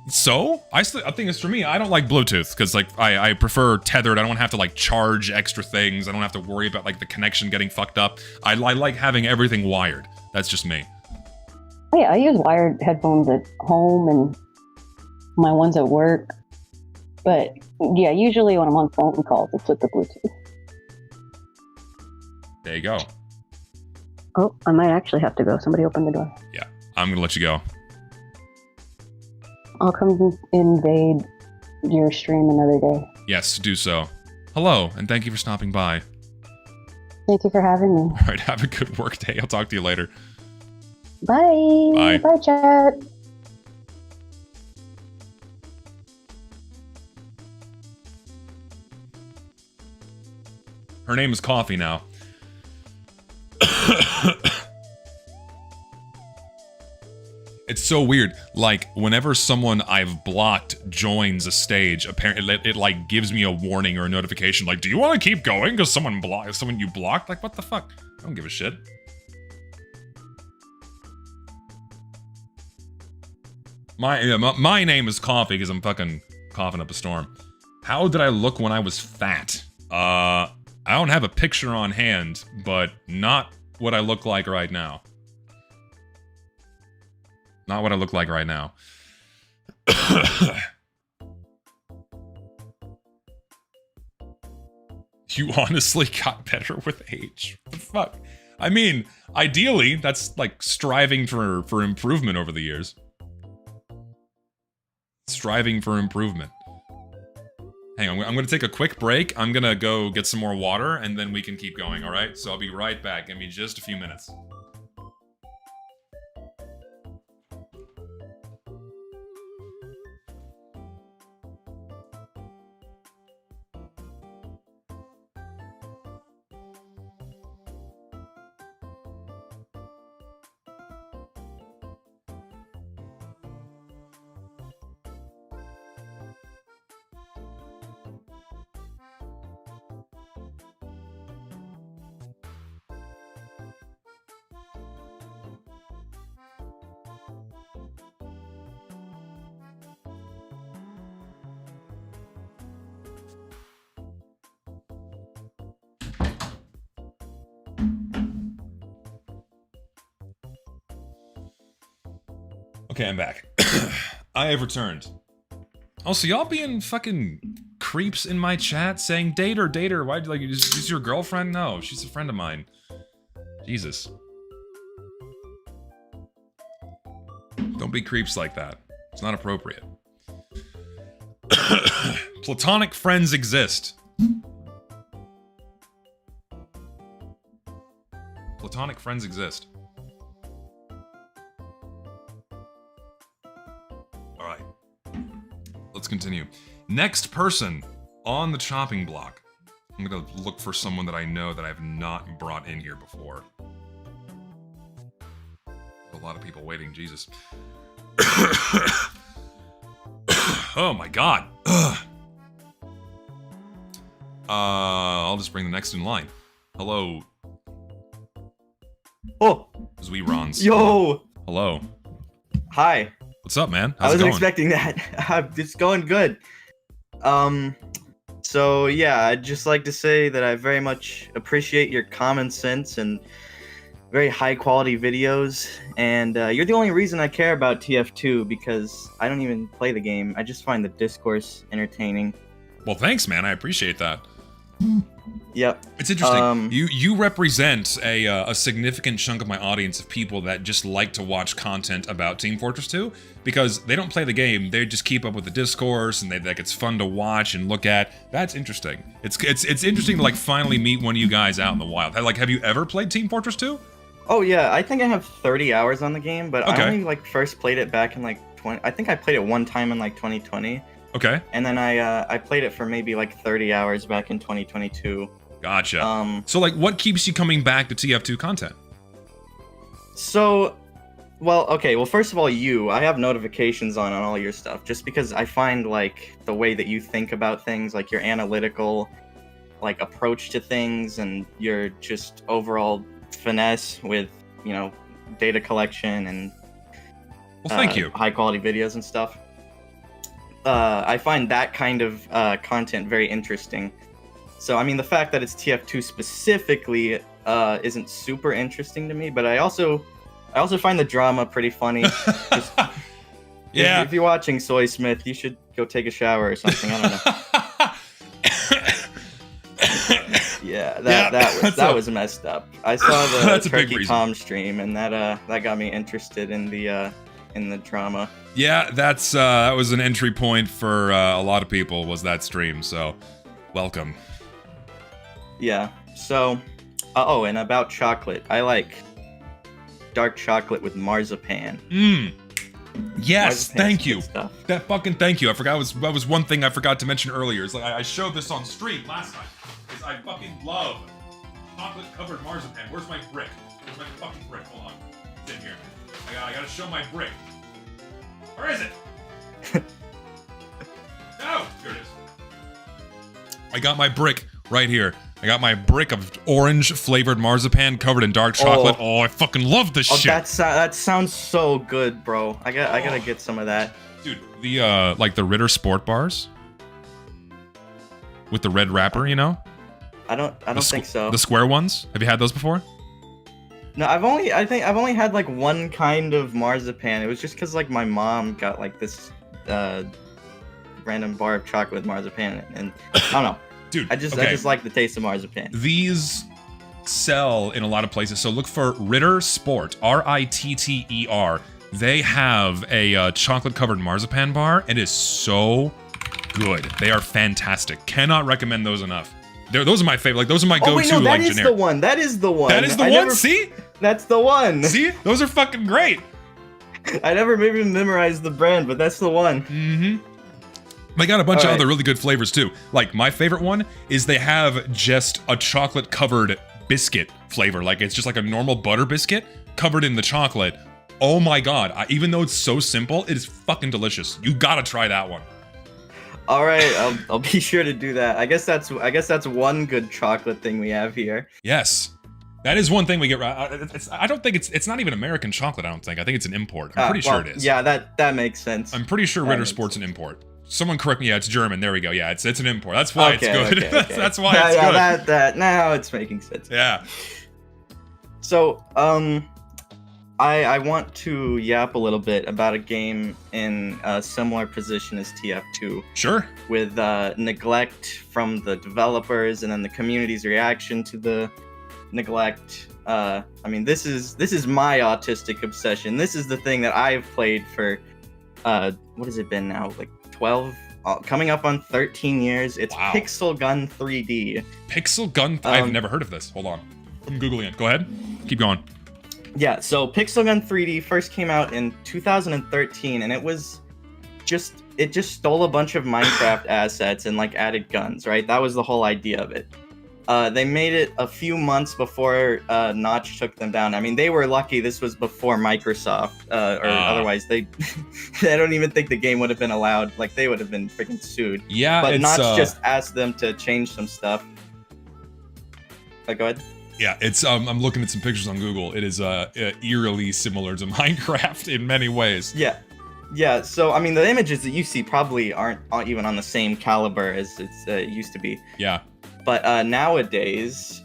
So? I think it's for me. I don't like Bluetooth because like I prefer tethered. I don't have to like charge extra things. I don't have to worry about like the connection getting fucked up. I like having everything wired. That's just me. Oh, yeah, I use wired headphones at home and my ones at work. But yeah, usually when I'm on phone calls, it's with the Bluetooth. There you go. Oh, I might actually have to go. Somebody open the door. Yeah, I'm gonna let you go. I'll come invade your stream another day. Yes, do so. Hello, and thank you for stopping by. Thank you for having me. All right, have a good work day. I'll talk to you later. Bye. Bye. Bye, chat. Her name is Coffee now. It's so weird. Like, whenever someone I've blocked joins a stage, apparently it like gives me a warning or a notification. Like, do you want to keep going? Because someone you blocked? Like, what the fuck? I don't give a shit. My name is Coffee because I'm fucking coughing up a storm. How did I look when I was fat? I don't have a picture on hand, but not what I look like right now. Not what I look like right now. You honestly got better with age. What the fuck? I mean, ideally, that's like striving for improvement over the years. Striving for improvement. Hang on, I'm gonna take a quick break. I'm gonna go get some more water, and then we can keep going, alright? So I'll be right back. Give me just a few minutes. Okay, I'm back. I have returned. Also, y'all being fucking creeps in my chat saying, date her, why'd you like, is your girlfriend? No, she's a friend of mine. Jesus. Don't be creeps like that. It's not appropriate. Platonic friends exist. Platonic friends exist. Alright. Let's continue. Next person on the chopping block. I'm gonna look for someone that I know that I've not brought in here before. A lot of people waiting, Jesus. Oh my god. I'll just bring the next in line. Hello. Oh. Zweerons. Yo. Hello. Hi. What's up, man? I wasn't expecting that. It's going good. So yeah, I'd just like to say that I very much appreciate your common sense and very high quality videos, and you're the only reason I care about TF2 because I don't even play the game. I just find the discourse entertaining. Well, thanks, man. I appreciate that. Yep. It's interesting. You represent a significant chunk of my audience of people that just like to watch content about Team Fortress 2 because they don't play the game. They just keep up with the discourse and like it's fun to watch and look at. That's interesting. It's interesting to like finally meet one of you guys out in the wild. Like, have you ever played Team Fortress 2? Oh yeah, I think I have 30 hours on the game, but Okay. I only like first played it back in like 20. I think I played it one time in like 2020. Okay. And then I played it for maybe like 30 hours back in 2022. Gotcha. So like, what keeps you coming back to TF2 content? So, well, first of all, I have notifications on all your stuff just because I find like the way that you think about things, like your analytical like approach to things and your just overall finesse with, you know, data collection and well, thank you. High quality videos and stuff. I find that kind of content very interesting. So, I mean, the fact that it's TF2 specifically isn't super interesting to me, but I also find the drama pretty funny. Just, yeah. If you're watching Soy Smith, you should go take a shower or something. I don't know. Yeah, that was messed up. I saw the That's a big Turkey reason. Tom stream, and that got me interested in the drama. Yeah, that was an entry point for a lot of people, was that stream, so welcome. Yeah, so, and about chocolate, I like dark chocolate with marzipan. Yes, Marzipan's thank good you. stuff. That fucking thank you. That was one thing I forgot to mention earlier. It's like I showed this on stream last time. Is I fucking love chocolate covered marzipan. Where's my brick? Where's my fucking brick? Hold on. It's in here. I gotta show my brick. Where is it? No! Here it is. I got my brick right here. I got my brick of orange flavored marzipan covered in dark chocolate. Oh, I fucking love this shit. That sounds so good, bro. I gotta get some of that. Dude, the like the Ritter Sport bars with the red wrapper, you know? I don't think so. The square ones? Have you had those before? No, I've only had like one kind of marzipan. It was just because like my mom got like this random bar of chocolate with marzipan, and I don't know. Dude, I just like the taste of marzipan. These sell in a lot of places, so look for Ritter Sport, Ritter. They have a chocolate-covered marzipan bar. It is so good. They are fantastic. Cannot recommend those enough. Those are my favorite. Like those are my go-to. Wait, no, like that is generic. the one. That is the one. That is the one. See? That's the one. See? Those are fucking great. I never maybe memorized the brand, but that's the one. Mm-hmm. They got a bunch of other really good flavors too. Like my favorite one is they have just a chocolate covered biscuit flavor. Like it's just like a normal butter biscuit covered in the chocolate. Oh my god. Even though it's so simple, it is fucking delicious. You gotta try that one. All right, I'll be sure to do that. I guess that's one good chocolate thing we have here. Yes. That is one thing we get right. I don't think it's not even American chocolate, I don't think. I think it's an import. I'm pretty sure it is. Yeah, that makes sense. I'm pretty sure Ritter Sport's an import. Someone correct me. Yeah, it's German. There we go. Yeah, it's an import. That's why it's good. Okay. That's why it's good. That now it's making sense. Yeah. So, I want to yap a little bit about a game in a similar position as TF2. Sure. With neglect from the developers and then the community's reaction to the neglect. I mean, this is my autistic obsession. This is the thing that I've played for, what has it been now? Like 12, coming up on 13 years. It's Pixel Gun 3D. Pixel Gun? I've never heard of this. Hold on. I'm Googling it. Go ahead. Keep going. Yeah, so Pixel Gun 3D first came out in 2013, and it just stole a bunch of Minecraft assets and like added guns, right? That was the whole idea of it. They made it a few months before Notch took them down. I mean, they were lucky this was before Microsoft, or otherwise I don't even think the game would have been allowed. Like, they would have been freaking sued. Yeah, but Notch just asked them to change some stuff. Go ahead. Yeah, it's I'm looking at some pictures on Google. It is eerily similar to Minecraft in many ways. Yeah. So I mean, the images that you see probably aren't even on the same caliber as it used to be. Yeah. But nowadays,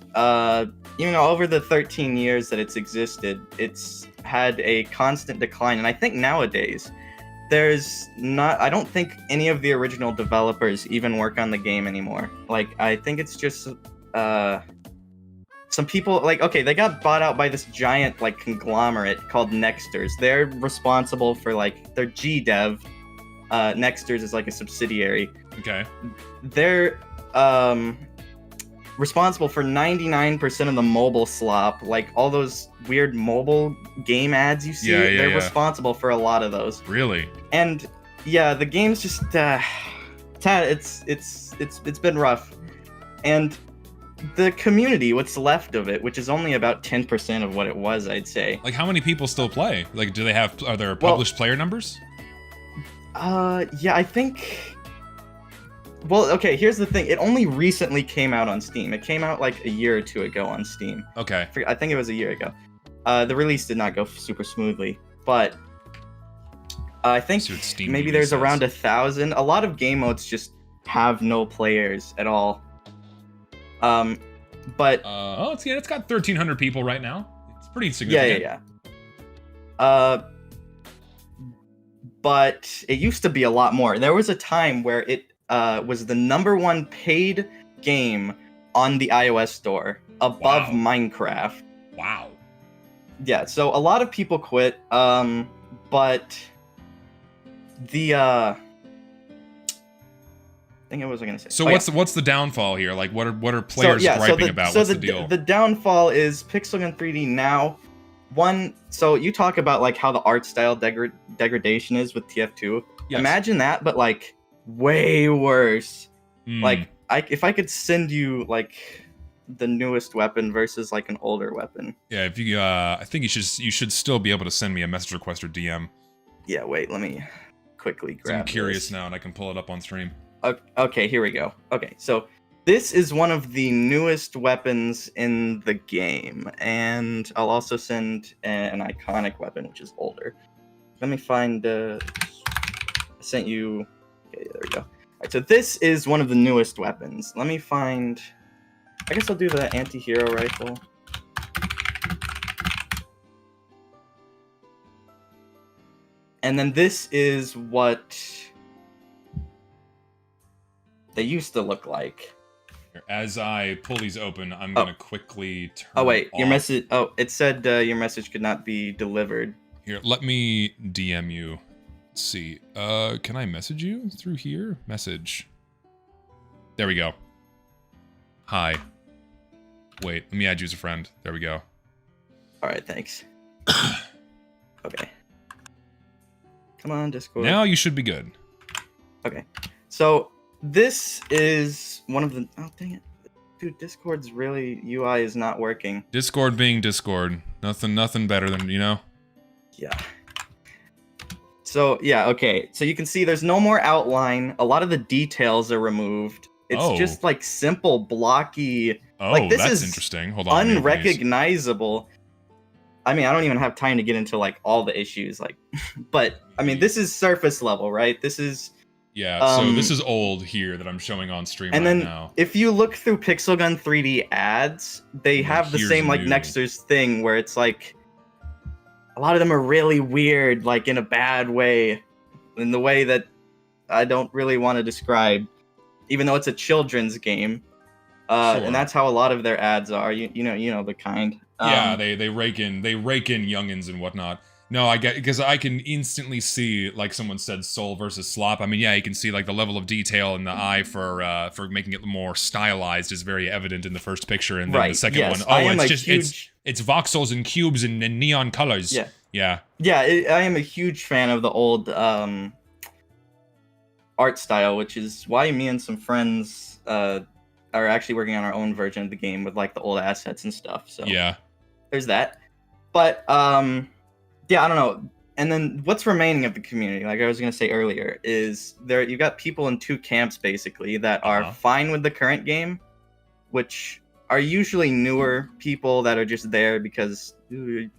over the 13 years that it's existed, it's had a constant decline. And I think nowadays, I don't think any of the original developers even work on the game anymore. Like, I think it's just, some people, like, okay, they got bought out by this giant, like, conglomerate called Nexters. They're responsible for, like, their GDev. Nexters is, like, a subsidiary. Okay. They're, responsible for 99% of the mobile slop, like all those weird mobile game ads you see. They're responsible for a lot of those. Really? And yeah, the game's just it's been rough. And the community, what's left of it, which is only about 10% of what it was, I'd say. Like, how many people still play? Like, are there published player numbers? Yeah, I think. Well, okay, here's the thing. It only recently came out on Steam. It came out like a year or two ago on Steam. Okay. I think it was a year ago. The release did not go super smoothly, but I think maybe there's around 1,000. A lot of game modes just have no players at all. But it's got 1,300 people right now. It's pretty significant. Yeah. But it used to be a lot more. There was a time where it was the #1 paid game on the iOS store, above Minecraft. Wow. Yeah, so a lot of people quit, but the I think what was I gonna say? So what's the downfall here? Like, what are players griping about? What's the deal? The downfall is Pixelgun 3D now. So you talk about like how the art style degradation is with TF2. Yes. Imagine that, but like way worse. Like, if I could send you like the newest weapon versus like an older weapon. Yeah, if you I think you should still be able to send me a message request or DM. Yeah, wait, let me quickly grab I'm curious now, and I can pull it up on stream. Okay, here we go. Okay, so this is one of the newest weapons in the game, and I'll also send an iconic weapon, which is older. Let me find. I sent you. Okay, there we go. All right, so this is one of the newest weapons. Let me find. I guess I'll do the anti-hero rifle. And then this is what they used to look like. As I pull these open, I'm gonna quickly turn. Oh wait, your off. message. Oh, it said your message could not be delivered. Here, let me DM you. Let's see. Can I message you through here? Message. There we go. Hi. Wait, let me add you as a friend. There we go. All right, thanks. Okay. Come on, Discord. Now you should be good. Okay. So this is one of the. Oh dang it, dude! Discord's really UI is not working. Discord being Discord. Nothing better than, you know. Yeah. So yeah, okay. So you can see there's no more outline. A lot of the details are removed. It's just like simple blocky. Oh, like, this that's is interesting. Hold on. Unrecognizable. I mean, I don't even have time to get into like all the issues, like, but I mean, this is surface level, right? This is. Yeah. So this is old here that I'm showing on stream and right then now. If you look through Pixelgun 3D ads, they have the same like Nexters thing where it's like. A lot of them are really weird, like in a bad way, in the way that I don't really want to describe, even though it's a children's game. Sure. And that's how a lot of their ads are. You know the kind. Yeah, they rake in youngins and whatnot. No, I get, because I can instantly see, like someone said, Soul versus Slop. I mean, yeah, you can see like the level of detail in the eye for making it more stylized is very evident in the first picture, and then the second one, it's voxels and cubes and neon colors. Yeah. I am a huge fan of the old art style, which is why me and some friends are actually working on our own version of the game with like the old assets and stuff. So yeah, there's that. But yeah, I don't know. And then what's remaining of the community, like I was gonna say earlier, is you've got people in two camps basically that are fine with the current game, which are usually newer people that are just there because I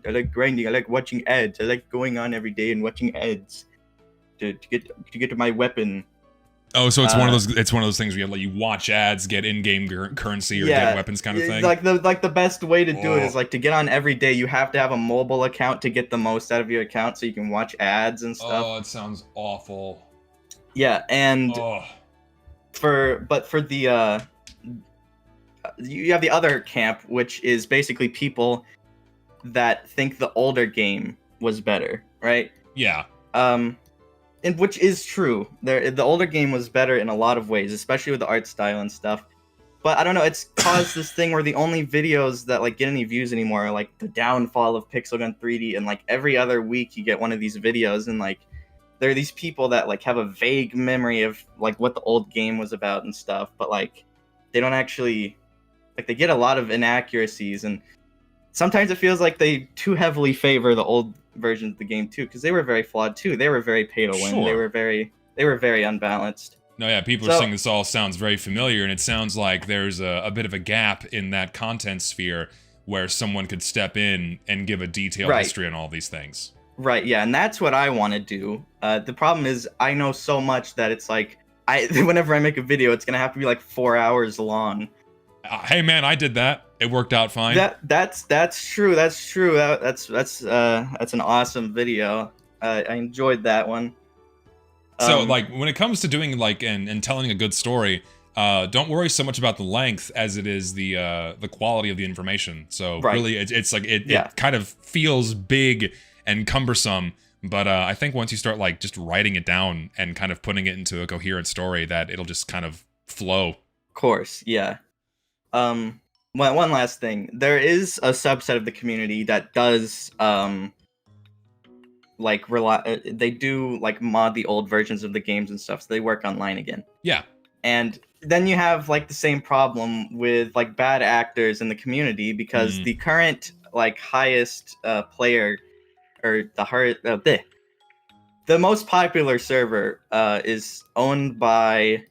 like grinding, I like watching ads, I like going on every day and watching ads to get to my weapon. Oh, so it's one of those. It's one of those things where you watch ads, get in-game currency, or get weapons, kind of thing. Like the best way to do it is like to get on every day. You have to have a mobile account to get the most out of your account, so you can watch ads and stuff. Oh, it sounds awful. Yeah, and for the you have the other camp, which is basically people that think the older game was better, right? Yeah. And which is true. The older game was better in a lot of ways, especially with the art style and stuff. But I don't know, it's caused this thing where the only videos that like get any views anymore are like the downfall of Pixel Gun 3D, and like every other week you get one of these videos, and like there are these people that like have a vague memory of like what the old game was about and stuff, but like they don't actually like, they get a lot of inaccuracies, and sometimes it feels like they too heavily favor the old versions of the game too, because they were very flawed too. They were very pay to win. Sure. They were very unbalanced. No, yeah, people are saying this all sounds very familiar, and it sounds like there's a bit of a gap in that content sphere where someone could step in and give a detailed history on all these things. Right, yeah, and that's what I want to do. The problem is I know so much that it's like, whenever I make a video, it's gonna have to be like 4 hours long. Hey man, I did that. It worked out fine. That's true. That's true. That's an awesome video. I enjoyed that one. So like when it comes to doing like and telling a good story, don't worry so much about the length as it is the quality of the information. So really, it's like it kind of feels big and cumbersome. But I think once you start like just writing it down and kind of putting it into a coherent story, that it'll just kind of flow. Of course, yeah. One last thing. There is a subset of the community that does they do like mod the old versions of the games and stuff, so they work online again. Yeah. And then you have like the same problem with like bad actors in the community, because the current like highest player, or the most popular server is owned by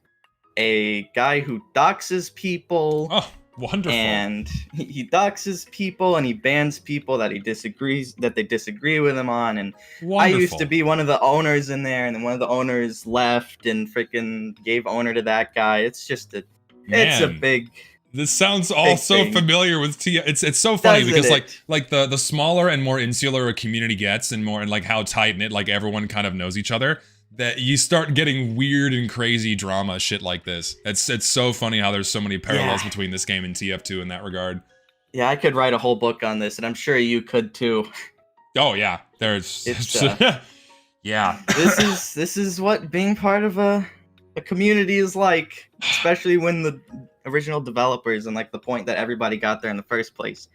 a guy who doxes people. Oh, wonderful. And he doxes people, and he bans people that they disagree with him on. And wonderful. I used to be one of the owners in there, and then one of the owners left and freaking gave owner to that guy. It's just it's a big. This sounds all so familiar with It's so funny because like the smaller and more insular a community gets, and like how tight knit like everyone kind of knows each other, that you start getting weird and crazy drama shit like this. It's so funny how there's so many parallels between this game and TF2 in that regard. Yeah, I could write a whole book on this, and I'm sure you could too. Oh yeah, there's yeah. This is what being part of a community is like, especially when the original developers and like the point that everybody got there in the first place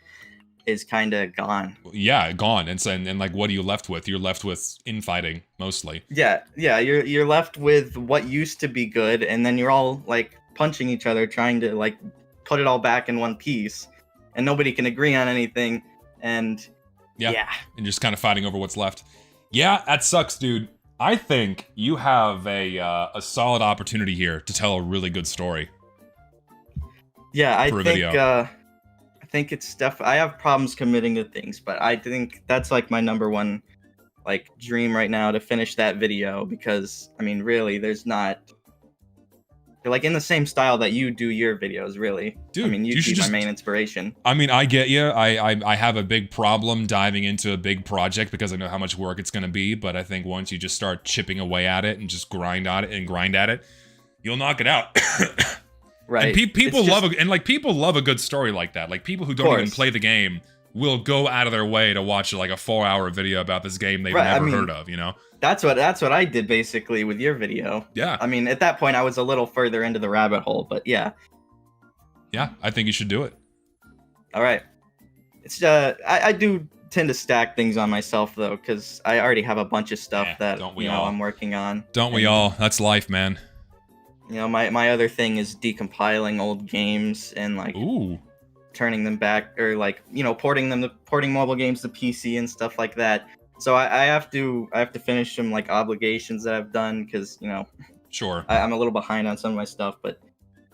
is kind of gone. Yeah, gone. And like, what are you left with? You're left with infighting mostly. Yeah. You're left with what used to be good, and then you're all like punching each other, trying to like put it all back in one piece, and nobody can agree on anything. And yeah. And just kind of fighting over what's left. Yeah, that sucks, dude. I think you have a solid opportunity here to tell a really good story. Yeah, I think it's I have problems committing to things, but I think that's like my number one like dream right now, to finish that video, because I mean, really, they're like in the same style that you do your videos, really. Dude, I mean, you should be my main inspiration. I mean, I get you. I have a big problem diving into a big project because I know how much work it's going to be, but I think once you just start chipping away at it and just grind at it, you'll knock it out. Right. And people love a good story like that. Like, people who don't even play the game will go out of their way to watch like a 4-hour video about this game they've never heard of, you know? That's what I did basically with your video. Yeah. I mean, at that point I was a little further into the rabbit hole, but yeah. Yeah, I think you should do it. All right. It's I do tend to stack things on myself though, because I already have a bunch of stuff that I'm working on. Don't we all? That's life, man. You know, my other thing is decompiling old games and like turning them back, or like, you know, porting mobile games to PC and stuff like that. So I have to finish some like obligations that I've done, because, you know, sure, I'm a little behind on some of my stuff, but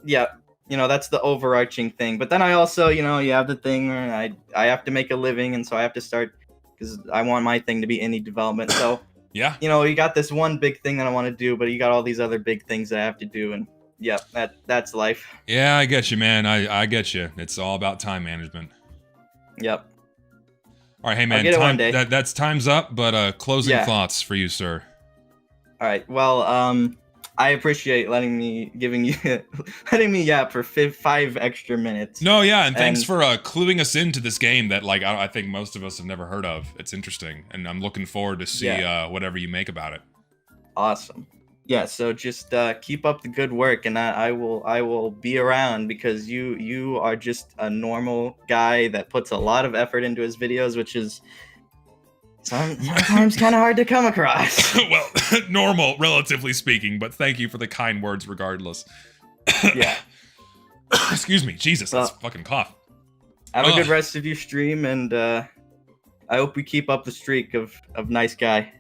yeah, you know, that's the overarching thing. But then I also, you know, you have the thing where I have to make a living, and so I have to start, because I want my thing to be indie development. So Yeah. You know, you got this one big thing that I want to do, but you got all these other big things that I have to do, and yeah, that's life. Yeah, I get you, man. I get you. It's all about time management. Yep. All right, hey man, I'll get it one day. That's time's up, but closing thoughts for you, sir. All right. Well, I appreciate letting me yap for 5 extra minutes. No, yeah, and thanks for cluing us into this game that like I think most of us have never heard of. It's interesting, and I'm looking forward to see whatever you make about it. Awesome. Yeah, so just keep up the good work, and I will be around because you are just a normal guy that puts a lot of effort into his videos, which is sometimes kind of hard to come across. Well, normal, relatively speaking, but thank you for the kind words regardless. Yeah. Excuse me, Jesus, that's fucking cough. Have a good rest of your stream, and I hope we keep up the streak of nice guy.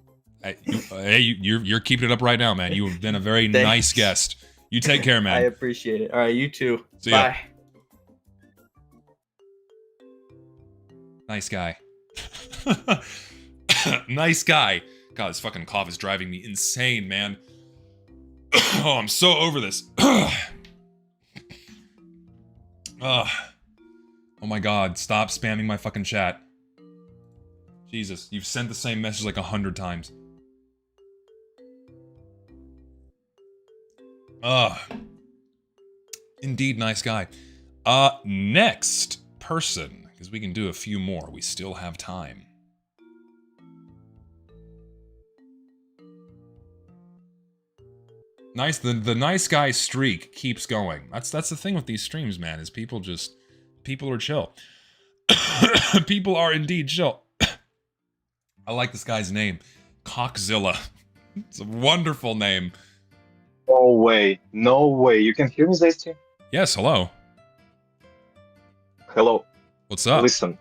Hey, you're keeping it up right now, man. You've been a very nice guest. You take care, man. I appreciate it. All right, you too. See ya. Bye. Nice guy. Nice guy. God, this fucking cough is driving me insane, man. Oh, I'm so over this. Oh my God, stop spamming my fucking chat. Jesus, you've sent the same message like 100 times. Indeed, nice guy. Next person, because we can do a few more. We still have time. Nice, the nice guy streak keeps going. That's the thing with these streams, man, is people are chill. People are indeed chill. I like this guy's name. Cockzilla. It's a wonderful name. No way. No way. You can hear me, Zesty? Yes, hello. Hello. What's up? Listen,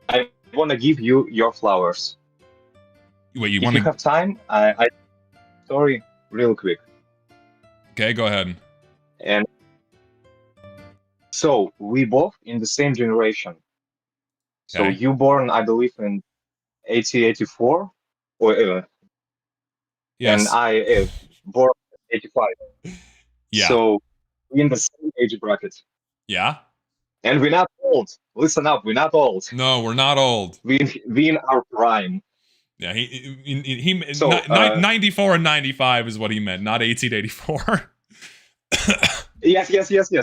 I want to give you your flowers. Wait, you if want you have time, I story real quick. Okay, go ahead. And so we both in the same generation. So Okay. you born, I believe, in 84, or Yes. and I born 85. Yeah. So we in the same age bracket. Yeah? And we're not old. Listen up, we're not old. No, we're not old. We in our prime. Yeah, he So, 94 and 95 is what he meant, not 1884. Yes.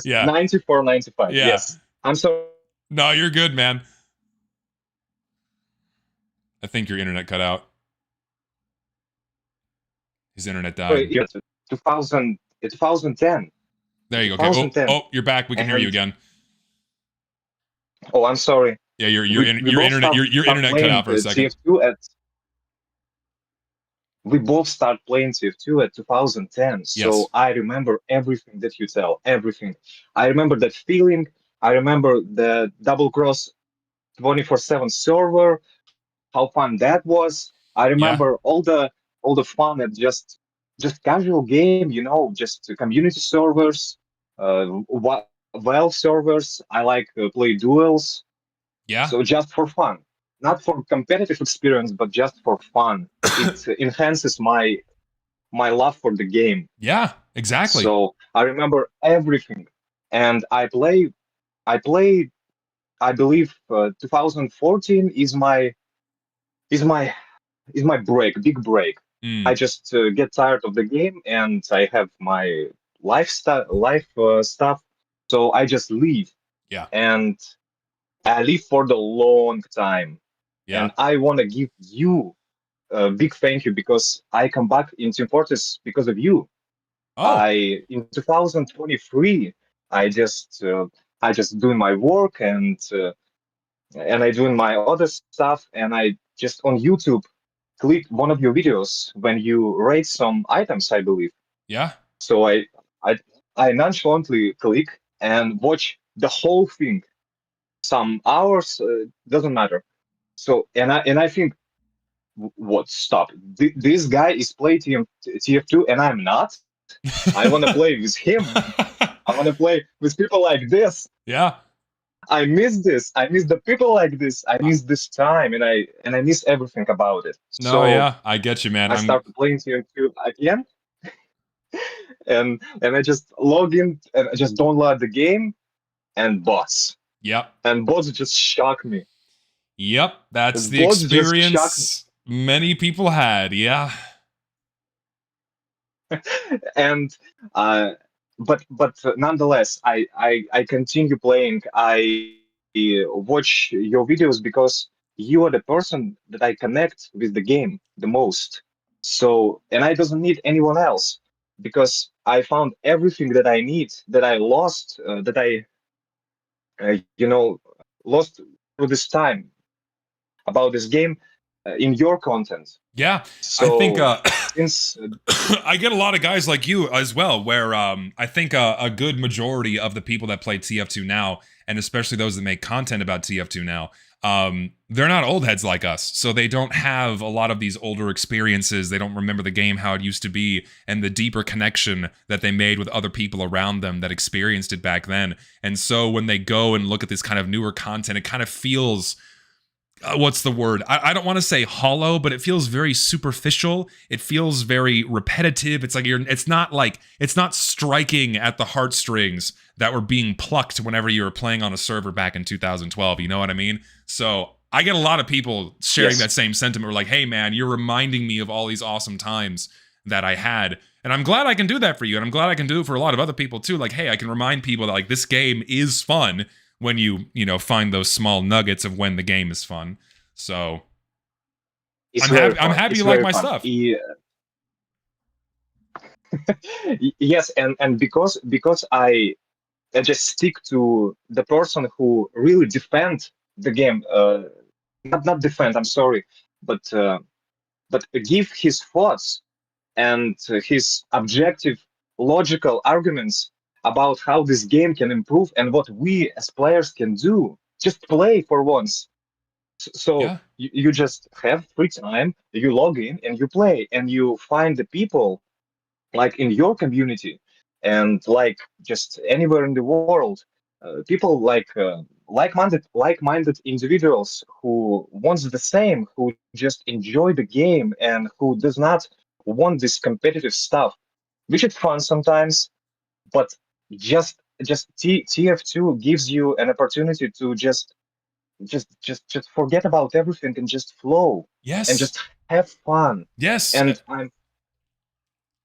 Yeah. 94, 95. Yeah. Yes. I'm sorry. No, you're good, man. I think your internet cut out. His internet died. 2010. There you go. Okay. 2010. Oh, you're back. We can hear you And- again. Oh, I'm sorry. Yeah, your We both internet start cut playing out for a second. TF2 we both start playing TF2 at 2010. So Yes. I remember everything that you tell. Everything. I remember that feeling. I remember the double cross 24/7 server. How fun that was. I remember all the fun at just casual game. You know, just community servers. Valve servers. I like play duels. Yeah. So just for fun, not for competitive experience, but just for fun. It enhances my love for the game. Yeah, exactly. So I remember everything, and I believe 2014 is my big break. Mm. I just get tired of the game, and I have my life stuff. So I just leave. Yeah. And I live for the long time. Yeah. And I want to give you a big thank you because I come back in Team Fortress because of you. Oh. In 2023, I just doing my work and I doing my other stuff, and I just on YouTube clicked one of your videos when you rate some items, I believe. Yeah. So I nonchalantly click and watch the whole thing. Some hours, doesn't matter. So and I think, what? Stop! This guy is playing TF2, and I'm not. I want to play with him. I want to play with people like this. Yeah. I miss this. I miss the people like this. I miss this time, and I miss everything about it. No, So yeah, I get you, man. I started playing TF2 again, and I just log in and I just download the game, and bots. Yep. And bots just shock me. Yep, that's the experience many people had. Yeah. And but nonetheless, I continue playing. I watch your videos because you are the person that I connect with the game the most. So, and I doesn't need anyone else because I found everything that I need, that I lost, that I lost through this time about this game in your content. Yeah, so I think since I get a lot of guys like you as well, where I think a good majority of the people that play TF2 now, and especially those that make content about TF2 now, they're not old heads like us, so they don't have a lot of these older experiences. They don't remember the game how it used to be and the deeper connection that they made with other people around them that experienced it back then. And so when they go and look at this kind of newer content, it kind of feels... what's the word? I don't want to say hollow, but it feels very superficial. It feels very repetitive. It's like it's not striking at the heartstrings that were being plucked whenever you were playing on a server back in 2012. You know what I mean? So I get a lot of people sharing that same sentiment. We're like, hey man, you're reminding me of all these awesome times that I had. And I'm glad I can do that for you. And I'm glad I can do it for a lot of other people too. Like, hey, I can remind people that like this game is fun. When you find those small nuggets of when the game is fun. So I'm happy you like my stuff. Yeah. Yes, and because I just stick to the person who really defend the game, not defend, I'm sorry, but give his thoughts and his objective, logical arguments about how this game can improve and what we as players can do. Just play for once. So you just have free time, you log in and you play, and you find the people like in your community and like just anywhere in the world, people like like-minded individuals who wants the same, who just enjoy the game and who does not want this competitive stuff, which is fun sometimes, but just TF2 gives you an opportunity to just forget about everything and just flow. Yes. And just have fun. Yes. And I'm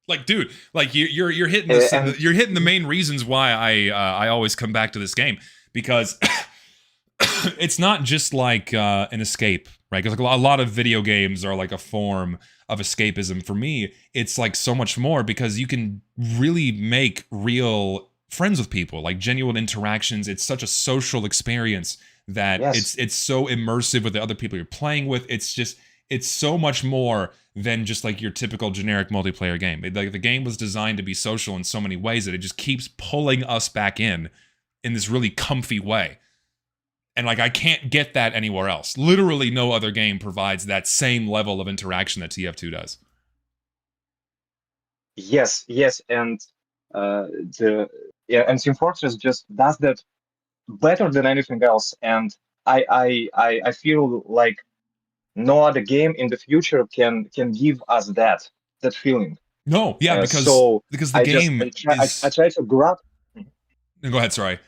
like, dude, like you're hitting you're hitting the main reasons why I always come back to this game, because it's not just like an escape, right? Because like a lot of video games are like a form of escapism. For me, it's like so much more, because you can really make real friends with people, like genuine interactions. It's such a social experience that it's so immersive with the other people you're playing with. It's so much more than just like your typical generic multiplayer game. Like the game was designed to be social in so many ways that it just keeps pulling us back in this really comfy way. And like I can't get that anywhere else. Literally no other game provides that same level of interaction that TF2 does. Yes, and Team Fortress just does that better than anything else, and I feel like no other game in the future can give us that feeling. No, yeah, because the game I try to grab. Go ahead, sorry.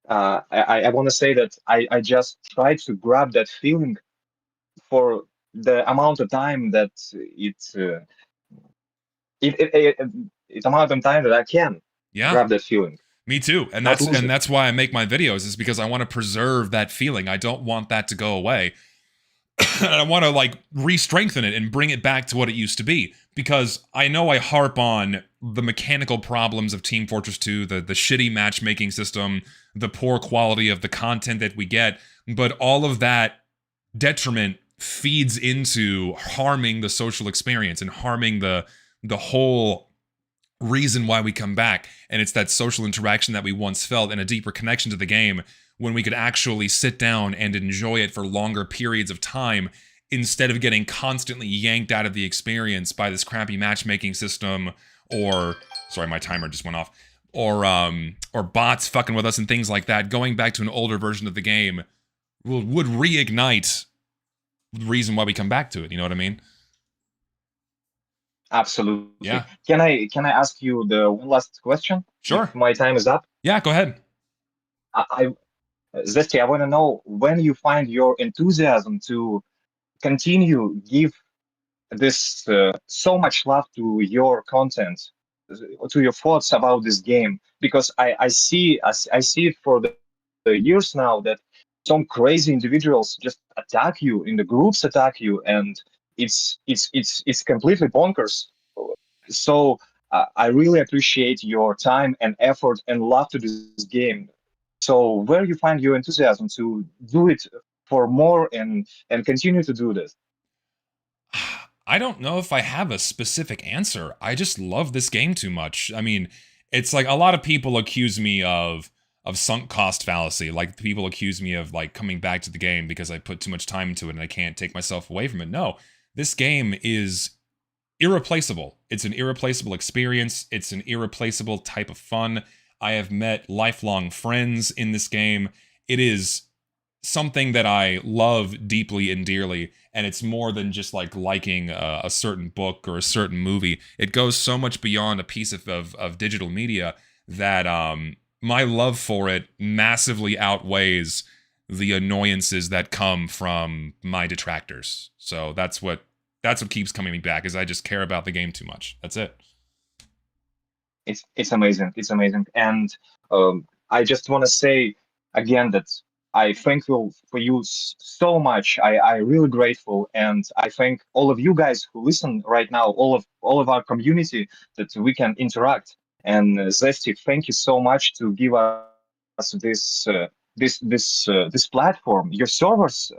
I want to say that I just try to grab that feeling for the amount of time that it amount of time that I can grab that feeling. Me too, and that's why I make my videos, is because I want to preserve that feeling. I don't want that to go away. And I want to like re-strengthen it and bring it back to what it used to be, because I know I harp on the mechanical problems of Team Fortress 2, the shitty matchmaking system, the poor quality of the content that we get, but all of that detriment feeds into harming the social experience and harming the whole reason why we come back. And it's that social interaction that we once felt and a deeper connection to the game when we could actually sit down and enjoy it for longer periods of time, instead of getting constantly yanked out of the experience by this crappy matchmaking system, or sorry, my timer just went off, or bots fucking with us and things like that, going back to an older version of the game would reignite the reason why we come back to it. You know what I mean? Absolutely. Yeah. Can I ask you the one last question? Sure. If my time is up. Yeah, go ahead. Zesty, I want to know when you find your enthusiasm to continue give this so much love to your content, to your thoughts about this game, because I see it for the years now that some crazy individuals just attack you in the groups, and it's completely bonkers. So I really appreciate your time and effort and love to this game. So where you find your enthusiasm to do it for more and continue to do this? I don't know if I have a specific answer. I just love this game too much. I mean, it's like a lot of people accuse me of sunk cost fallacy. Like people accuse me of like coming back to the game because I put too much time into it and I can't take myself away from it. No, this game is irreplaceable. It's an irreplaceable experience. It's an irreplaceable type of fun. I have met lifelong friends in this game. It is something that I love deeply and dearly, and it's more than just like liking a certain book or a certain movie. It goes so much beyond a piece of digital media that my love for it massively outweighs the annoyances that come from my detractors. So that's what keeps coming back, is I just care about the game too much. That's it. It's amazing. It's amazing. And I just want to say again that I thank you for you so much. I really grateful, and I thank all of you guys who listen right now, all of our community, that we can interact. And Zesty, thank you so much to give us this platform. Your servers,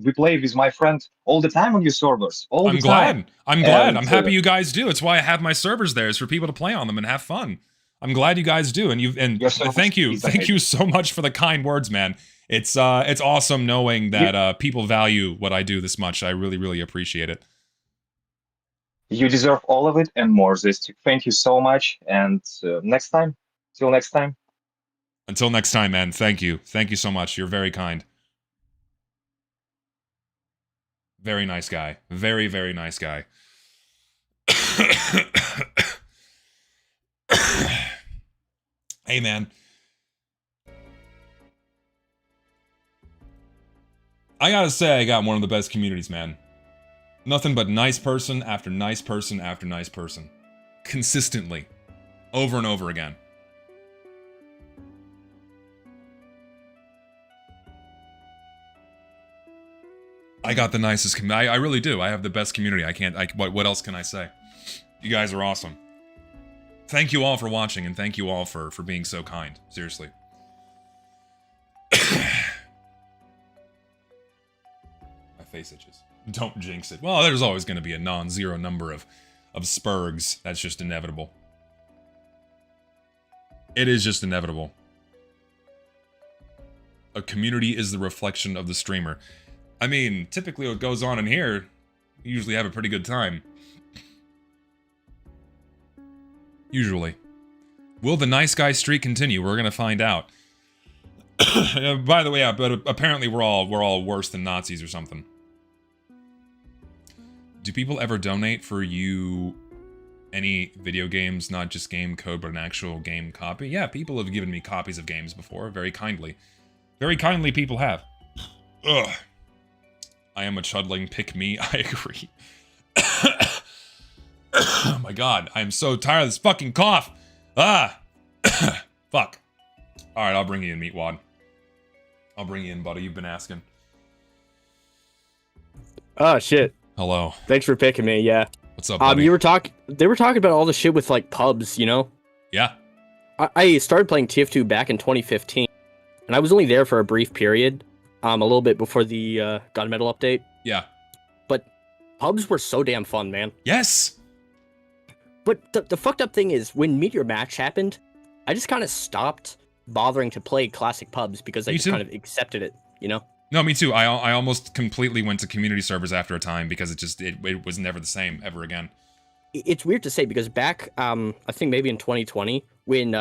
we play with my friend all the time on your servers. I'm glad. I'm happy you guys do. It's why I have my servers there, is for people to play on them and have fun. I'm glad you guys do, and thank you so much for the kind words, man. It's awesome knowing that people value what I do this much. I really, really appreciate it. You deserve all of it and more, Zesty. Thank you so much, and next time. Till next time. Until next time, man. Thank you. Thank you so much. You're very kind. Very nice guy. Very, very nice guy. Hey, man. I gotta say, I got one of the best communities, man. Nothing but nice person after nice person after nice person. Consistently. Over and over again. I got the nicest community. I really do. I have the best community. What else can I say? You guys are awesome. Thank you all for watching, and thank you all for being so kind. Seriously. My face itches. Don't jinx it. Well, there's always going to be a non-zero number of spurgs. That's just inevitable. It is just inevitable. A community is the reflection of the streamer. I mean, typically what goes on in here, we usually have a pretty good time. Usually. Will the nice guy streak continue? We're gonna find out. By the way, yeah, but apparently we're all worse than Nazis or something. Do people ever donate for you any video games, not just game code, but an actual game copy? Yeah, people have given me copies of games before, very kindly. Very kindly people have. Ugh. I am a chudling pick-me, I agree. Oh my god, I am so tired of this fucking cough! Ah! Fuck. Alright, I'll bring you in, Meatwad. I'll bring you in, buddy, you've been asking. Oh, shit. Hello. Thanks for picking me, yeah. What's up, buddy? They were talking about all the shit with, like, pubs, you know? Yeah. I started playing TF2 back in 2015, and I was only there for a brief period. A little bit before the Gunmetal update. Yeah. But pubs were so damn fun, man. Yes! But the fucked up thing is, when Meteor Match happened, I just kind of stopped bothering to play classic pubs because I just kind of accepted it, you know? No, me too. I almost completely went to community servers after a time because it was never the same ever again. It's weird to say because back, I think maybe in 2020, when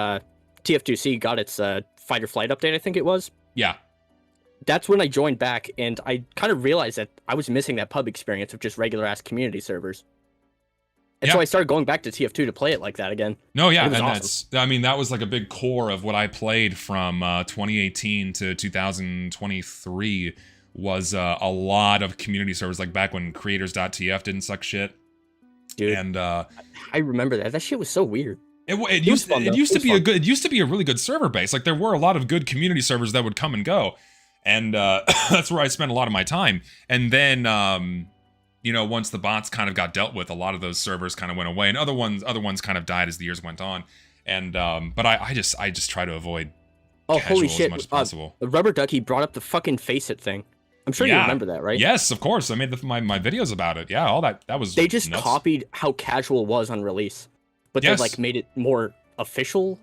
TF2C got its fight or flight update, I think it was. Yeah. That's when I joined back, and I kind of realized that I was missing that pub experience of just regular ass community servers. And so I started going back to TF2 to play it like that again. No, yeah, and and awesome. that was like a big core of what I played from 2018 to 2023 was a lot of community servers, like back when creators.tf didn't suck shit. Dude, and I remember that. That shit was so weird. It used to be a really good server base. Like there were a lot of good community servers that would come and go, and that's where I spent a lot of my time. And then you know, once the bots kind of got dealt with, a lot of those servers kind of went away, and other ones kind of died as the years went on. And but I just try to avoid casual holy shit! as much as possible. Rubber Ducky brought up the fucking Face It thing. I'm sure you remember that, right? Yes, of course. I made my videos about it. Yeah, all that was. They just nuts. copied how casual it was on release, but they like made it more official.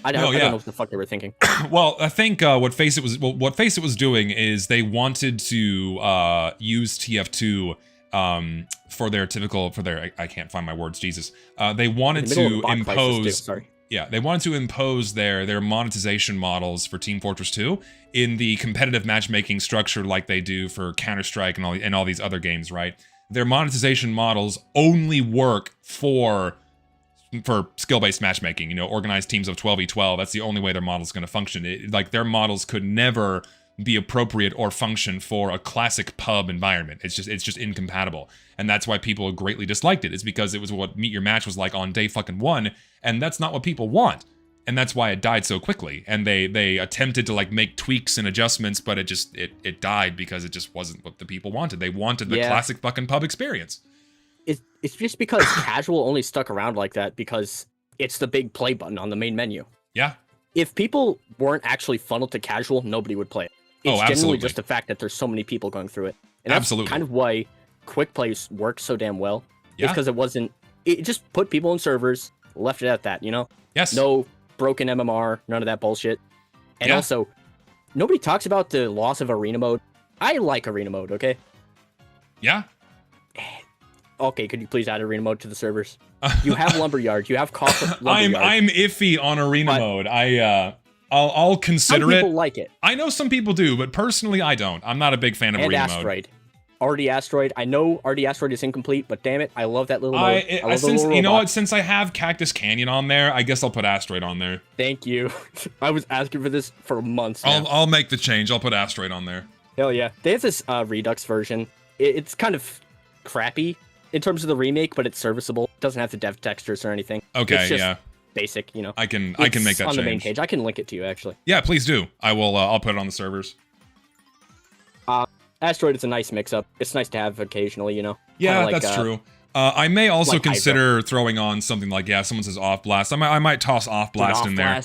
I don't know what the fuck they were thinking. Well, I think what Faceit was doing is they wanted to use TF2 for their I can't find my words, Jesus. They wanted to impose they wanted to impose their monetization models for Team Fortress 2 in the competitive matchmaking structure like they do for Counter-Strike and all these other games, right? Their monetization models only work for skill-based matchmaking, you know, organized teams of 12v12. That's the only way their model's going to function. Like their models could never be appropriate or function for a classic pub environment. It's just incompatible. And that's why people greatly disliked it. It's because it was what Meet Your Match was like on day fucking 1, and that's not what people want. And that's why it died so quickly. And they attempted to like make tweaks and adjustments, but it died because it just wasn't what the people wanted. They wanted the classic fucking pub experience. It's just because casual only stuck around like that because it's the big play button on the main menu. Yeah. If people weren't actually funneled to casual, nobody would play it. It's generally just the fact that there's so many people going through it. And that's kind of why quick plays works so damn well. Yeah. It's because it just put people in servers, left it at that, you know? Yes. No broken MMR, none of that bullshit. And also, nobody talks about the loss of arena mode. I like arena mode, okay? Yeah. Okay, could you please add arena mode to the servers? You have Lumberyard, you have I'm iffy on arena mode. I'll consider some it. People like it. I know some people do, but personally I don't. I'm not a big fan of arena Asteroid. RD Asteroid. I know RD Asteroid is incomplete, but damn it, I love that little mode. You know what? Since I have Cactus Canyon on there, I guess I'll put Asteroid on there. Thank you. I was asking for this for months now. I'll make the change. I'll put Asteroid on there. Hell yeah. They have this Redux version. It's kind of crappy in terms of the remake, but it's serviceable. It doesn't have the dev textures or anything. Okay, it's just basic, you know. I can make that change. On the main page. I can link it to you, actually. Yeah, please do. I will. I'll put it on the servers. Asteroid is a nice mix-up. It's nice to have occasionally, you know. Yeah, that's true. I may also consider throwing on something like, someone says Off Blast. I might toss Off Blast in there.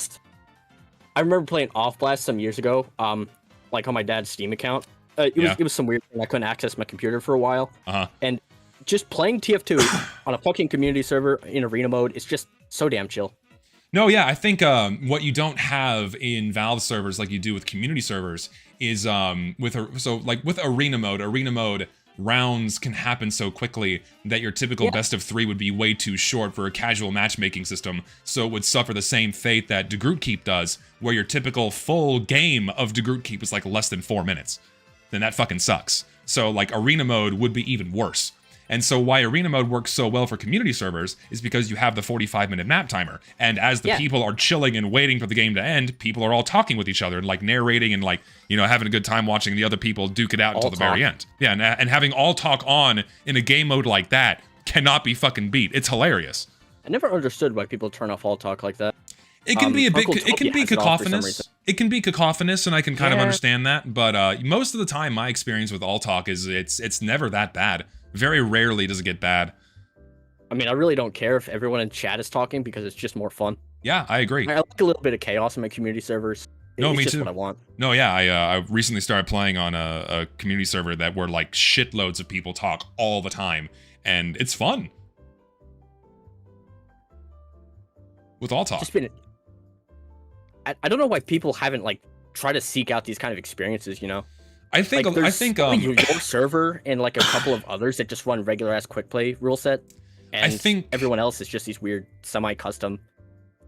I remember playing Off Blast some years ago, like on my dad's Steam account. It was some weird thing. I couldn't access my computer for a while. And just playing TF2 on a fucking community server in arena mode, it's just so damn chill. No, yeah, I think what you don't have in Valve servers like you do with community servers is with arena mode rounds can happen so quickly that your typical best of 3 would be way too short for a casual matchmaking system, so it would suffer the same fate that De Groot Keep does, where your typical full game of De Groot Keep is like less than 4 minutes. Then that fucking sucks. So like arena mode would be even worse. And so why arena mode works so well for community servers is because you have the 45-minute map timer. And as the people are chilling and waiting for the game to end, people are all talking with each other and like narrating and like, you know, having a good time watching the other people duke it out until the very end. Yeah, and having all talk on in a game mode like that cannot be fucking beat. It's hilarious. I never understood why people turn off all talk like that. It can be cacophonous. It can be cacophonous, and I can kind of understand that. But most of the time, my experience with all talk is it's never that bad. Very rarely does it get bad. I mean, I really don't care if everyone in chat is talking because it's just more fun. Yeah, I agree. I like a little bit of chaos in my community servers. No, me just too. What I want. No, yeah, I recently started playing on a community server that where like shitloads of people talk all the time, and it's fun. With all talk. I don't know why people haven't like tried to seek out these kind of experiences, you know? I think your server and like a couple of others that just run regular ass quick play rule set, and everyone else is just these weird semi-custom.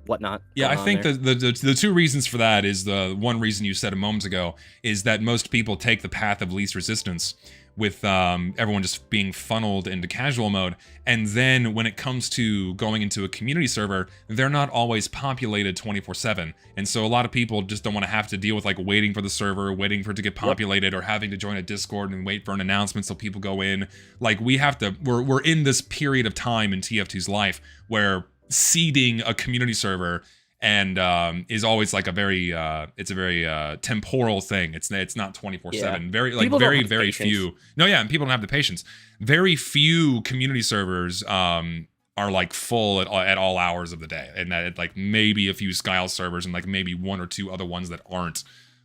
whatnot. Yeah, I think the two reasons for that is the one reason you said a moment ago is that most people take the path of least resistance, with everyone just being funneled into casual mode. And then when it comes to going into a community server, they're not always populated 24/7. And so a lot of people just don't want to have to deal with like waiting for the server, waiting for it to get populated, or having to join a Discord and wait for an announcement so people go in. Like we're in this period of time in TF2's life where seeding a community server and is always like a very temporal thing. It's not 24/7. Very few. No, yeah, and people don't have the patience. Very few community servers are like full at all hours of the day, and that like maybe a few Skyle servers and like maybe one or two other ones that aren't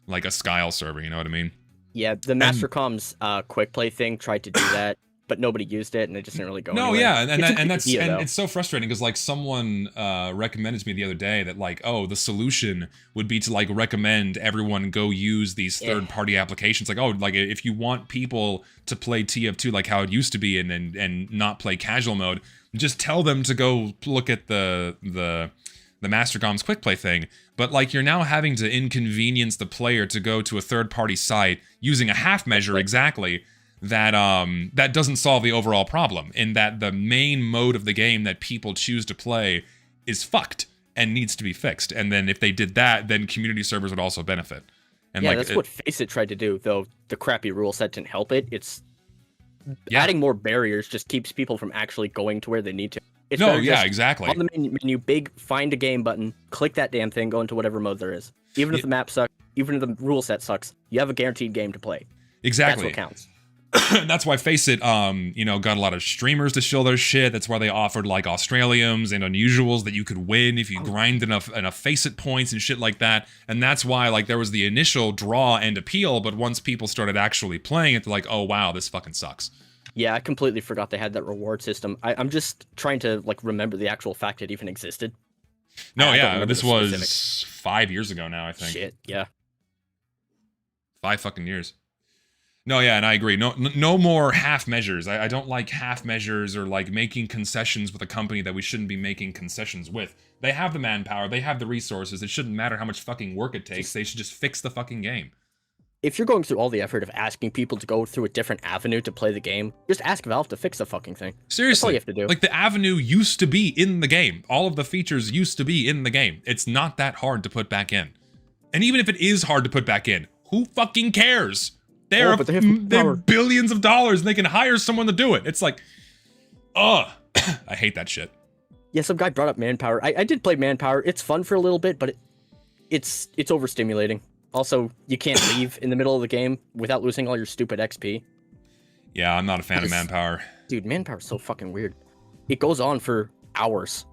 like a Skyle server. You know what I mean? Yeah, the Mastercom's quick play thing tried to do that, but nobody used it, and it just didn't really go anywhere. Yeah, and it's so frustrating because like someone recommended to me the other day that like, oh, the solution would be to like recommend everyone go use these third-party applications. Like, oh, like if you want people to play TF2 like how it used to be and not play casual mode, just tell them to go look at the Mastercom's quick play thing. But like you're now having to inconvenience the player to go to a third-party site using a half measure exactly. That doesn't solve the overall problem, in that the main mode of the game that people choose to play is fucked and needs to be fixed. And then if they did that, then community servers would also benefit. And yeah, that's what Faceit tried to do, though the crappy rule set didn't help it. It's adding more barriers just keeps people from actually going to where they need to. It's exactly. On the menu, big find a game button, click that damn thing, go into whatever mode there is. Even if the map sucks, even if the rule set sucks, you have a guaranteed game to play. Exactly. That's what counts. That's why Faceit, got a lot of streamers to show their shit. That's why they offered like Australiums and Unusuals that you could win if you grind enough Faceit points and shit like that. And that's why like there was the initial draw and appeal, but once people started actually playing it, they're like, oh wow, this fucking sucks. Yeah, I completely forgot they had that reward system. I'm just trying to like remember the actual fact it even existed. No, yeah, this was 5 years ago now, I think. Shit, yeah. 5 fucking years. No, yeah, and I agree. No more half measures. I don't like half measures or like making concessions with a company that we shouldn't be making concessions with. They have the manpower, they have the resources. It shouldn't matter how much fucking work it takes. They should just fix the fucking game. If you're going through all the effort of asking people to go through a different avenue to play the game, just ask Valve to fix the fucking thing. Seriously, that's all you have to do. Like the avenue used to be in the game. All of the features used to be in the game. It's not that hard to put back in. And even if it is hard to put back in, who fucking cares? They're billions of dollars and they can hire someone to do it. It's like, I hate that shit. Yeah, some guy brought up Manpower. I did play Manpower. It's fun for a little bit, but it's overstimulating. Also, you can't leave in the middle of the game without losing all your stupid XP. Yeah, I'm not a fan of Manpower. Dude, Manpower's so fucking weird. It goes on for hours.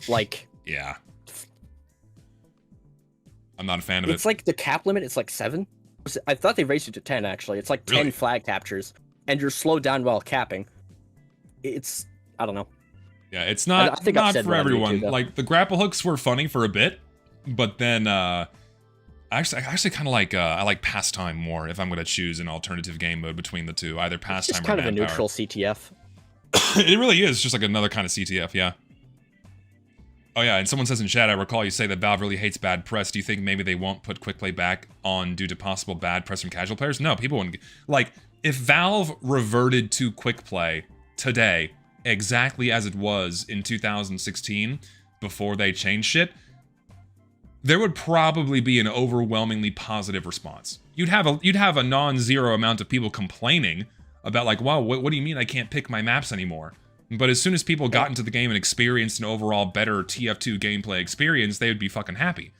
Like... Yeah. I'm not a fan of it. It's like the cap limit, it's like 7. I thought they raised it to 10, actually. It's like 10 flag captures, and you're slowed down while capping. It's... I don't know. Yeah, it's not for everyone. Like, the grapple hooks were funny for a bit, but then, I actually kind of like, I like Pastime more if I'm going to choose an alternative game mode between the two. Either Pastime or Manpower. It's kind of a neutral CTF. It really is, just like another kind of CTF, yeah. Oh yeah, and someone says in chat, I recall you say that Valve really hates bad press. Do you think maybe they won't put quick play back on due to possible bad press from casual players? No, people wouldn't. Like, if Valve reverted to quick play today, exactly as it was in 2016, before they changed shit, there would probably be an overwhelmingly positive response. You'd have a non-zero amount of people complaining about like, wow, what do you mean I can't pick my maps anymore? But as soon as people got into the game and experienced an overall better TF2 gameplay experience, they would be fucking happy.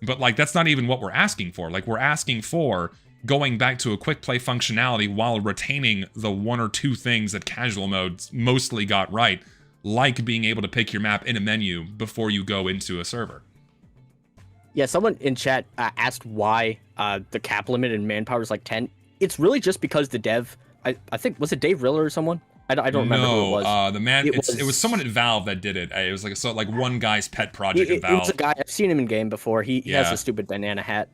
But like, that's not even what we're asking for. Like, we're asking for going back to a quick play functionality while retaining the 1 or 2 things that casual modes mostly got right, like being able to pick your map in a menu before you go into a server. Yeah, someone in chat asked why the cap limit in Manpower is like 10. It's really just because the dev, I think, was it Dave Riller or someone? I don't remember who it was. It was someone at Valve that did it. It was like one guy's pet project at Valve. It was a guy, I've seen him in game before. He has a stupid banana hat.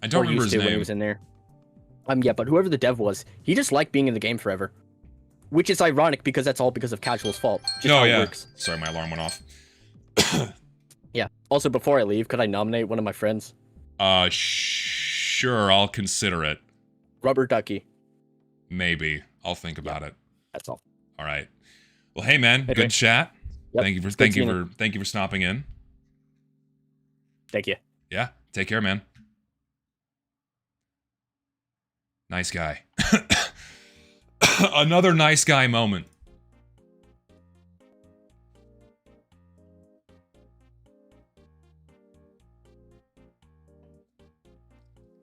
I don't remember his name. When he was in there. Yeah, but whoever the dev was, he just liked being in the game forever. Which is ironic because that's all because of Casual's fault. Just how it works. Sorry, my alarm went off. Yeah. Also, before I leave, could I nominate one of my friends? Sure, I'll consider it. Rubber Ducky. Maybe. I'll think about it. That's all. All right. Well, hey man, Hey, good Dre. chat. Yep. Thank you Good for seeing you. thank you for stopping in. Thank you. Yeah, take care, man. Nice guy. Another nice guy moment.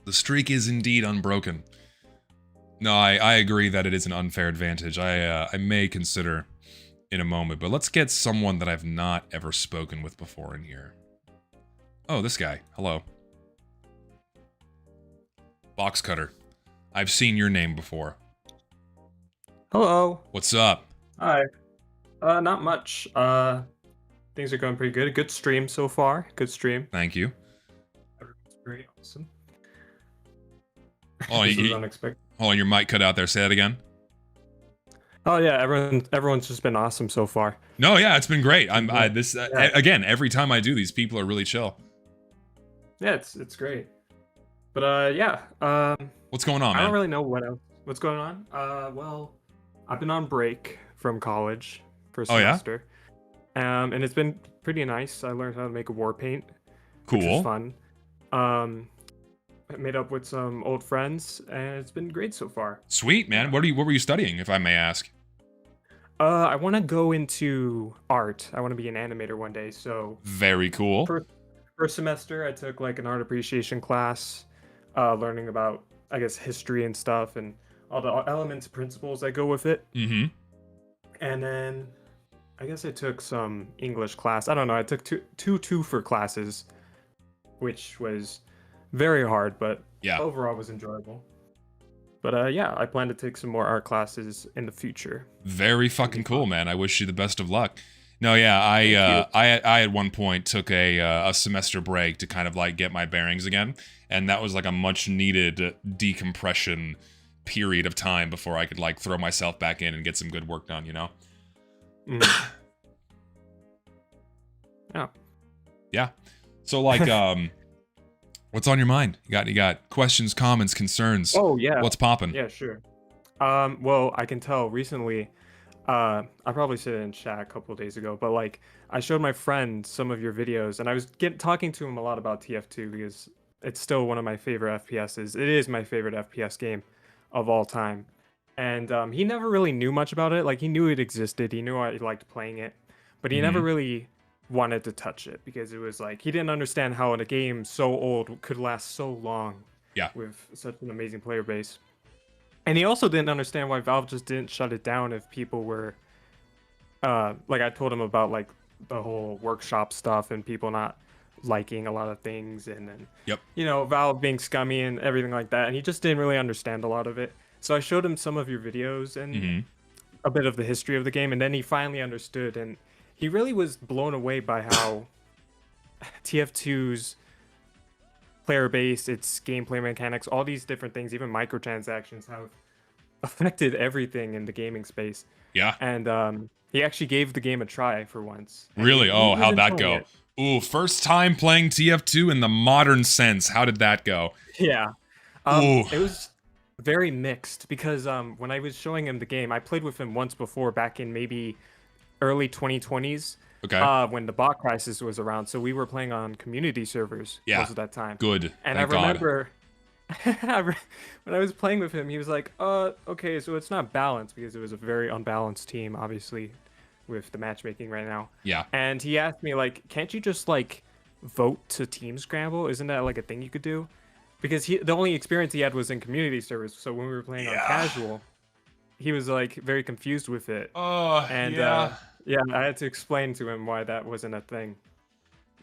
The streak is indeed unbroken. No, I agree that it is an unfair advantage. I may consider in a moment, but let's get someone that I've not ever spoken with before in here. Oh, this guy. Hello. Box Cutter. I've seen your name before. Hello. What's up? Hi. Not much. Things are going pretty good. Good stream so far. Good stream. Thank you. Everyone's very awesome. Oh, This was unexpected. Hold on, your mic cut out there. Say that again. Oh yeah, everyone's just been awesome so far. No, yeah, it's been great. Again, every time I do these, people are really chill. Yeah, it's great. But yeah. What's going on, I man? don't really know what's going on. Well, I've been on break from college for a Oh, yeah? semester. And it's been pretty nice. I learned how to make a war paint. Which Cool. was fun. I made up with some old friends, and it's been great so far. Sweet, man. What were you studying, if I may ask? I want to go into art. I want to be an animator one day. So Very cool. first semester, I took like an art appreciation class, learning about, I guess, history and stuff, and all the elements and principles that go with it. Mm-hmm. And then I guess I took some English class. I don't know. I took two for classes, which was very hard, but yeah, overall was enjoyable. But yeah, I plan to take some more art classes in the future. Very fucking cool, man. I wish you the best of luck. No, yeah, I at one point took a semester break to kind of like get my bearings again, and that was like a much needed decompression period of time before I could like throw myself back in and get some good work done, you know? Yeah. Yeah. So like what's on your mind? You got questions, comments, concerns? Oh yeah. What's poppin'? Yeah, sure. Well, I can tell recently. I probably said it in chat a couple of days ago, but like I showed my friend some of your videos, and I was talking to him a lot about TF2 because it's still one of my favorite FPSs. It is my favorite FPS game of all time, and he never really knew much about it. Like he knew it existed, he knew I liked playing it, but he never really wanted to touch it because it was like he didn't understand how a game so old could last so long. Yeah. With such an amazing player base. And he also didn't understand why Valve just didn't shut it down if people were like I told him about like the whole workshop stuff and people not liking a lot of things, and then you know, Valve being scummy and everything like that, and he just didn't really understand a lot of it. So I showed him some of your videos and a bit of the history of the game, and then he finally understood, and he really was blown away by how TF2's player base, its gameplay mechanics, all these different things, even microtransactions, have affected everything in the gaming space. Yeah. And he actually gave the game a try for once. And Really? he Oh, was how'd that enjoying go? it. Ooh, first time playing TF2 in the modern sense. How did that go? Yeah. Ooh. It was very mixed because when I was showing him the game, I played with him once before back in maybe early 2020s. Okay. When the bot crisis was around, so we were playing on community servers most of that time. Good. And Thank I remember when I was playing with him, he was like, okay, so it's not balanced," because it was a very unbalanced team, obviously, with the matchmaking right now. Yeah. And he asked me, like, can't you just, like, vote to team scramble? Isn't that, like, a thing you could do? Because the only experience he had was in community servers, so when we were playing on casual, he was, like, very confused with it. And, yeah, I had to explain to him why that wasn't a thing.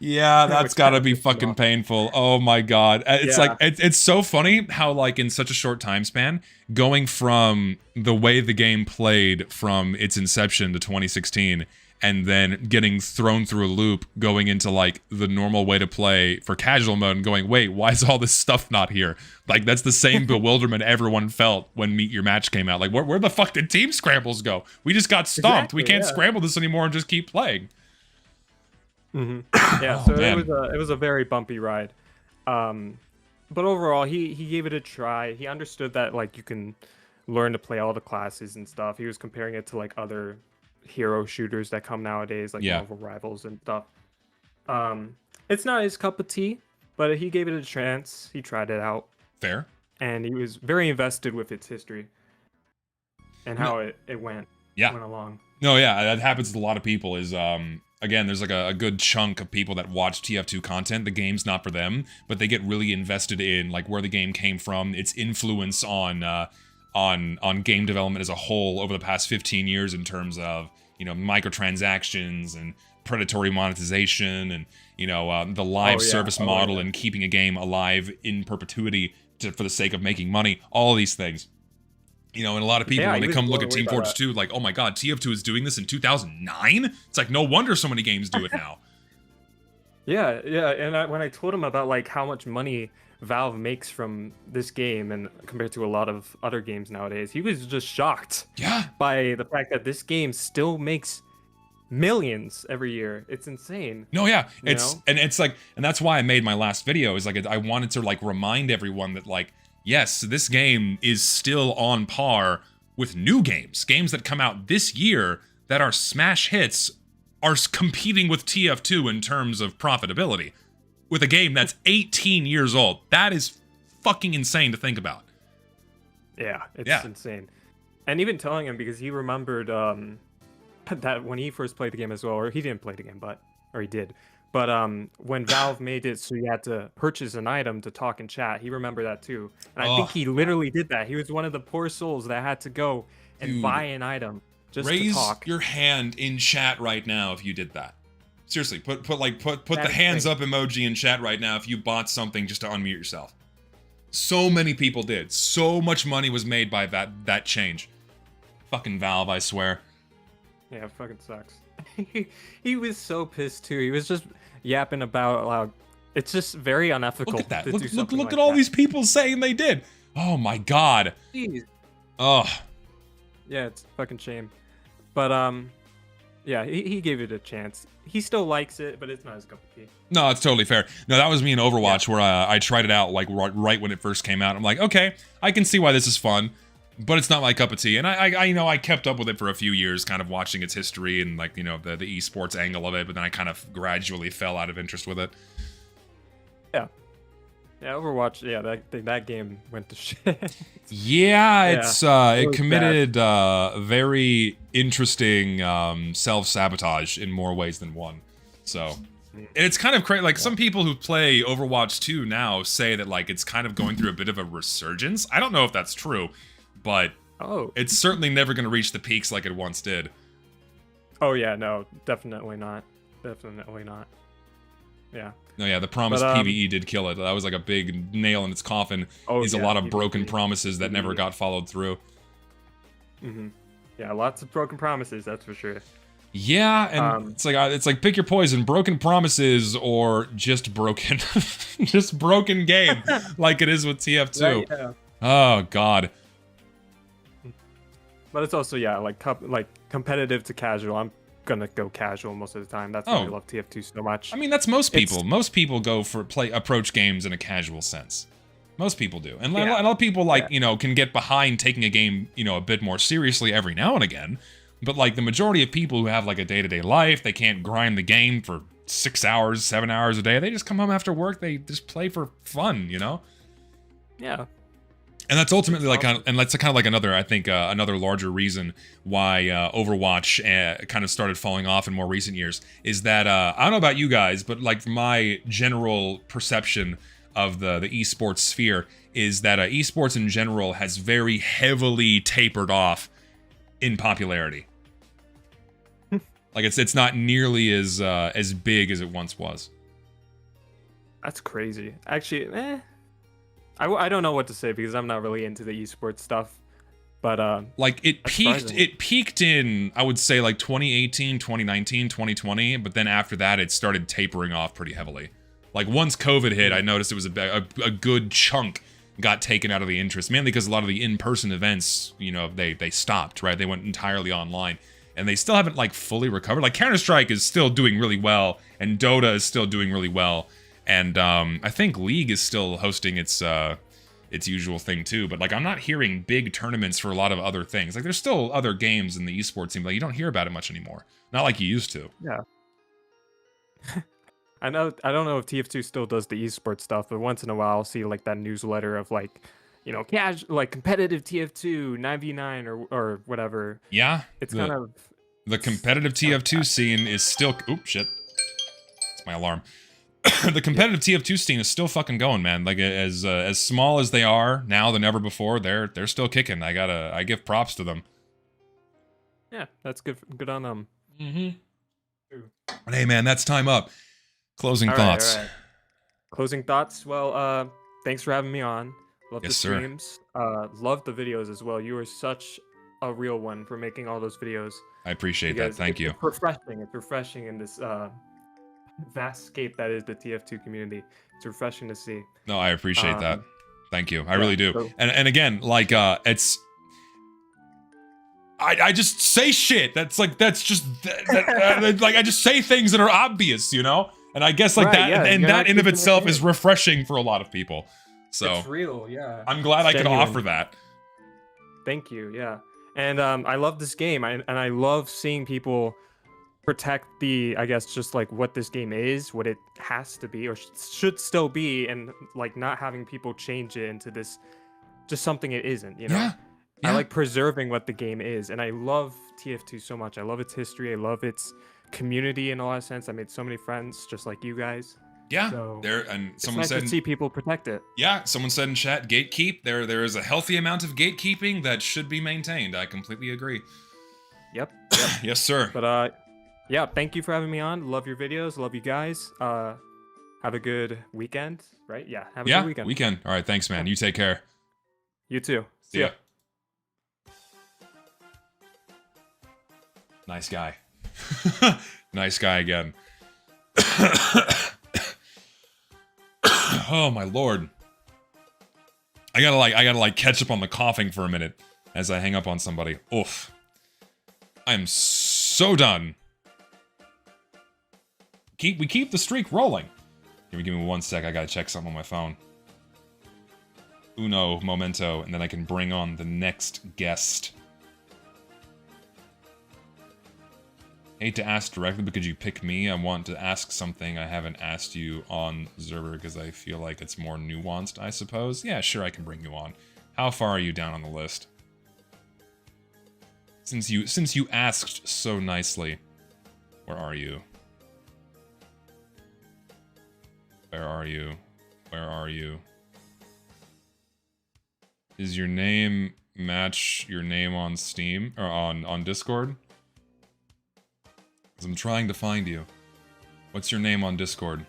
Yeah, that's Which gotta kinda be pissed him fucking off. painful. Oh my god. It's Yeah. like, it's so funny how like in such a short time span, going from the way the game played from its inception to 2016, and then getting thrown through a loop, going into like the normal way to play for casual mode and going, wait, why is all this stuff not here? Like that's the same bewilderment everyone felt when Meet Your Match came out. Like where the fuck did team scrambles go? We just got stomped. We Exactly, can't yeah. scramble this anymore and just keep playing. Yeah, so it was a very bumpy ride. But overall, he gave it a try. He understood that like you can learn to play all the classes and stuff. He was comparing it to like other hero shooters that come nowadays, like Marvel Rivals and stuff. It's not his cup of tea, but he gave it a chance. He tried it out. Fair. And he was very invested with its history and how it went along. No, yeah, that happens to a lot of people. Is again, there's like a good chunk of people that watch TF2 content. The game's not for them, but they get really invested in like where the game came from, its influence on game development as a whole over the past 15 years in terms of, you know, microtransactions and predatory monetization and, you know, the live service model and keeping a game alive in perpetuity for the sake of making money. All of these things. You know, and a lot of people, when they come look at Team Fortress 2, like, oh my god, TF2 is doing this in 2009? It's like, no wonder so many games do it now. Yeah, and when I told him about, like, how much money Valve makes from this game and compared to a lot of other games nowadays, he was just shocked by the fact that this game still makes millions every year. It's insane. No, yeah, it's like, and that's why I made my last video, is like, I wanted to, like, remind everyone that, like, yes, this game is still on par with new games. Games that come out this year that are smash hits are competing with TF2 in terms of profitability. With a game that's 18 years old. That is fucking insane to think about. Yeah, it's insane. And even telling him, because he remembered that when he first played the game as well, or he didn't play the game, or he did. But when Valve made it so you had to purchase an item to talk and chat, he remembered that too. And I think he literally did that. He was one of the poor souls that had to go and buy an item just to talk. Raise your hand in chat right now if you did that. Seriously, put the hands up emoji in chat right now if you bought something just to unmute yourself. So many people did. So much money was made by that change. Fucking Valve, I swear. Yeah, it fucking sucks. He was so pissed too. He was just yapping about it's just very unethical. Look at that. Look Look at all these people saying they did. Oh my god. Jeez. Oh. Yeah, it's a fucking shame. But yeah, he gave it a chance. He still likes it, but it's not his cup of tea. No, it's totally fair. No, that was me in Overwatch where I tried it out like right when it first came out. I'm like, okay, I can see why this is fun. But it's not my cup of tea, and I kept up with it for a few years, kind of watching its history and like, you know, the esports angle of it. But then I kind of gradually fell out of interest with it. Yeah, Overwatch. Yeah, that game went to shit. It committed very interesting self-sabotage in more ways than one. So, and it's kind of crazy. Like some people who play Overwatch 2 now say that like it's kind of going through a bit of a resurgence. I don't know if that's true. But it's certainly never going to reach the peaks like it once did. Oh yeah, no, definitely not. Definitely not. Yeah. No, yeah, the promised PvE did kill it. That was like a big nail in its coffin. A lot of broken promises that never got followed through. Yeah, lots of broken promises, that's for sure. Yeah, and it's like pick your poison: broken promises or just broken, just broken game, like it is with TF2. Right, yeah. Oh god. But it's also like competitive to casual. I'm gonna go casual most of the time. That's why I love TF2 so much. I mean, that's most people. Most people go for approach games in a casual sense. Most people do, and a lot of people you know, can get behind taking a game, you know, a bit more seriously every now and again. But like the majority of people who have like a day-to-day life, they can't grind the game for 6 hours, 7 hours a day. They just come home after work. They just play for fun, you know. Yeah. And that's ultimately that's kind of like another, I think, another larger reason why Overwatch kind of started falling off in more recent years is that I don't know about you guys, but like my general perception of the esports sphere is that esports in general has very heavily tapered off in popularity. Like it's not nearly as big as it once was. That's crazy. Actually, I don't know what to say because I'm not really into the esports stuff, but like it peaked in, I would say, like 2018, 2019, 2020, but then after that it started tapering off pretty heavily. Like once COVID hit, I noticed it was a good chunk got taken out of the interest, mainly because a lot of the in-person events, you know, they stopped, right? They went entirely online. and they still haven't like fully recovered. Like Counter-Strike is still doing really well, and Dota is still doing really well, and I think League is still hosting its usual thing too. But like I'm not hearing big tournaments for a lot of other things. Like there's still other games in the esports scene, but you don't hear about it much anymore. Not like you used to. Yeah. I don't know if TF2 still does the esports stuff, but once in a while I'll see like that newsletter of like, you know, like competitive TF2 9v9 or whatever. Yeah. It's kind of the competitive TF2 scene is still oop shit. It's my alarm. The competitive TF2 scene is still fucking going, man. Like as small as they are now than ever before, they're still kicking. I give props to them. Yeah, that's good on them. But hey man, that's time up. Closing thoughts. All right. Closing thoughts. Well, thanks for having me on. Love the streams. Love the videos as well. You were such a real one for making all those videos. I appreciate that. Thank you. It's refreshing. It's refreshing in this vast scape that is the TF2 community. It's refreshing to see. No, I appreciate that. Thank you. I really do. So, and again, like it's. I just say shit. That's just like I just say things that are obvious, you know. And I guess like that, and that in of itself is refreshing for a lot of people. So it's real, yeah. I'm glad I could offer that. Thank you, yeah. And I love this game, and I love seeing people protect I guess just like what this game is, what it has to be, or should still be, and like not having people change it into this, just something it isn't, you know? Yeah. I like preserving what the game is, and I love TF2 so much. I love its history. I love its community in a lot of sense. I made so many friends, just like you guys. Yeah, so someone nice said to see people protect it. Yeah, someone said in chat, gatekeep. There is a healthy amount of gatekeeping that should be maintained. I completely agree. Yep. Yes, sir. But yeah, thank you for having me on. Love your videos. Love you guys. Have a good weekend, right? Yeah, have a good weekend. All right, thanks, man. You take care. You too. See ya. Nice guy. Nice guy again. Oh my lord. I gotta catch up on the coughing for a minute as I hang up on somebody. Oof. I am so done. We keep the streak rolling. Give me 1 sec, I gotta check something on my phone. Uno momento, and then I can bring on the next guest. Hate to ask directly, but could you pick me? I want to ask something I haven't asked you on Zerber because I feel like it's more nuanced, I suppose. Yeah, sure, I can bring you on. How far are you down on the list? Since you asked so nicely, where are you? Where are you? Where are you? Is your name match your name on Steam or on Discord? Because I'm trying to find you. What's your name on Discord?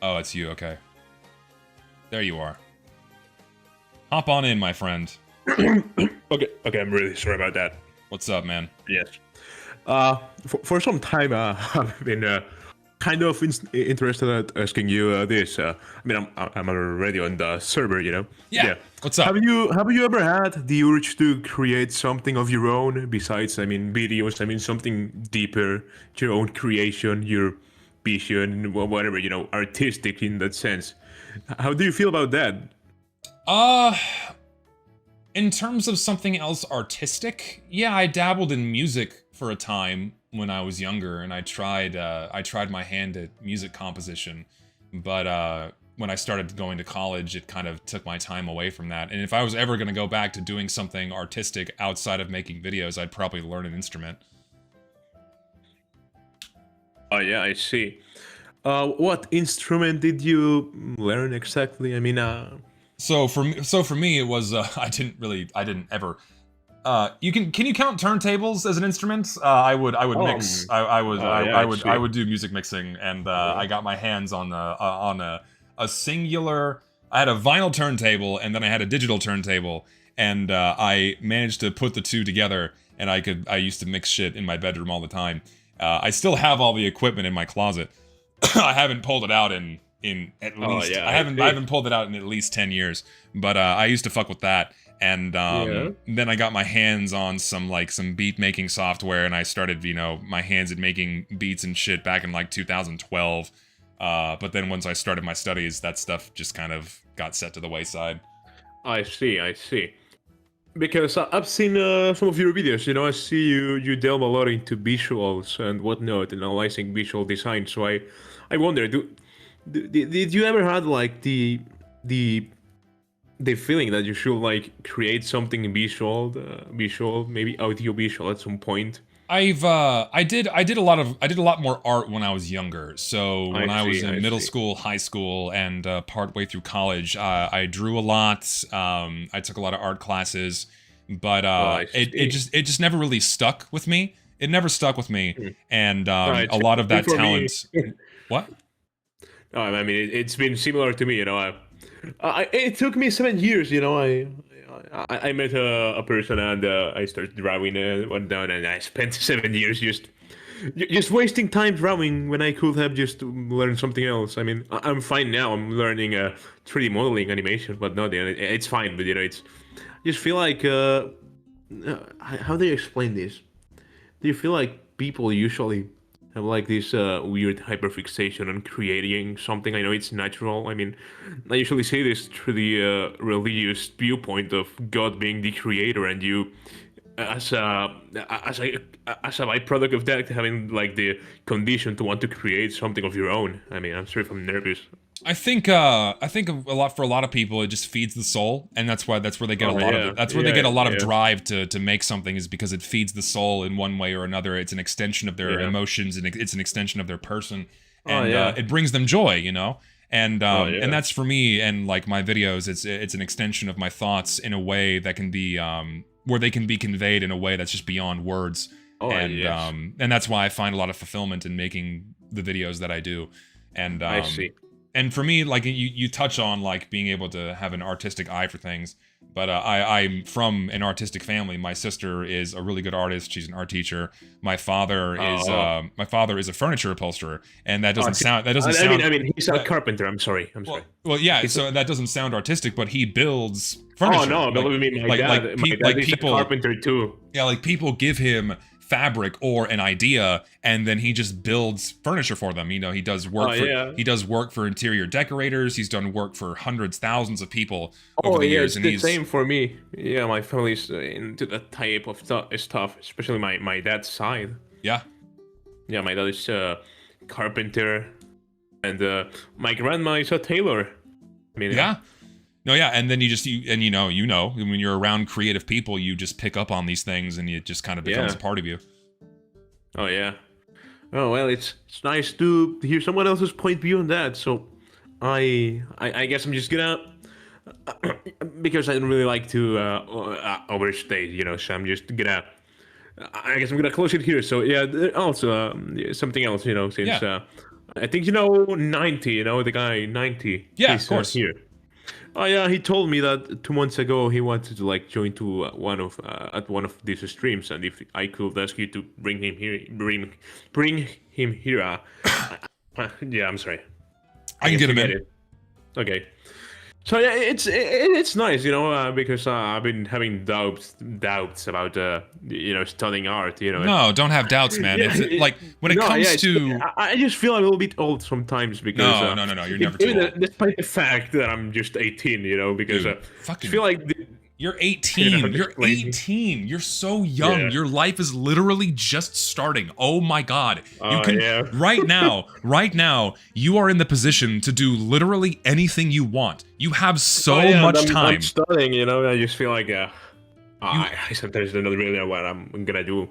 Oh, it's you, okay. There you are. Hop on in, my friend. Okay, I'm really sorry about that. What's up, man? Yes. For some time, I've been kind of interested in asking you this. I mean, I'm already on the server, you know. Yeah. What's up? Have you ever had the urge to create something of your own besides, I mean, videos? I mean, something deeper, your own creation, your vision, whatever, you know, artistic in that sense. How do you feel about that? In terms of something else artistic, yeah, I dabbled in music for a time when I was younger, and I tried my hand at music composition, but when I started going to college, it kind of took my time away from that. And if I was ever going to go back to doing something artistic outside of making videos, I'd probably learn an instrument. Oh yeah, I see. What instrument did you learn exactly? I mean, So for me, it was I didn't ever. Can you count turntables as an instrument? I would mix. I would do music mixing, and I got my hands on a singular. I had a vinyl turntable, and then I had a digital turntable, and I managed to put the two together. And I used to mix shit in my bedroom all the time. I still have all the equipment in my closet. I haven't pulled it out in at least. I haven't pulled it out in at least 10 years. But I used to fuck with that. And then I got my hands on some beat making software, and I started, my hands at making beats and shit back in like 2012. But then once I started my studies, that stuff just kind of got set to the wayside. I see. Because I've seen some of your videos, I see you delve a lot into visuals and whatnot, analyzing visual design. So I wonder, did you ever had like the feeling that you should like create something visual, maybe audio visual at some point? I did a lot more art when I was younger. So when I was in middle school, high school, and partway through college, I drew a lot. I took a lot of art classes, but it just never really stuck with me. It never stuck with me, and a lot of that talent. What? No, I mean it's been similar to me. It took me 7 years. I met a person and I started drawing one down, and I spent 7 years just wasting time drawing when I could have just learned something else. I mean, I'm fine now. I'm learning 3D modeling animation, but not it's fine. But it's just feel like how do you explain this? Do you feel like people usually have like this weird hyperfixation on creating something? I know it's natural. I mean, I usually say this through the religious viewpoint of God being the creator, and you, as a byproduct of that, having like the condition to want to create something of your own. I mean, I'm sorry if I'm nervous. I think a lot of people, it just feeds the soul, and that's where they get a lot of drive to make something, is because it feeds the soul in one way or another. It's an extension of their emotions, and it's an extension of their person, and it brings them joy, and that's for me. And like my videos, it's an extension of my thoughts in a way that can be where they can be conveyed in a way that's just beyond words. And that's why I find a lot of fulfillment in making the videos that I do. And I see. And for me, like you touch on like being able to have an artistic eye for things, but I'm from an artistic family. My sister is a really good artist. She's an art teacher. My father is a furniture upholsterer, and that doesn't sound. I mean, he's a carpenter. I'm sorry. Well, yeah. So that doesn't sound artistic, but he builds furniture. Oh no, believe me, my dad is a carpenter too. Yeah, like people give him fabric or an idea, and then he just builds furniture for them. He does work he does work for interior decorators. He's done work for hundreds, thousands of people over the years. It's the same for me. Yeah, my family's into that type of stuff, especially my dad's side. Yeah, my dad is a carpenter, and my grandma is a tailor. I mean, No, yeah, and then when you're around creative people, you just pick up on these things, and it just kind of becomes a part of you. Oh yeah. Oh well, it's nice to hear someone else's point of view on that. So, I guess I'm just gonna because I don't really like to overstay, so I'm just gonna. I guess I'm gonna close it here. So yeah. Also, something else, since I think 90, the guy 90. Yeah, of course. Here. Oh yeah, he told me that 2 months ago he wanted to like join to one of these streams, and if I could ask you to bring him here, bring him here. Yeah, I'm sorry. I can get him in. Okay. So yeah, it's nice, because I've been having doubts about studying art. No, don't have doubts, man. It's like when it comes to, I just feel a little bit old sometimes because no, you're never too old. Despite the fact that I'm just 18, because I feel like you're 18. You're 18. You're so young. Yeah. Your life is literally just starting. Oh my God. Right now, you are in the position to do literally anything you want. You have so much time. I'm studying, I just feel like, I sometimes don't really know what I'm gonna do.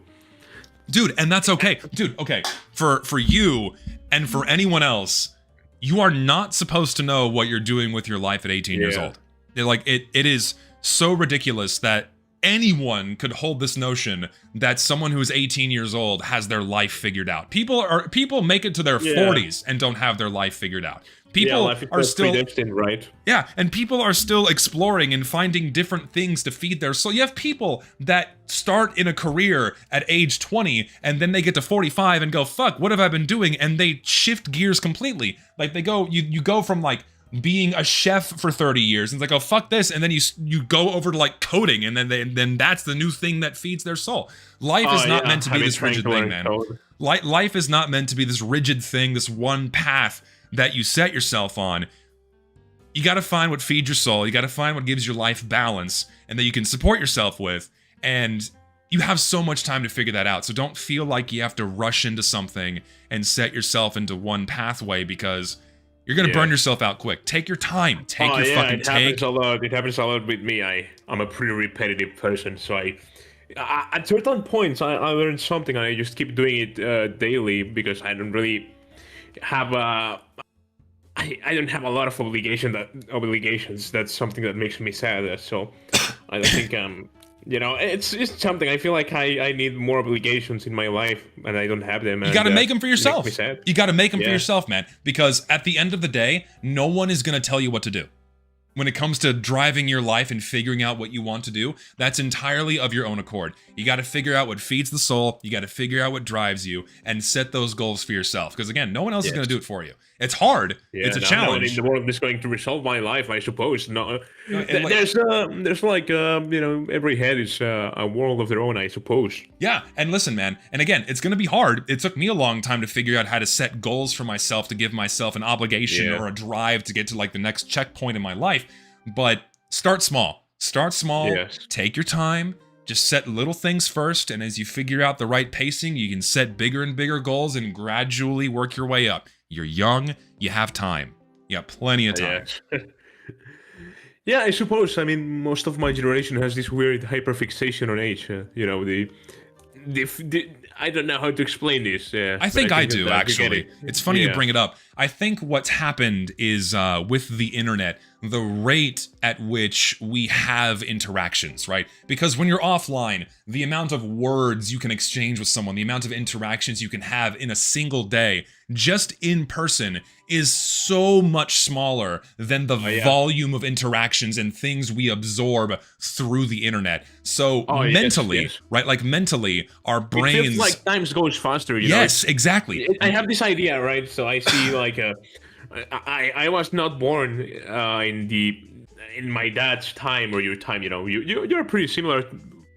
Dude, and that's okay. Dude, okay. For you and for anyone else, you are not supposed to know what you're doing with your life at 18 years old. It is so ridiculous that anyone could hold this notion that someone who is 18 years old has their life figured out. People make it to their 40s and don't have their life figured out. People are still right. Yeah, and people are still exploring and finding different things to feed their soul. You have people that start in a career at age 20 and then they get to 45 and go, fuck, what have I been doing? And they shift gears completely. Like they go, you go from like, being a chef for 30 years and it's like, oh fuck this, and then you go over to like coding, and then that's the new thing that feeds their soul. Life is not meant to be this rigid thing, man. Life is not meant to be this rigid thing, this one path that you set yourself on. You got to find what feeds your soul. You got to find what gives your life balance and that you can support yourself with. And you have so much time to figure that out. So don't feel like you have to rush into something and set yourself into one pathway, because you're going to burn yourself out quick. Take your time. Take your fucking take. It happens a lot with me. I'm a pretty repetitive person. So at certain points, I learned something and I just keep doing it daily, because I don't really have I don't have a lot of obligations. That's something that makes me sad. So I don't think it's something. I feel like I need more obligations in my life, and I don't have them. You got to make them for yourself. You got to make them for yourself, man. Because at the end of the day, no one is going to tell you what to do. When it comes to driving your life and figuring out what you want to do, that's entirely of your own accord. You got to figure out what feeds the soul. You got to figure out what drives you and set those goals for yourself. Because again, no one else is going to do it for you. It's hard. It's a challenge. The world is going to resolve my life, I suppose. No, there's like every head is a world of their own, I suppose. Yeah, and listen, man. And again, it's going to be hard. It took me a long time to figure out how to set goals for myself, to give myself an obligation or a drive to get to like the next checkpoint in my life. But start small. Start small. Yes. Take your time. Just set little things first, and as you figure out the right pacing, you can set bigger and bigger goals and gradually work your way up. You're young, you have time. You got plenty of time. Yeah, I suppose. I mean, most of my generation has this weird hyperfixation on age. I don't know how to explain this. I think I do, actually. It's funny you bring it up. I think what's happened is with the internet, the rate at which we have interactions, right? Because when you're offline, the amount of words you can exchange with someone, the amount of interactions you can have in a single day, just in person, is so much smaller than the volume of interactions and things we absorb through the internet. So mentally, right? Like mentally, our brains... It feels like time goes faster, Yes, exactly. I have this idea, right? So I see like I was not born in my dad's time or your time. You're pretty similar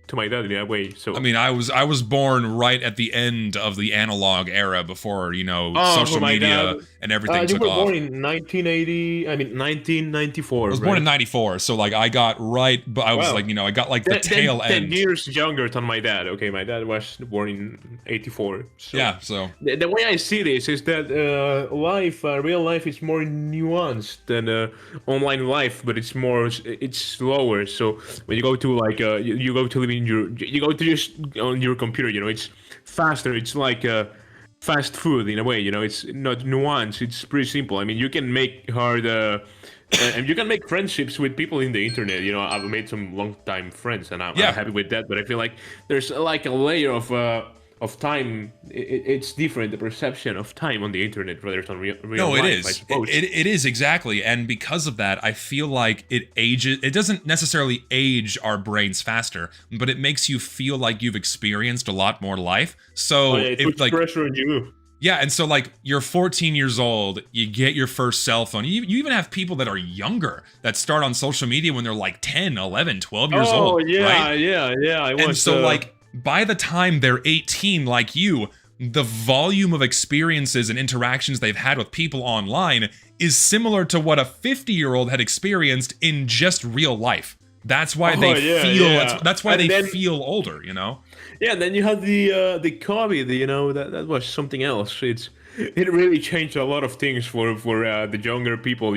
to my dad in that way. So I mean, I was born right at the end of the analog era, before social media and everything took off. You were born in 1994. I was born in 94, so like I got right, but I was I got like the tail end. 10 years younger than my dad. Okay, my dad was born in 84. So yeah, so the way I see this is that real life is more nuanced than online life, but it's slower. So when you go to like you go to live in you go to just on your computer, it's faster. It's like fast food in a way, it's not nuanced. It's pretty simple. I mean, you can make and you can make friendships with people in the internet. I've made some long time friends, and I'm happy with that. But I feel like there's like a layer of time. It's different, the perception of time on the internet rather than real life, is. I suppose. It is, exactly. And because of that, I feel like it doesn't necessarily age our brains faster, but it makes you feel like you've experienced a lot more life. So it puts pressure on you. Yeah, and so like you're 14 years old, you get your first cell phone. You even have people that are younger that start on social media when they're like 10, 11, 12 years old. Oh, yeah, right? yeah. And so like by the time they're 18 like you, the volume of experiences and interactions they've had with people online is similar to what a 50-year-old had experienced in just real life. That's why they feel that's why they feel older, Yeah, and then you have the COVID, that was something else. It really changed a lot of things for the younger people,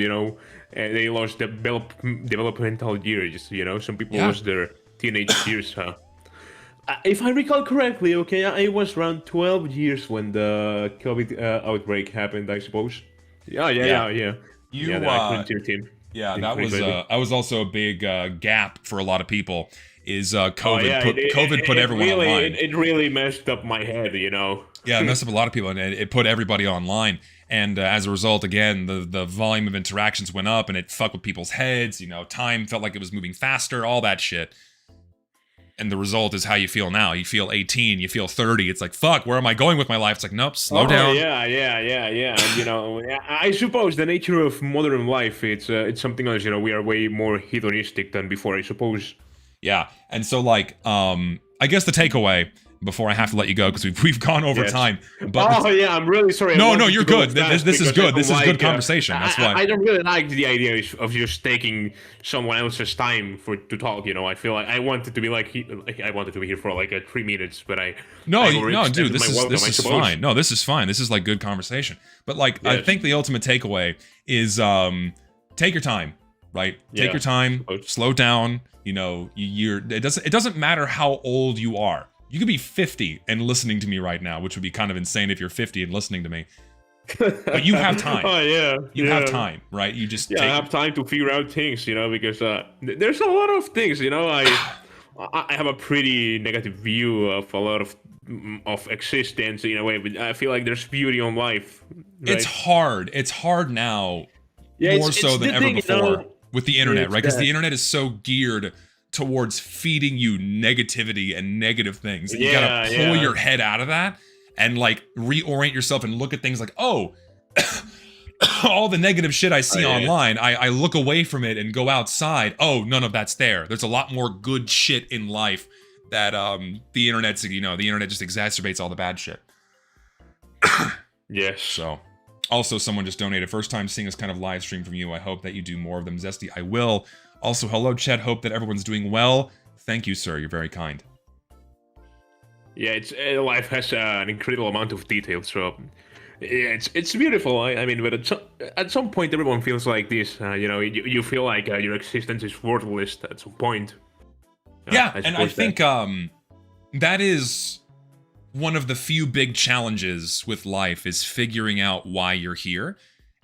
they lost developmental years, some people lost their teenage years. If I recall correctly, I was around 12 years when the COVID outbreak happened, I suppose. Yeah. That was also a big gap for a lot of people. Is COVID COVID put everyone online? It really messed up my head, Yeah, it messed up a lot of people, and it put everybody online. And as a result, again, the volume of interactions went up, and it fucked with people's heads. Time felt like it was moving faster, all that shit. And the result is how you feel now. You feel 18, you feel 30. It's like, fuck, where am I going with my life? It's like, nope, slow down. Yeah. And, you know, I suppose the nature of modern life, it's something else. You know, we are way more hedonistic than before, I suppose. Yeah, and so like, I guess the takeaway before I have to let you go because we've gone over time. But yeah, I'm really sorry. No, you're good. This is good. This is good conversation. That's why I don't really like the idea of just taking someone else's time to talk. You know, I feel like I wanted to be I wanted to be here for like 3 minutes, but no, dude, this is fine. No, this is fine. This is like good conversation. But like, I think the ultimate takeaway is take your time, right? Take your time, slow down. You know, it doesn't matter how old you are. You could be 50 and listening to me right now, which would be kind of insane if you're 50 and listening to me. But you have time. You have time, right? You just I have time to figure out things, you know, because there's a lot of things, you know. I have a pretty negative view of a lot of existence in a way, but I feel like there's beauty on life. Right? It's hard. It's hard now, more so than ever before with the internet, right? Because the internet is so geared towards feeding you negativity and negative things. And you gotta pull your head out of that and like reorient yourself and look at things like, oh, all the negative shit I see online, I look away from it and go outside. Oh, none of that's there. There's a lot more good shit in life that the internet just exacerbates all the bad shit. Yes. So also someone just donated. First time seeing this kind of live stream from you. I hope that you do more of them, Zesty. I will. Also, hello, Chet. Hope that everyone's doing well. Thank you, sir. You're very kind. Yeah, life has an incredible amount of detail, so it's beautiful. I mean, but at some point, everyone feels like this. You know, you feel like your existence is worthless at some point. I think that is one of the few big challenges with life is figuring out why you're here.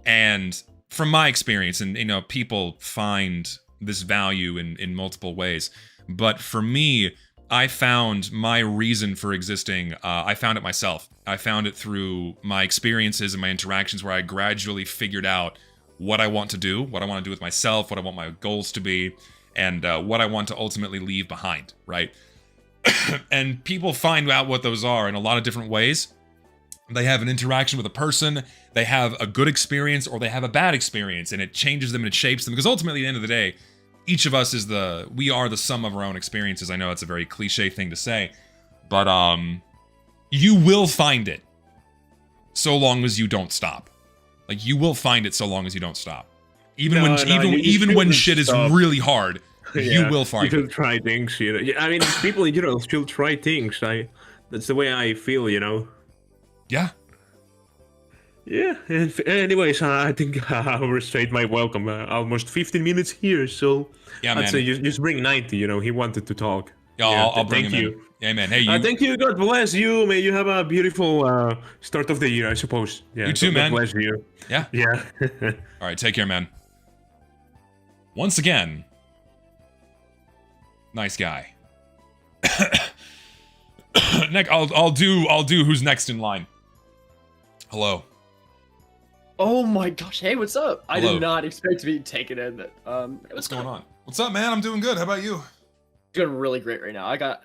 And from my experience, and you know, people find this value in multiple ways. But for me, I found my reason for existing, I found it myself. I found it through my experiences and my interactions where I gradually figured out what I want to do with myself, what I want my goals to be, and what I want to ultimately leave behind, right? And people find out what those are in a lot of different ways. They have an interaction with a person, they have a good experience, or they have a bad experience, and it changes them and it shapes them. Because ultimately, at the end of the day, each of us we are the sum of our own experiences. I know it's a very cliche thing to say, but you will find it so long as you don't stop. Like, you will find it so long as you don't stop. Even when shit is really hard, you will find it. You should try things, you know. I mean, people in general still try things. That's the way I feel, you know. Yeah. Yeah. Anyways, I think I overstayed my welcome. Almost 15 minutes here, so yeah, I'd say just bring 90. You know, he wanted to talk. Yeah, I'll bring him in. Yeah, man. Hey, thank you. God bless you. May you have a beautiful start of the year, I suppose. Yeah, you too, man. God bless you. Yeah. Yeah. All right, take care, man. Once again, nice guy. Nick, I'll do who's next in line. Hello. Oh my gosh! Hey, what's up? Hello. I did not expect to be taken in. What's going on? What's up, man? I'm doing good. How about you? Doing really great right now. I got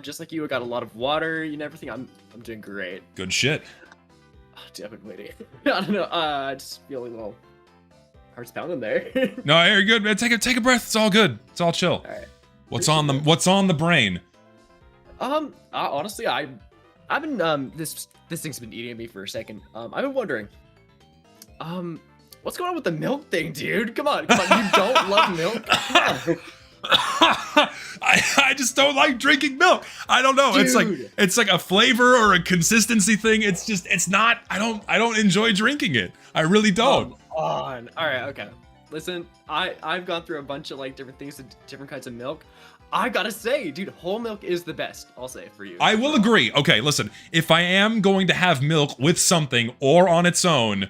just like you. I got a lot of water and everything. I'm doing great. Good shit. Oh, dude, I've been waiting. I don't know. I just feel a little heart's pounding there. No, you're good, man. Take a breath. It's all good. It's all chill. All right. What's on the brain? Honestly, I've been this thing's been eating at me for a second. I've been wondering, what's going on with the milk thing, dude? Come on, you don't love milk? I just don't like drinking milk. I don't know. Dude. It's like a flavor or a consistency thing. It's not. I don't enjoy drinking it. I really don't. Come on. All right. Okay. Listen, I've gone through a bunch of like different things, different kinds of milk. I gotta say, dude, whole milk is the best. I'll say for you. I will agree. Okay, listen. If I am going to have milk with something or on its own,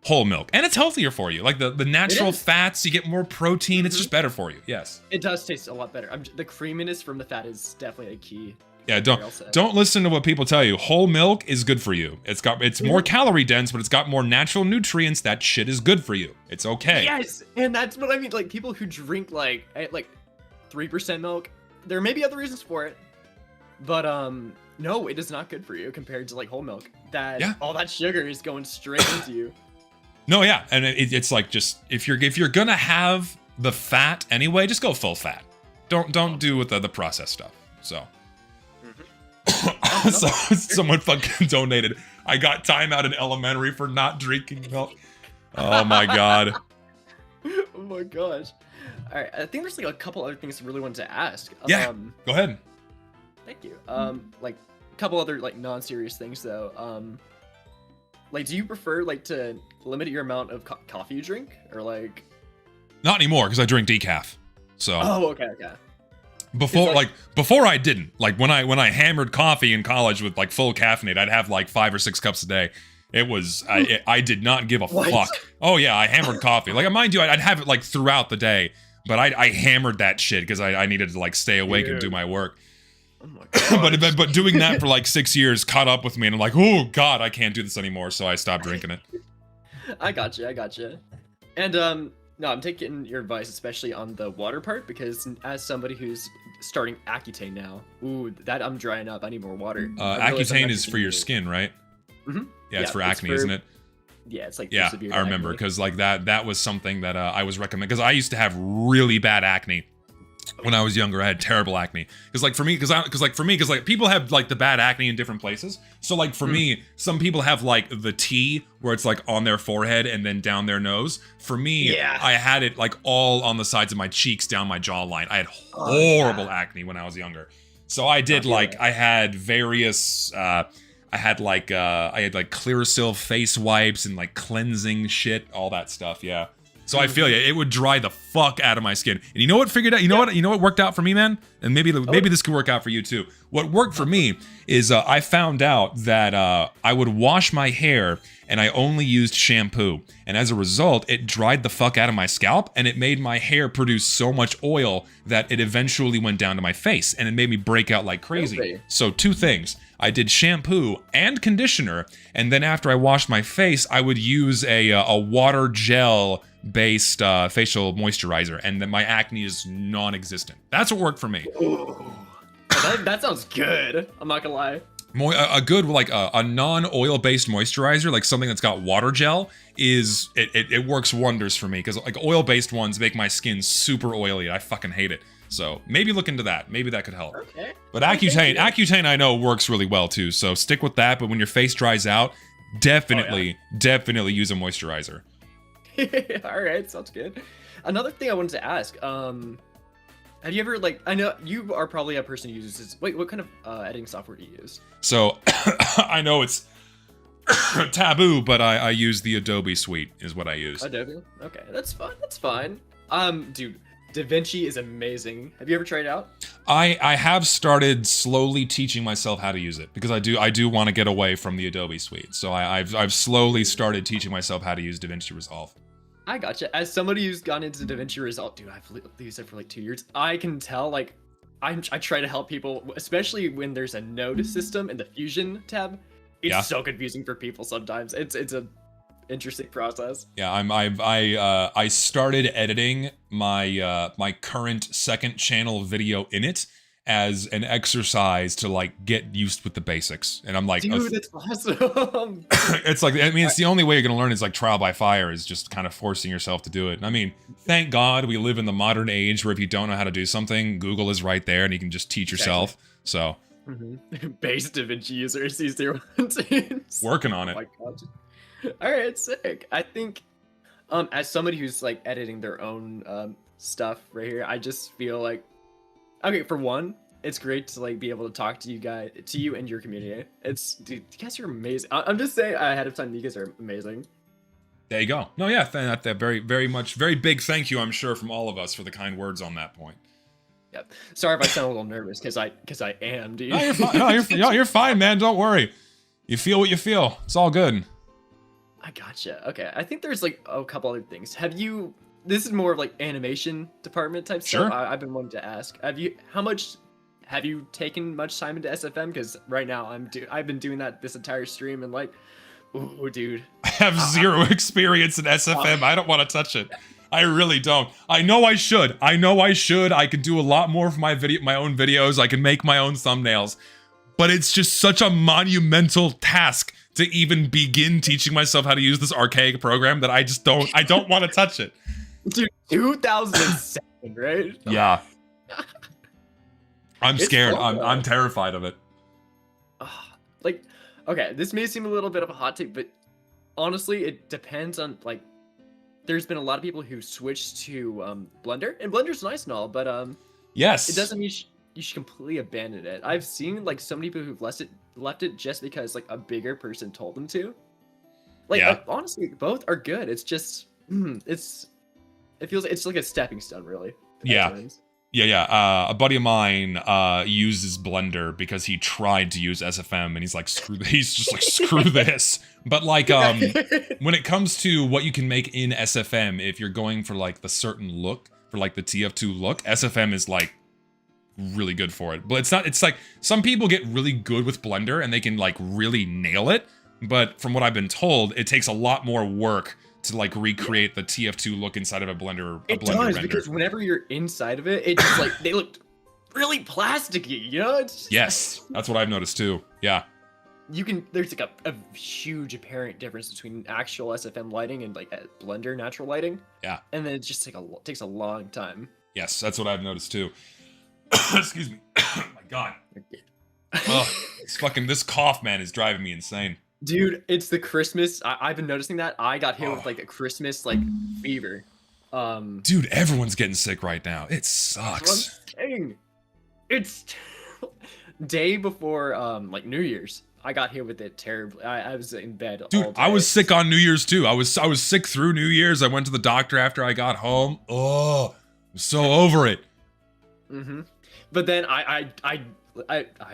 whole milk, and it's healthier for you. Like the natural fats, you get more protein. Mm-hmm. It's just better for you. Yes. It does taste a lot better. The creaminess from the fat is definitely a key. Yeah, don't listen to what people tell you. Whole milk is good for you. It's more calorie dense, but it's got more natural nutrients. That shit is good for you. It's okay. Yes, and that's what I mean. Like people who drink like 3% milk, there may be other reasons for it, but no, it is not good for you compared to like whole milk. All that sugar is going straight into you. No, yeah, and it's like just if you're gonna have the fat anyway, just go full fat. Don't do with the processed stuff. So. So someone fucking donated. I got timeout in elementary for not drinking milk. Oh my god. Oh my gosh. All right, I think there's like a couple other things I really wanted to ask. Yeah. Go ahead. Thank you. Like a couple other like non-serious things though. Like, do you prefer like to limit your amount of coffee you drink, or like? Not anymore because I drink decaf. So. Oh, okay. Before I didn't. Like when I hammered coffee in college with like full caffeinate, I'd have like 5 or 6 cups a day. It was I did not give a fuck. Oh yeah, I hammered coffee. Like mind you, I'd have it like throughout the day, but I hammered that shit because I needed to like stay awake and do my work. Oh my god. but doing that for like 6 years caught up with me, and I'm like, oh god, I can't do this anymore. So I stopped drinking it. I gotcha. And no, I'm taking your advice, especially on the water part, because as somebody who's starting Accutane now, that I'm drying up. I need more water. Accutane is for your skin, right? Mm-hmm. Yeah, it's for acne, isn't it? Yeah, it's like I remember because like that was something that I was recommending because I used to have really bad acne when I was younger. I had terrible acne because for me people have like the bad acne in different places. So like for me, some people have like the T where it's like on their forehead and then down their nose. For me, I had it like all on the sides of my cheeks, down my jawline. I had horrible acne when I was younger. So I did I had various I had like Clearasil face wipes and like cleansing shit, all that stuff. Yeah. So I feel you. It would dry the fuck out of my skin. And you know what figured out? You know what worked out for me, man? And maybe this could work out for you too. What worked for me is I found out that I would wash my hair and I only used shampoo. And as a result, it dried the fuck out of my scalp and it made my hair produce so much oil that it eventually went down to my face and it made me break out like crazy. Really? So 2 things. I did shampoo and conditioner, and then after I washed my face, I would use a water gel based facial moisturizer, and then my acne is non-existent. That's what worked for me. That sounds good. I'm not gonna lie. A good like a non-oil based moisturizer, like something that's got water gel, it works wonders for me because like oil based ones make my skin super oily. I fucking hate it. So maybe look into that. Maybe that could help. Okay. But Accutane I know works really well too. So stick with that. But when your face dries out, definitely use a moisturizer. All right, sounds good. Another thing I wanted to ask, have you ever I know you are probably a person who uses this. Wait, what kind of editing software do you use? So I know it's taboo, but I use the Adobe Suite is what I use. Adobe? Okay, that's fine. That's fine. Dude, DaVinci is amazing. Have you ever tried it out? I have started slowly teaching myself how to use it because I do want to get away from the Adobe Suite. So I've slowly started teaching myself how to use DaVinci Resolve. I gotcha. As somebody who's gone into DaVinci Resolve, dude, I've used it for like 2 years. I can tell I try to help people, especially when there's a node system in the Fusion tab. It's so confusing for people sometimes. It's a interesting process. Yeah, I started editing my my current second channel video in it as an exercise to like get used with the basics. And I'm like, dude, that's awesome. It's like, I mean, it's the only way you're gonna learn is like trial by fire, is just kind of forcing yourself to do it. And I mean, thank God we live in the modern age where if you don't know how to do something, Google is right there and you can just teach yourself. So Base DaVinci user C01. Working on it. Oh my God. All right, sick. I think as somebody who's like editing their own stuff right here, I just feel like, okay, for one, it's great to like be able to talk to you and your community. Dude, you guys are amazing. I'm just saying ahead of time, you guys are amazing. There you go. No, yeah, that very, very much, very big thank you, I'm sure, from all of us for the kind words on that point. Yep. Sorry if I sound a little nervous, because I am, dude. No, you're fine. You're fine, man. Don't worry. You feel what you feel. It's all good. I gotcha. Okay, I think there's like a couple other things. This is more of like animation department type stuff. I've been wanting to ask. Have you taken much time into SFM? Because right now I've been doing that this entire stream and like, ooh, dude. I have zero experience in SFM. I don't want to touch it. I really don't. I know I should. I could do a lot more for my own videos. I can make my own thumbnails. But it's just such a monumental task to even begin teaching myself how to use this archaic program that I don't want to touch it. Dude, 2007, right? Yeah. I'm It's scared. fun, though. I'm terrified of it. Like, okay, this may seem a little bit of a hot take, but honestly, it depends on, like, there's been a lot of people who switched to Blender, and Blender's nice and all, but Yes. it doesn't mean you should completely abandon it. I've seen like so many people who've left it just because like a bigger person told them to. Like, Yeah. honestly, both are good. It's just it feels it's like a stepping stone, really. at Yeah. times. Yeah. A buddy of mine uses Blender because he tried to use SFM and he's like, he's just like, screw this. But like, when it comes to what you can make in SFM, if you're going for like the certain look, for like the TF2 look, SFM is like really good for it. But it's like some people get really good with Blender and they can like really nail it. But from what I've been told, it takes a lot more work to like recreate the TF2 look inside of a Blender Does, render. because whenever you're inside of it, it just like they look really plasticky, you know? It's just, Yes, that's what I've noticed too. Yeah. there's like a huge apparent difference between actual SFM lighting and like Blender natural lighting. Yeah. And then it just takes a long time. Yes, that's what I've noticed too. Excuse me. Oh my god. Ugh, this cough, man, is driving me insane. Dude, it's the Christmas. I've been noticing that. I got hit with like a Christmas like fever. Dude, everyone's getting sick right now. It That's what I'm sucks. saying. It's day before like New Year's. I got hit with it terribly. I was in bed all Dude, day. I was sick on New Year's too. I was sick through New Year's. I went to the doctor after I got home. Oh, I'm so over it. But then I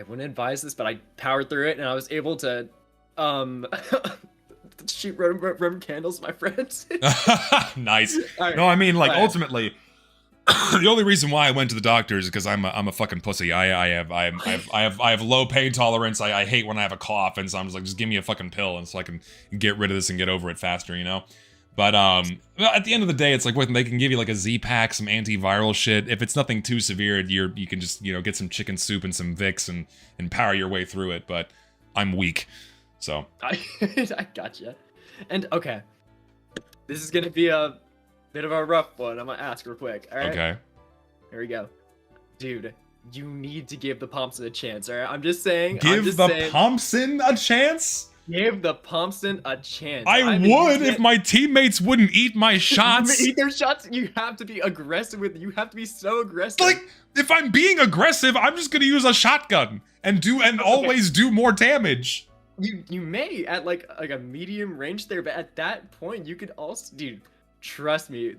wouldn't advise this, but I powered through it and I was able to shoot Roman candles, my friends. Nice. All right. No, I mean, like, All right. ultimately, the only reason why I went to the doctor is because I'm a fucking pussy. I have low pain tolerance. I hate when I have a cough, and so I'm just like, just give me a fucking pill, and so I can get rid of this and get over it faster, you know. But at the end of the day, it's like, what, they can give you like a Z-Pack, some antiviral shit. If it's nothing too severe, you can just, you know, get some chicken soup and some Vicks and power your way through it. But I'm weak, so. I gotcha. And okay, this is gonna be a bit of a rough one. I'm gonna ask real quick. All right. Okay. Here we go, dude. You need to give the Thompson a chance. All right. I'm just saying. Give the Thompson a chance? Give the Thompson a chance. I would if my teammates wouldn't eat my shots. Eat their shots. You have to be aggressive with. You have to be so aggressive. Like, if I'm being aggressive, I'm just gonna use a shotgun and always do more damage. You may at like a medium range there, but at that point you could also, dude. Trust me,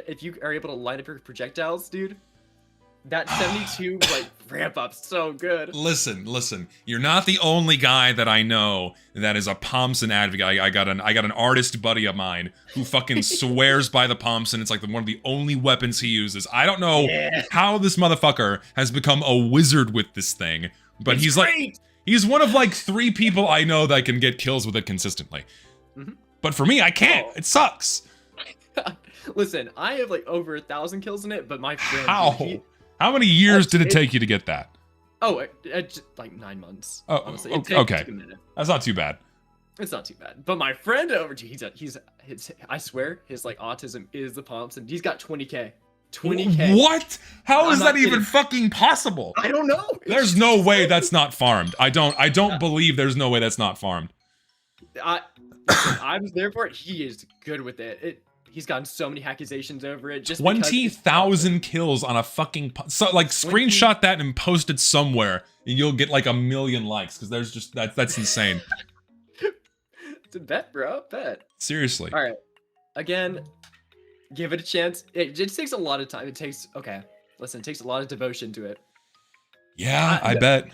if you are able to line up your projectiles, dude, that 72 like ramp up so good. Listen. You're not the only guy that I know that is a Thompson advocate. I got an artist buddy of mine who fucking swears by the Thompson. It's like one of the only weapons he uses. I don't know how this motherfucker has become a wizard with this thing, but It's he's great. like, he's one of like 3 people I know that can get kills with it consistently. But for me, I can't. It sucks. Listen, I have like over 1,000 kills in it, but my friend. How? Dude, How many years did it take you to get that? It's like 9 months. Oh, honestly. okay. Took a minute. That's not too bad. It's not too bad. But my friend over, he's I swear his like autism is the Thompson. He's got 20k. 20k. What? How I'm is not that even kidding. fucking possible? I don't know. There's no way that's not farmed. I don't believe there's no way that's not farmed. I was there for it. He is good with it. He's gotten so many accusations over it. Just because 20,000 kills on a fucking screenshot that and post it somewhere, and you'll get like 1 million likes because there's just that's insane. it's a bet, bro. Bet. Seriously. All right. Again, give it a chance. It just takes a lot of time. It takes a lot of devotion to it. Yeah, I bet.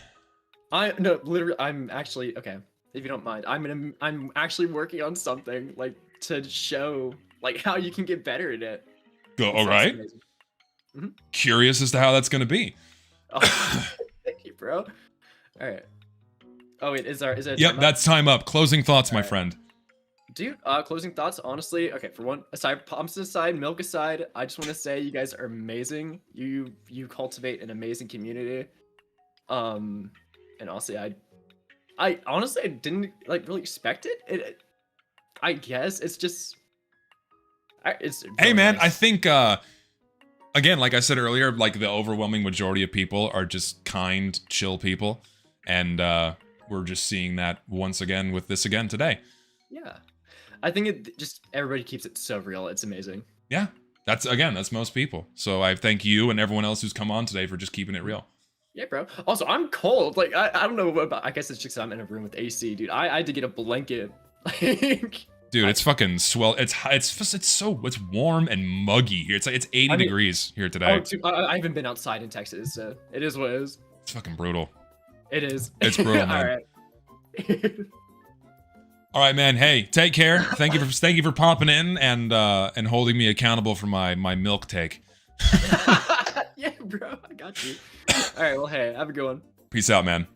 I'm actually okay. If you don't mind, I'm actually working on something like to show like how you can get better at it. Go. It's All right. amazing. Mhm. Curious as to how that's gonna be. Oh, thank you, bro. All right. Oh wait, is there? Yep, that's time up. Closing thoughts, my friend. Dude, closing thoughts. Honestly, okay. For one, aside pumps aside, milk aside, I just want to say you guys are amazing. You cultivate an amazing community. And honestly, I honestly didn't like really expect it. I guess it's just. It's really Hey man, nice. I think again, like I said earlier, like the overwhelming majority of people are just kind, chill people, and we're just seeing that once again with this again today. Yeah, I think it just everybody keeps it so real. It's amazing. Yeah, that's most people. So I thank you and everyone else who's come on today for just keeping it real. Yeah, bro. Also, I'm cold. Like I don't know about. I guess it's just 'cause I'm in a room with AC, dude. I had to get a blanket. Like. Dude, it's fucking swell. It's warm and muggy here. It's 80 degrees here today. Oh, dude, I haven't been outside in Texas, so it is what it is. It's fucking brutal. It is. It's brutal, man. All right. All right, man. Hey, take care. Thank you for popping in and holding me accountable for my milk take. Yeah, bro. I got you. All right. Well, hey, have a good one. Peace out, man.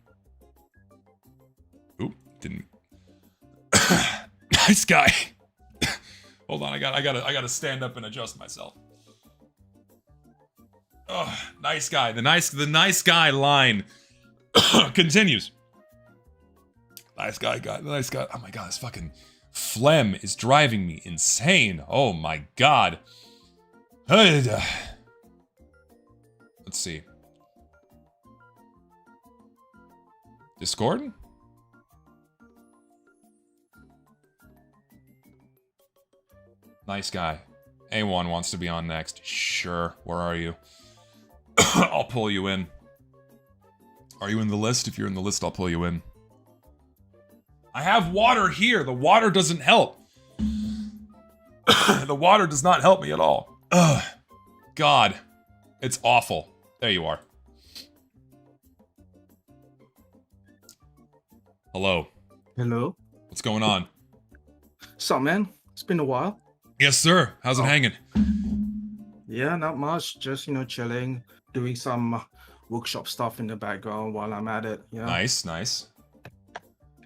Oop, didn't. Nice guy. Hold on, I gotta stand up and adjust myself. Oh, nice guy. The nice guy line continues. Nice guy. Oh my god, this fucking phlegm is driving me insane. Oh my god. Let's see. Discord? Nice guy. A1 wants to be on next. Sure. Where are you? I'll pull you in. Are you in the list? If you're in the list, I'll pull you in. I have water here. The water doesn't help. The water does not help me at all. Ugh. God. It's awful. There you are. Hello. Hello. What's going on? Sup, man? It's been a while. Yes, sir. How's it hanging? Yeah, not much. Just, chilling, doing some workshop stuff in the background while I'm at it. Yeah. Nice, nice.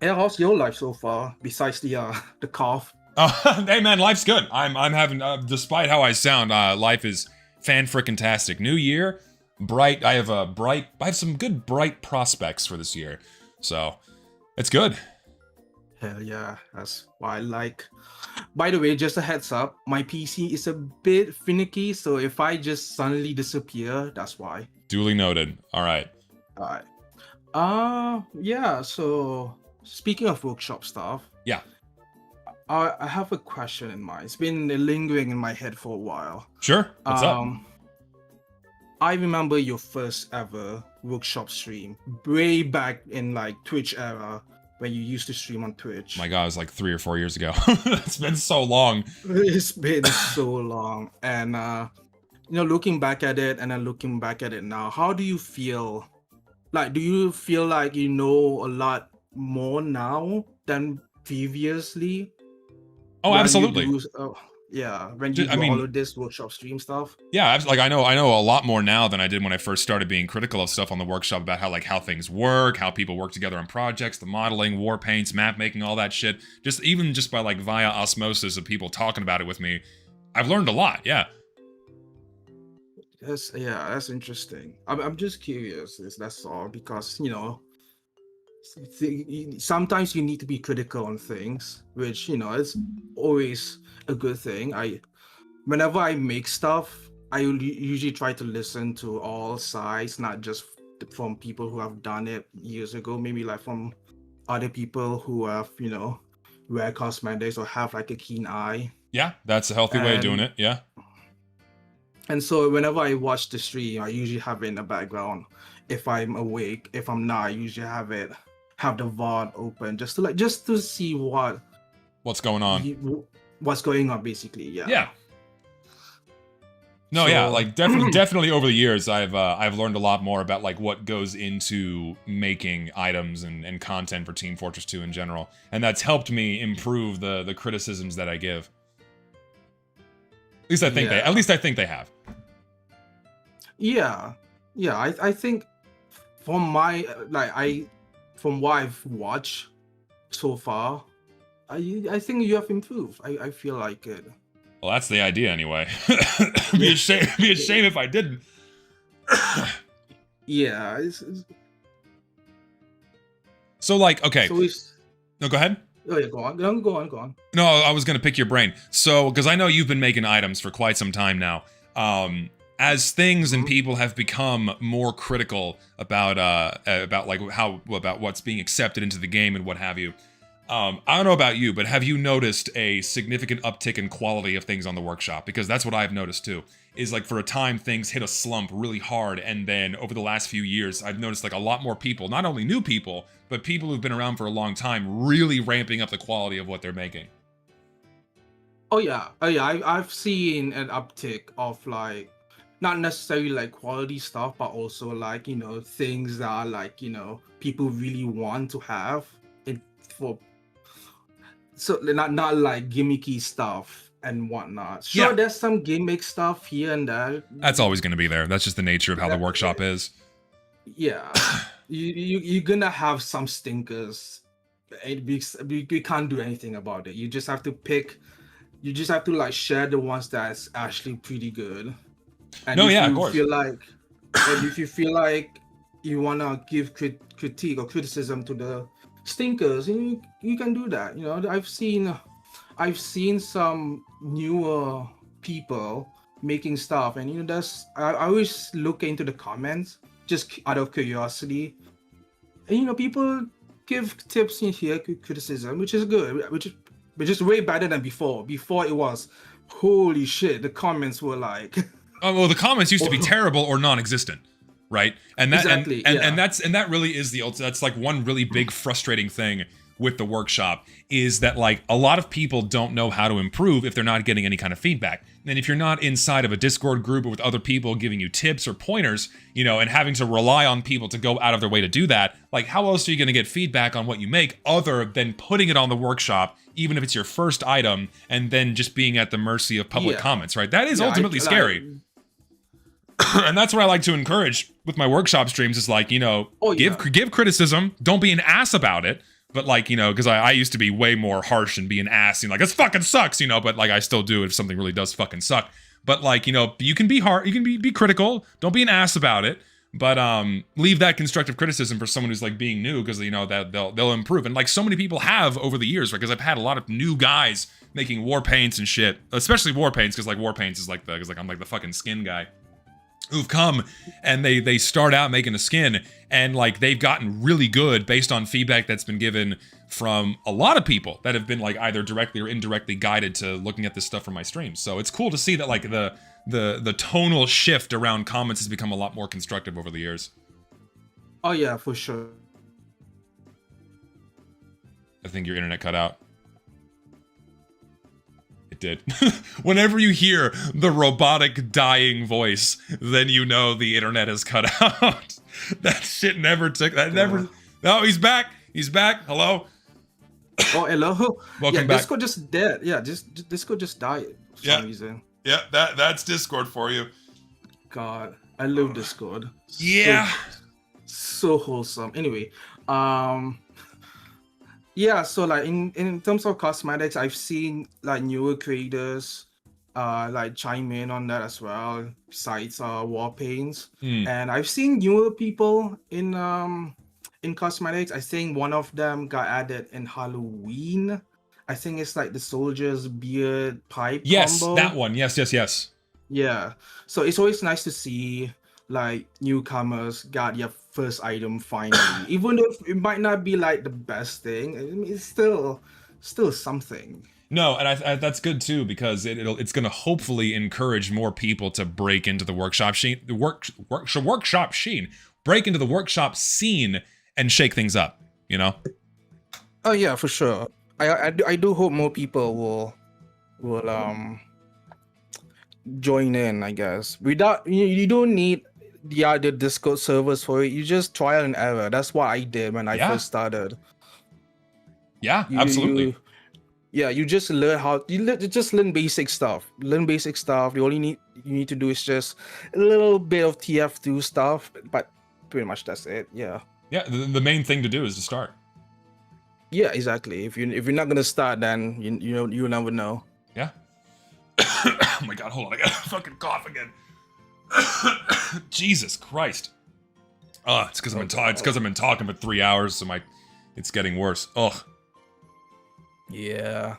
Yeah, how's your life so far? Besides the cough. Oh, hey man, life's good. I'm having, despite how I sound, life is fan-frickin-tastic. New year, bright. I have some good bright prospects for this year, so it's good. Hell yeah, that's what I like. By the way, just a heads up, my PC is a bit finicky, so if I just suddenly disappear, that's why. Duly noted. All right. Yeah, so speaking of workshop stuff. Yeah. I have a question in mind. It's been lingering in my head for a while. Sure. What's up? I remember your first ever workshop stream way back in like Twitch era when you used to stream on Twitch. My God, it was like 3 or 4 years ago. It's been so long. It's been so long. And, looking back at it and then looking back at it now, how do you feel? Like, do you feel like you know a lot more now than previously? Oh, absolutely. When you do all of this workshop stream stuff. Yeah, like I know a lot more now than I did when I first started being critical of stuff on the workshop about how things work, how people work together on projects, the modeling, war paints, map making, all that shit. Just by like via osmosis of people talking about it with me, I've learned a lot. Yeah. That's interesting. I'm just curious. That's all because sometimes you need to be critical on things, which it's always a good thing. Whenever I make stuff, I usually try to listen to all sides, not just from people who have done it years ago, maybe like from other people who have rare cosmetics or have like a keen eye. Yeah, that's a healthy way of doing it. Yeah. And so whenever I watch the stream, I usually have it in the background. If I'm awake, if I'm not, I usually have the VOD open just to see what's going on. What's going on, basically. Yeah. Yeah. No, yeah, like definitely over the years, I've learned a lot more about like what goes into making items and content for Team Fortress 2 in general, and that's helped me improve the criticisms that I give. At least I think they have. Yeah. I think from what I've watched so far, I think you have improved. I feel like it. Well, that's the idea anyway. Be a shame if I didn't. Yeah. So like, okay. So no, go ahead. Oh yeah, go on. No, I was gonna pick your brain. So, because I know you've been making items for quite some time now. As things and people have become more critical about what's being accepted into the game and what have you. I don't know about you, but have you noticed a significant uptick in quality of things on the workshop? Because that's what I've noticed too. Is like for a time things hit a slump really hard, and then over the last few years, I've noticed like a lot more people, not only new people, but people who've been around for a long time, really ramping up the quality of what they're making. Oh yeah. I've seen an uptick of like, not necessarily like quality stuff, but also like, you know, things that are like, you know, people really want to have it for. So not like gimmicky stuff and whatnot. Sure, Yeah. there's some gimmick stuff here and there. That's always going to be there. That's just the nature of how the workshop is. Yeah, you're gonna have some stinkers. We can't do anything about it. You just have to pick. You just have to like share the ones that's actually pretty good. And No, if yeah, of you course. feel like, and if you feel like you wanna give critique or criticism to the stinkers, you can do that. You know, I've seen some newer people making stuff, and you know, I always look into the comments just out of curiosity, and you know, people give tips in here, criticism, which is good, which is way better than before. Before it was, holy shit, the comments were like, Oh, well, the comments used to be terrible or non-existent, right? And that Exactly, and that really is that's like one really big frustrating thing with the workshop, is that like a lot of people don't know how to improve if they're not getting any kind of feedback. And if you're not inside of a Discord group or with other people giving you tips or pointers, you know, and having to rely on people to go out of their way to do that, like how else are you going to get feedback on what you make other than putting it on the workshop, even if it's your first item, and then just being at the mercy of public Yeah. comments, right? That is Yeah, ultimately scary. And that's what I like to encourage with my workshop streams is like, you know, give criticism, don't be an ass about it. But like, you know, because I used to be way more harsh and be an ass, you know, like, this fucking sucks, you know, but like I still do if something really does fucking suck. But like, you know, you can be hard, you can be critical, don't be an ass about it. But leave that constructive criticism for someone who's like being new, because you know that they'll improve. And like so many people have over the years, right? Because I've had a lot of new guys making war paints and shit, especially war paints, because like war paints is like because like I'm like the fucking skin guy, who've come and they start out making a skin, and like they've gotten really good based on feedback that's been given from a lot of people that have been like either directly or indirectly guided to looking at this stuff from my streams. So it's cool to see that like the tonal shift around comments has become a lot more constructive over the years. oh yeah, for sure. I think your internet cut out. It did. Whenever you hear the robotic dying voice, then you know the internet has cut out. That shit never took. That never. No, he's back. He's back. Hello. Oh, hello. Welcome yeah, back. Discord just dead. Yeah, Discord just died for some reason. Yeah, that's Discord for you. God, I love Discord. Yeah. So wholesome. Anyway, yeah, so like in terms of cosmetics, I've seen like newer creators like chime in on that as well, besides war paints. And I've seen newer people in cosmetics. I think one of them got added in Halloween. I think it's like the soldier's beard pipe Yes, combo. that one. Yes. Yeah. So it's always nice to see like newcomers got your first item finally. Even though it might not be like the best thing, I mean, it's still something. No, and I that's good too, because it's going to hopefully encourage more people to break into the workshop scene, break into the workshop scene and shake things up, you know? Oh yeah, for sure. I do hope more people will join in, I guess. Without you don't need the Discord servers for it. You just trial and error. That's what I did when I first started. Yeah, absolutely. You just learn just learn basic stuff. The only you need to do is just a little bit of TF2 stuff, but pretty much that's it. Yeah. Yeah, the main thing to do is to start. Yeah, exactly. If you're not gonna start, then you'll never know. Yeah. Oh my god, hold on, I gotta fucking cough again. Jesus Christ. It's because I've been talking for 3 hours, so it's getting worse. Ugh. Yeah.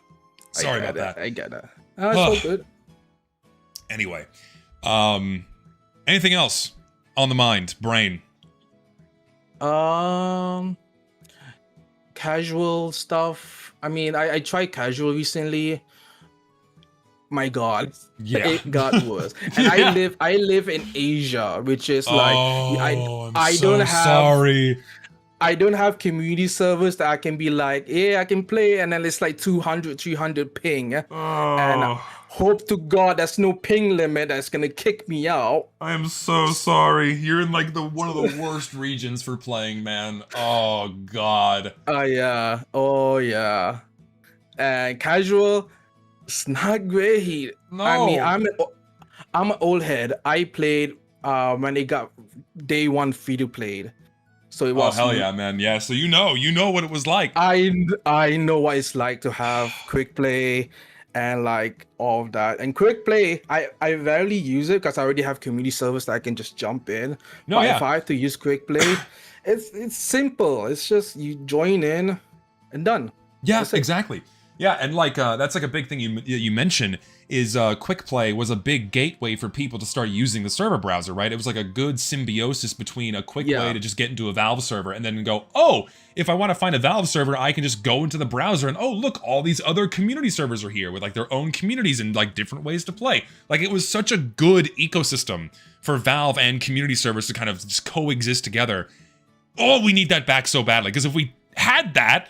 Sorry about that. I get that. Oh, it's all good. Anyway, anything else on the mind, brain? Casual stuff. I mean, I tried casual recently. My God, yeah, it got worse. And Yeah. I live in Asia, which is like I so don't have sorry. I don't have community servers that I can be like, yeah, I can play, and then it's like 200, 300 ping, and hope to God there's no ping limit that's gonna kick me out. I am so sorry. You're in like one of the worst regions for playing, man. Oh God. Oh yeah. And casual, it's not great. No. I mean, I'm an old head. I played when they got day one free to play. So it was. Oh hell yeah, man! Yeah, so you know what it was like. I know what it's like to have quick play and like all of that. And quick play, I rarely use it because I already have community servers that I can just jump in. No, but yeah. if I have to use quick play, it's simple. It's just you join in and done. Yeah, exactly. Yeah, and like that's like a big thing you mentioned is quick play was a big gateway for people to start using the server browser, right? It was like a good symbiosis between a quick way to just get into a Valve server and then go, oh, if I want to find a Valve server, I can just go into the browser and oh, look, all these other community servers are here with like their own communities and like different ways to play. Like it was such a good ecosystem for Valve and community servers to kind of just coexist together. Oh, we need that back so badly because if we had that,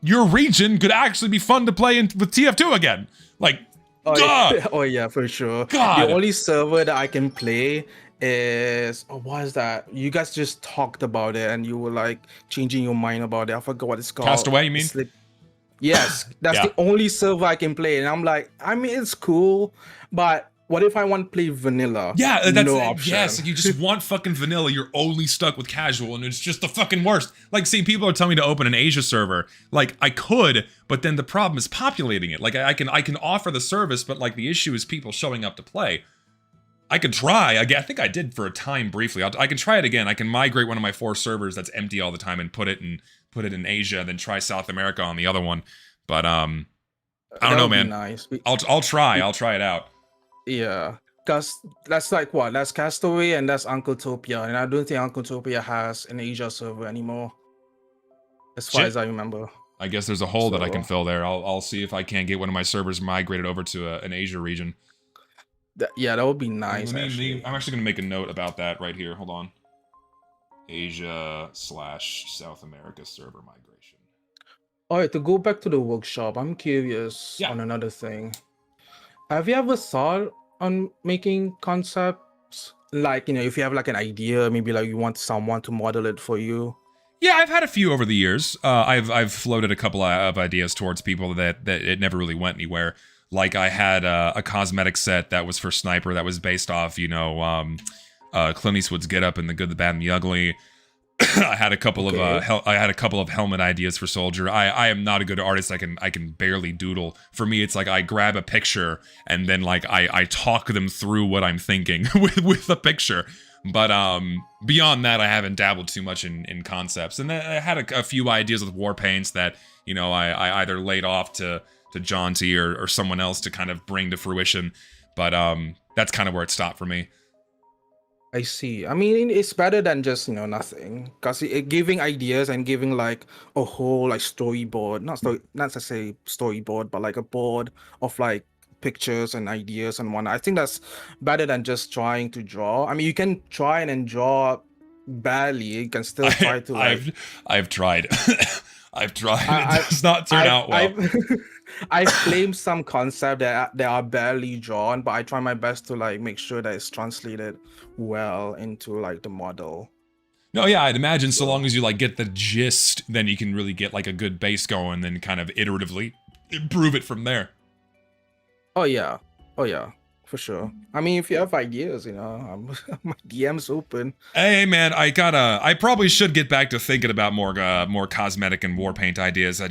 your region could actually be fun to play with TF2 again. Like, God. Oh yeah, for sure. God. The only server that I can play is what is that? You guys just talked about it and you were like changing your mind about it. I forgot what it's called. Castaway, you mean? It's like, yes, that's Yeah. the only server I can play, and I'm like, I mean, it's cool, but what if I want to play vanilla? Yeah, that's no option. yes. You just want fucking vanilla. You're only stuck with casual, and it's just the fucking worst. Like, see, people are telling me to open an Asia server. Like, I could, but then the problem is populating it. Like, I can offer the service, but like the issue is people showing up to play. I could try. I think I did for a time briefly. I can try it again. I can migrate one of my 4 servers that's empty all the time and put it in Asia, and then try South America on the other one. But I don't know, man. Nice. I'll try. I'll try it out. Yeah, because that's like what? That's Castaway and that's Uncletopia, and I don't think Uncletopia has an Asia server anymore, as far Shit. as I remember. I guess there's a hole that I can So- fill there. I'll see if I can't get one of my servers migrated over to an Asia region. Yeah, that would be nice. I'm Actually. actually going to make a note about that right here. Hold on. Asia/South America server migration. All right, to go back to the workshop, I'm curious on another thing. Have you ever thought on making concepts? Like, if you have like an idea, maybe like you want someone to model it for you. Yeah, I've had a few over the years. I've floated a couple of ideas towards people that it never really went anywhere. Like I had a cosmetic set that was for Sniper that was based off, Clint Eastwood's Get Up and The Good, the Bad, and the Ugly. I had a couple of helmet ideas for Soldier. I am not a good artist. I can barely doodle. For me, it's like I grab a picture and then like I talk them through what I'm thinking with the picture. But beyond that, I haven't dabbled too much in concepts. And then I had a few ideas with war paints that I either laid off to John T or someone else to kind of bring to fruition. But that's kind of where it stopped for me. I see. I mean, it's better than just nothing, because giving ideas and giving like a whole like storyboard, not necessarily storyboard, but like a board of like pictures and ideas and whatnot. I think that's better than just trying to draw. I mean, you can try and draw badly. You can still try to. Like, I've tried. I've tried. It does not turn out well. I claim some concept that are barely drawn, but I try my best to like make sure that it's translated well into like the model. No, yeah, I'd imagine so long as you like get the gist, then you can really get like a good base going, then kind of iteratively improve it from there. Oh yeah. For sure. I mean, if you have ideas, my DM's open. Hey man, I probably should get back to thinking about more cosmetic and war paint ideas. I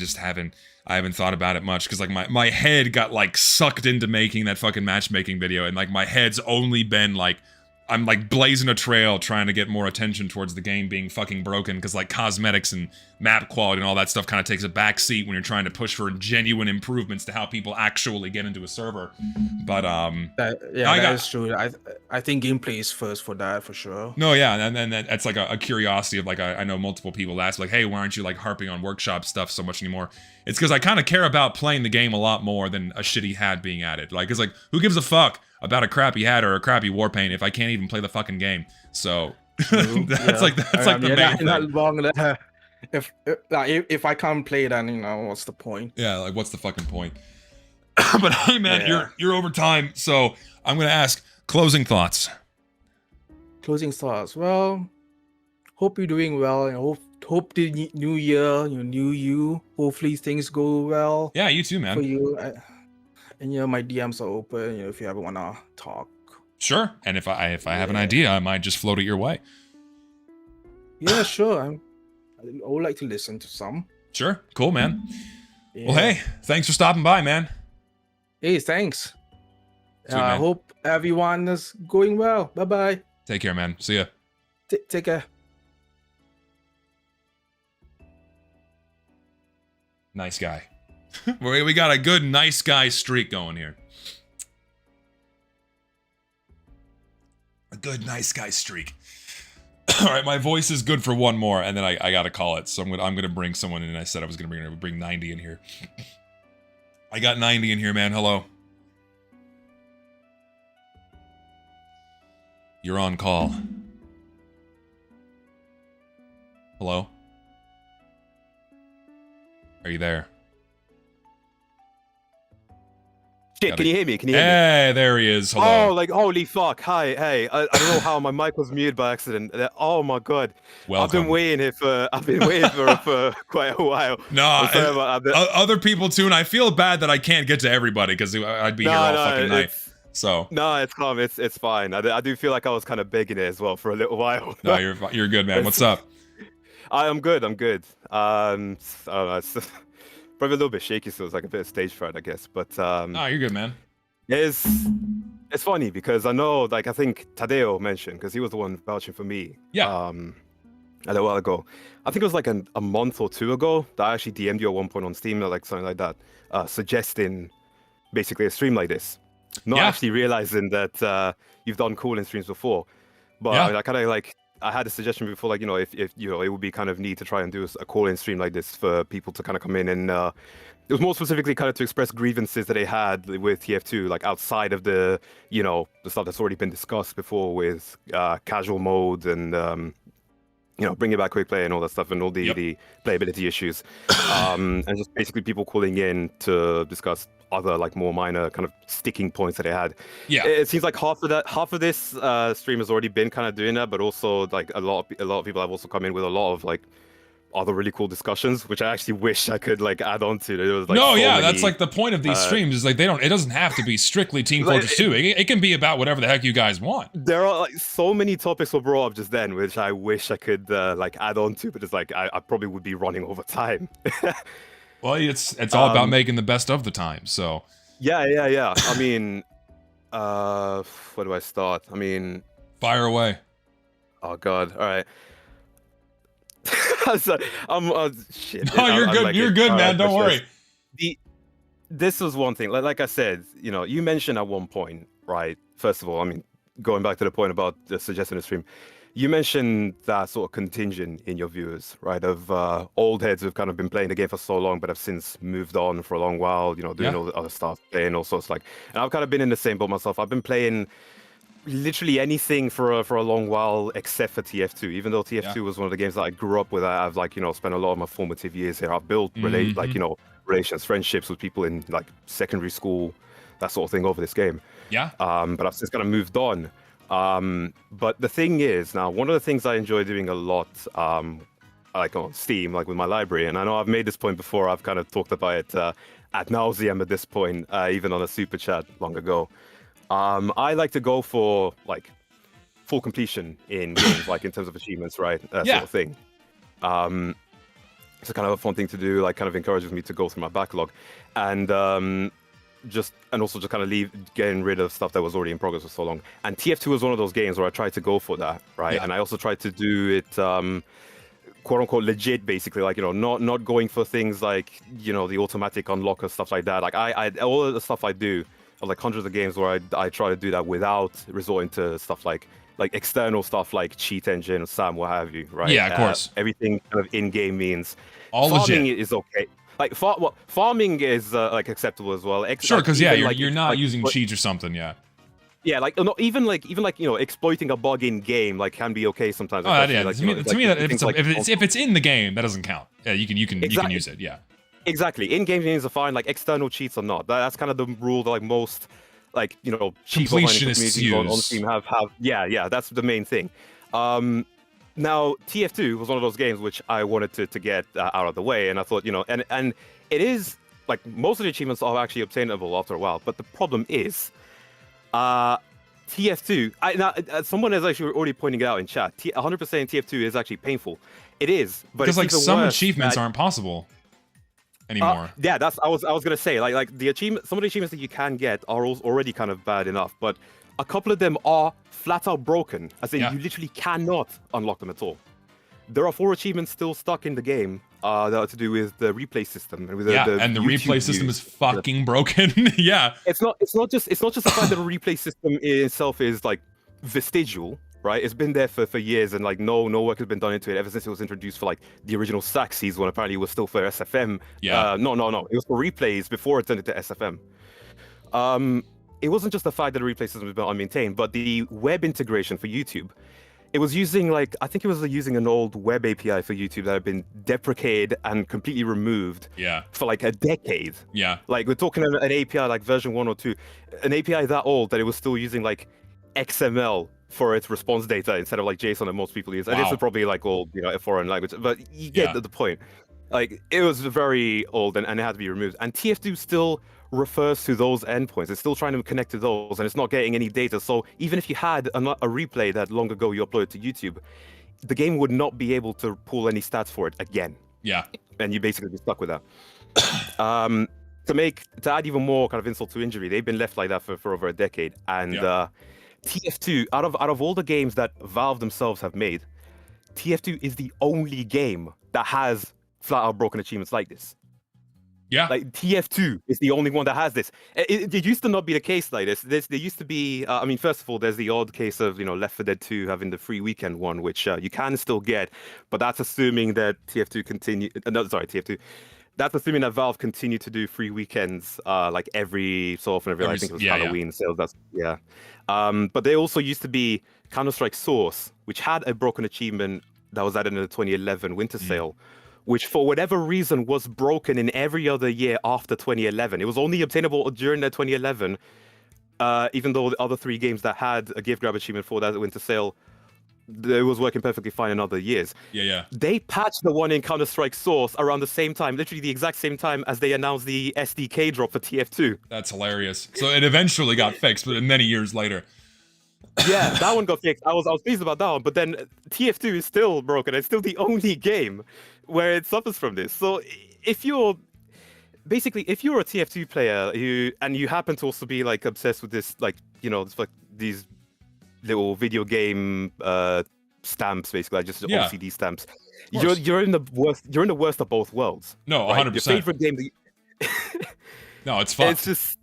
haven't thought about it much because like my head got like sucked into making that fucking matchmaking video, and like my head's only been like, I'm like blazing a trail trying to get more attention towards the game being fucking broken, because like cosmetics and map quality and all that stuff kind of takes a back seat when you're trying to push for genuine improvements to how people actually get into a server. But that is true. I think gameplay is first for that, for sure. No, yeah, and then that's like a curiosity of like, I know multiple people ask like, hey, why aren't you like harping on workshop stuff so much anymore? It's because I kind of care about playing the game a lot more than a shitty hat being added. Like, it's like, who gives a fuck about a crappy hat or a crappy war paint if I can't even play the fucking game? So that's like the main thing. Not long there. If I can't play, then what's the point? Yeah, like what's the fucking point? But hey, man, you're over time, so I'm gonna ask closing thoughts. Closing thoughts. Well, hope you're doing well, and hope the new year, new you. Hopefully things go well. Yeah, you too, man. For you, and my DMs are open. If you ever wanna talk. Sure, and if I have an idea, I might just float it your way. Yeah, sure. I would like to listen to some. Sure, cool, man. Yeah. Well, hey, thanks for stopping by, man. Hey, thanks. Sweet, I man. hope everyone is going well. Bye bye. Take care, man. See ya. Take care. Nice guy. We got a good nice guy streak going here. A good nice guy streak. All right, my voice is good for one more, and then I gotta call it. So I'm gonna bring someone in. I said I was gonna bring 90 in here. I got 90 in here, man. Hello. You're on call. Hello? Are you there? Shit, can you hear me? Can you hear me? Hey, there he is. Hello. Oh, like, holy fuck. Hi, hey. I don't know how my mic was muted by accident. Oh my god. Welcome. I've been waiting here for quite a while. No, I'm sorry about that. other people too, and I feel bad that I can't get to everybody because I'd be here all fucking night. So no, it's calm. It's fine. I do feel like I was kind of begging it as well for a little while. No, you're good, man. What's up? I'm good. I don't know, it's probably a little bit shaky, so it's like a bit of stage fright, I guess. But no, you're good, man. It's funny because I know, like, I think Tadeo mentioned, because he was the one vouching for me. Yeah. A little while ago. I think it was like a month or two ago that I actually DM'd you at one point on Steam, or like something like that, suggesting basically a stream like this. Not actually realizing that you've done call-in streams before. But I kind of like, I had a suggestion before, like, if it would be kind of neat to try and do a call-in stream like this for people to kind of come in and it was more specifically kind of to express grievances that they had with TF2, like outside of the, the stuff that's already been discussed before with casual mode and, bringing back quick play and all that stuff and all the playability issues. And just basically people calling in to discuss other like more minor kind of sticking points that they had. Yeah, it seems like half of this stream has already been kind of doing that, but also like a lot of people have also come in with a lot of like other really cool discussions, which I actually wish I could like add on to. There was like that's like the point of these streams is like it doesn't have to be strictly Team Fortress 2. It can be about whatever the heck you guys want. There are like so many topics were brought up just then, which I wish I could like add on to, but it's like I probably would be running over time. Well, it's all about making the best of the time, so. Yeah. I mean, where do I start? I mean, fire away. Oh God! All right. Shit. No, you're good. You're good, man. Don't worry. This was one thing. Like I said, you mentioned at one point, right? First of all, I mean, going back to the point about suggesting a stream. You mentioned that sort of contingent in your viewers, right? Of old heads who've kind of been playing the game for so long, but have since moved on for a long while, doing all the other stuff, playing all sorts and I've kind of been in the same boat myself. I've been playing literally anything for a long while except for TF2. Even though TF2 was one of the games that I grew up with, I've like spent a lot of my formative years here. I've built relations, friendships with people in like secondary school, that sort of thing over this game. Yeah. But I've since kind of moved on. But the thing is, now one of the things I enjoy doing a lot, like on Steam, like with my library, and I know I've made this point before, I've kind of talked about it ad nauseum at this point, even on a super chat long ago. I like to go for like full completion in games, like in terms of achievements, right? That sort of thing. It's a kind of a fun thing to do. Like, kind of encourages me to go through my backlog, and also just kind of getting rid of stuff that was already in progress for so long. And TF2 was one of those games where I tried to go for that, right? And I also tried to do it. Quote unquote legit, basically, like, you know, not going for things like, you know, the automatic unlocker, stuff like that. Like I all of the stuff I do are like hundreds of games where I try to do that without resorting to stuff like external stuff like cheat engine, SAM, what have you, right? Yeah, of course. Everything kind of in game means all farming legit. is okay. Like farming is like acceptable as well. Sure, because like, you're not like, using cheats or something, yeah. Yeah, like not even like you know, exploiting a bug in game like can be okay sometimes. Oh, yeah. Like, to me, that if it's in the game, that doesn't count. Yeah, you can use it. Yeah. Exactly. In-game games are fine. Like external cheats are not. That's kind of the rule that like most, like, you know, completionists use on Steam have. Yeah. That's the main thing. Now TF2 was one of those games which I wanted to get out of the way, and I thought, you know, and it is like most of the achievements are actually obtainable after a while. But the problem is, TF2. Someone is actually already pointing it out in chat. 100% TF2 is actually painful. It is, but because it's like some achievements aren't possible anymore. Yeah, I was gonna say like the achievement. Some of the achievements that you can get are already kind of bad enough, but a couple of them are flat out broken. As in, you literally cannot unlock them at all. There are 4 achievements still stuck in the game that are to do with the replay system and with the and the replay system is fucking broken. Yeah, it's not just the fact that the replay system itself is like vestigial, right? It's been there for years, and like no work has been done into it ever since it was introduced for like the original Saxes, when apparently it was still for SFM. Yeah. No, it was for replays before it turned into SFM. It wasn't just the fact that the replay system was unmaintained, but the web integration for YouTube. It was using I think it was using an old web API for YouTube that had been deprecated and completely removed. Yeah. For like a decade. Yeah. Like we're talking an API like version 1 or 2, an API that old that it was still using like XML for its response data instead of like JSON that most people use. And this is probably like old, you know, a foreign language, but you get the point. Like it was very old and it had to be removed. And TF2 still refers to those endpoints. It's still trying to connect to those, and it's not getting any data. So even if you had a replay that long ago you uploaded to YouTube, the game would not be able to pull any stats for it again. Yeah. And you basically be stuck with that. To add even more kind of insult to injury, they've been left like that for over a decade. And TF2, out of all the games that Valve themselves have made, TF2 is the only game that has flat out broken achievements like this. Yeah. Like TF2 is the only one that has this. It used to not be the case like this. There used to be, I mean, first of all, there's the odd case of, you know, Left 4 Dead 2 having the free weekend one, which you can still get, but that's assuming that TF2 that's assuming that Valve continue to do free weekends like every so often. I think it was Halloween sales. But there also used to be Counter-Strike Source, which had a broken achievement that was added in the 2011 winter sale, which for whatever reason was broken in every other year after 2011. It was only obtainable during the 2011, even though the other 3 games that had a gift grab achievement for that winter sale, it was working perfectly fine in other years. Yeah. They patched the one in Counter-Strike Source around the same time, literally the exact same time as they announced the SDK drop for TF2. That's hilarious. So it eventually got fixed, but many years later. Yeah, that one got fixed. I was pleased about that one, but then TF2 is still broken. It's still the only game where it suffers from this. So if you're a TF2 player and you happen to also be like obsessed with this, like, you know, like these little video game stamps, basically, like just OCD stamps, you're in the worst of both worlds. No, 100%. Right? Your favorite game. No, it's fun. It's just.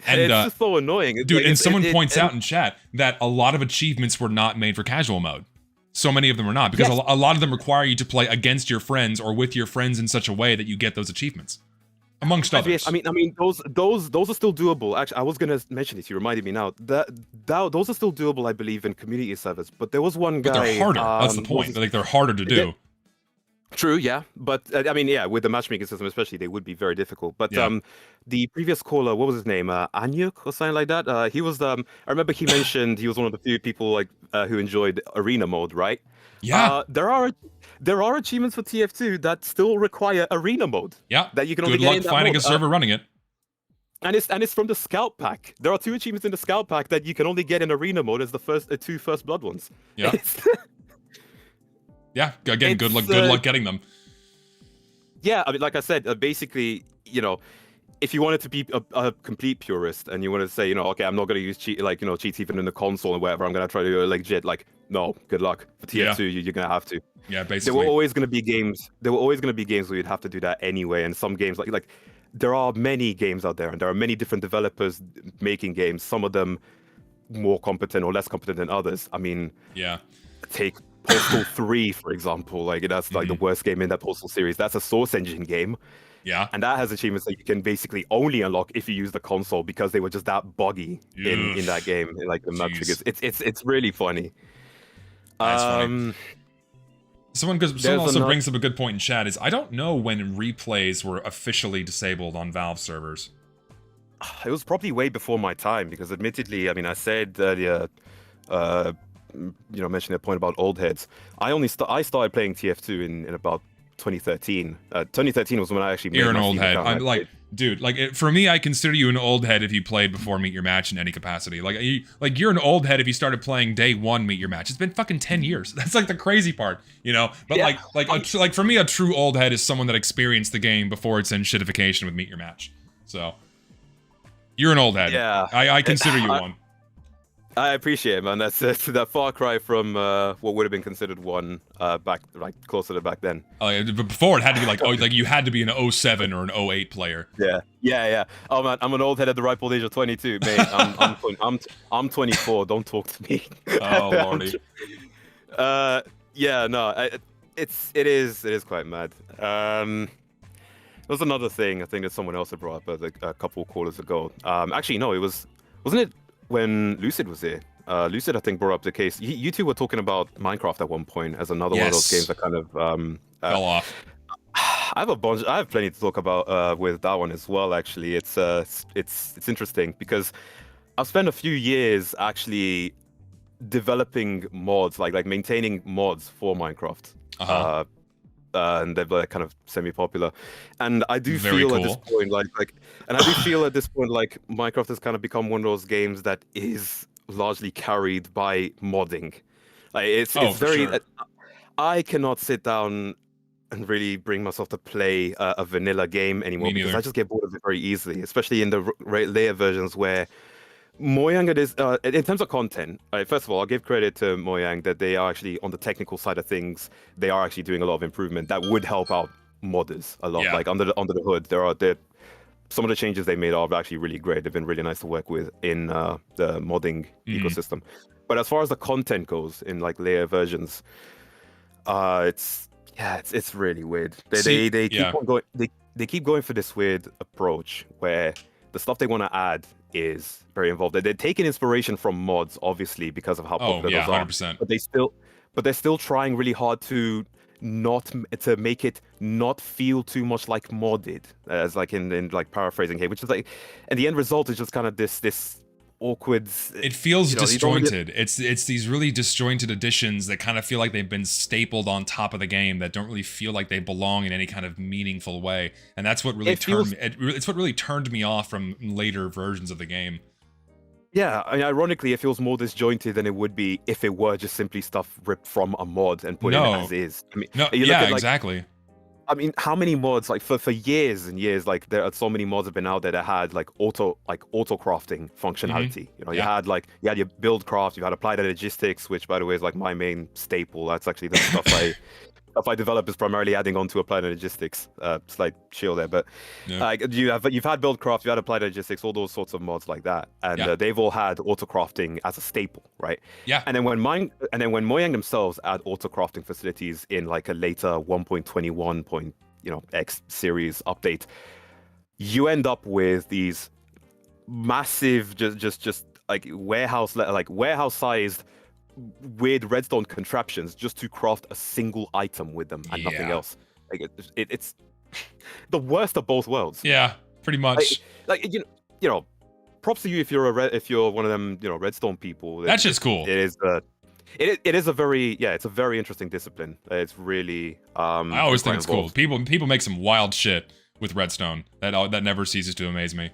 And, it's just so annoying. Dude, and someone points out in chat that a lot of achievements were not made for casual mode. So many of them are not, because a lot of them require you to play against your friends or with your friends in such a way that you get those achievements, amongst others. Yes, I mean, those are still doable. Actually, I was gonna mention this. You reminded me now. Those are still doable, I believe, in community servers. But there was one guy. But they're harder. That's the point. Like they're harder to do. True, yeah, but I mean, yeah, with the matchmaking system especially, they would be very difficult. But the previous caller, what was his name, Anyuk or something like that? He was I remember he mentioned he was one of the few people like who enjoyed arena mode, right? Yeah. There are achievements for TF2 that still require arena mode. Yeah. That you can Good only luck get in that finding mode. a server running it. And it's from the Scout Pack. There are 2 achievements in the Scout Pack that you can only get in Arena mode as the 2 First Blood ones. Yeah. Yeah. Again, good luck getting them. Yeah, I mean, like I said, basically, you know, if you wanted to be a complete purist and you wanted to say, you know, okay, I'm not going to use cheats even in the console or whatever, I'm going to try to do it legit. Like, no, good luck. For TF2, you're going to have to. Yeah, basically. There were always going to be games where you'd have to do that anyway. And some games, like there are many games out there, and there are many different developers making games. Some of them more competent or less competent than others. I mean, yeah. Take Postal 3, for example. Like, that's like the worst game in that Postal series. That's a Source Engine game. Yeah. And that has achievements that you can basically only unlock if you use the console because they were just that buggy in that game. Like the map triggers. It's really funny. That's funny. Someone also brings up a good point in chat is I don't know when replays were officially disabled on Valve servers. It was probably way before my time because admittedly, I mean, I said earlier, mentioning a point about old heads. I started playing TF2 in about 2013. 2013 was when I actually made You're an my old Steam head. account. I'm like, dude, like for me, I consider you an old head if you played before Meet Your Match in any capacity. Like you're an old head if you started playing day 1 Meet Your Match. It's been fucking 10 years. That's like the crazy part, you know. But Yeah. like for me, a true old head is someone that experienced the game before it's in shitification with Meet Your Match. So you're an old head. Yeah. I consider you one. I appreciate it, man. That's that far cry from what would have been considered one back, like closer to back then. But before it had to be like you had to be an 07 or an 08 player. Yeah. Oh man, I'm an old head at the ripe old age of 22, mate. I'm 24. Don't talk to me. Oh lordy. Yeah, no, it is quite mad. There was another thing I think that someone else had brought up a couple of callers ago. Actually, no, wasn't it when Lucid was here? Lucid, I think, brought up the case. You two were talking about Minecraft at one point as another one of those games that kind of fell off. I have plenty to talk about with that one as well. Actually, it's interesting because I've spent a few years actually developing mods, like maintaining mods for Minecraft. And they're like kind of semi-popular, and I do feel at this point like Minecraft has kind of become one of those games that is largely carried by modding. Like it's very. Sure. I cannot sit down and really bring myself to play a vanilla game anymore because I just get bored of it very easily, especially in the layer versions where Mojang is in terms of content. First of all, I'll give credit to Mojang that they are actually on the technical side of things. They are actually doing a lot of improvement that would help out modders a lot. Yeah. Like under the hood, there some of the changes they made are actually really great. They've been really nice to work with in the modding ecosystem. But as far as the content goes in like layer versions, it's really weird. They keep on going. They keep going for this weird approach where the stuff they want to add is very involved. They're taking inspiration from mods, obviously, because of how popular those are. 100%. But they're still trying really hard to make it not feel too much like modded, as like in like paraphrasing here, which is like, and the end result is just kind of this awkward. It feels disjointed. It's these really disjointed additions that kind of feel like they've been stapled on top of the game that don't really feel like they belong in any kind of meaningful way. And that's what really it's what really turned me off from later versions of the game. Yeah, I mean, ironically, it feels more disjointed than it would be if it were just simply stuff ripped from a mod and put in as is. I mean, exactly. I mean, how many mods, like for years and years, like there are so many mods have been out there that had like auto crafting functionality. You know, you had your build craft, you had applied logistics, which by the way is like my main staple. That's actually the stuff I develop is primarily adding on to applied logistics. Slight shield there, but you've had build craft, you had applied logistics, all those sorts of mods like that, and they've all had auto crafting as a staple, right? Yeah. And then when Mojang themselves add auto crafting facilities in like a later 1.21 X series update, you end up with these massive, just like warehouse sized weird redstone contraptions just to craft a single item with them and nothing else. Like it's the worst of both worlds. Yeah, pretty much. Like you know, props to you if you're one of them redstone people. That's just cool. It is a very interesting discipline. It's really I always think it's cool. People make some wild shit with redstone that never ceases to amaze me.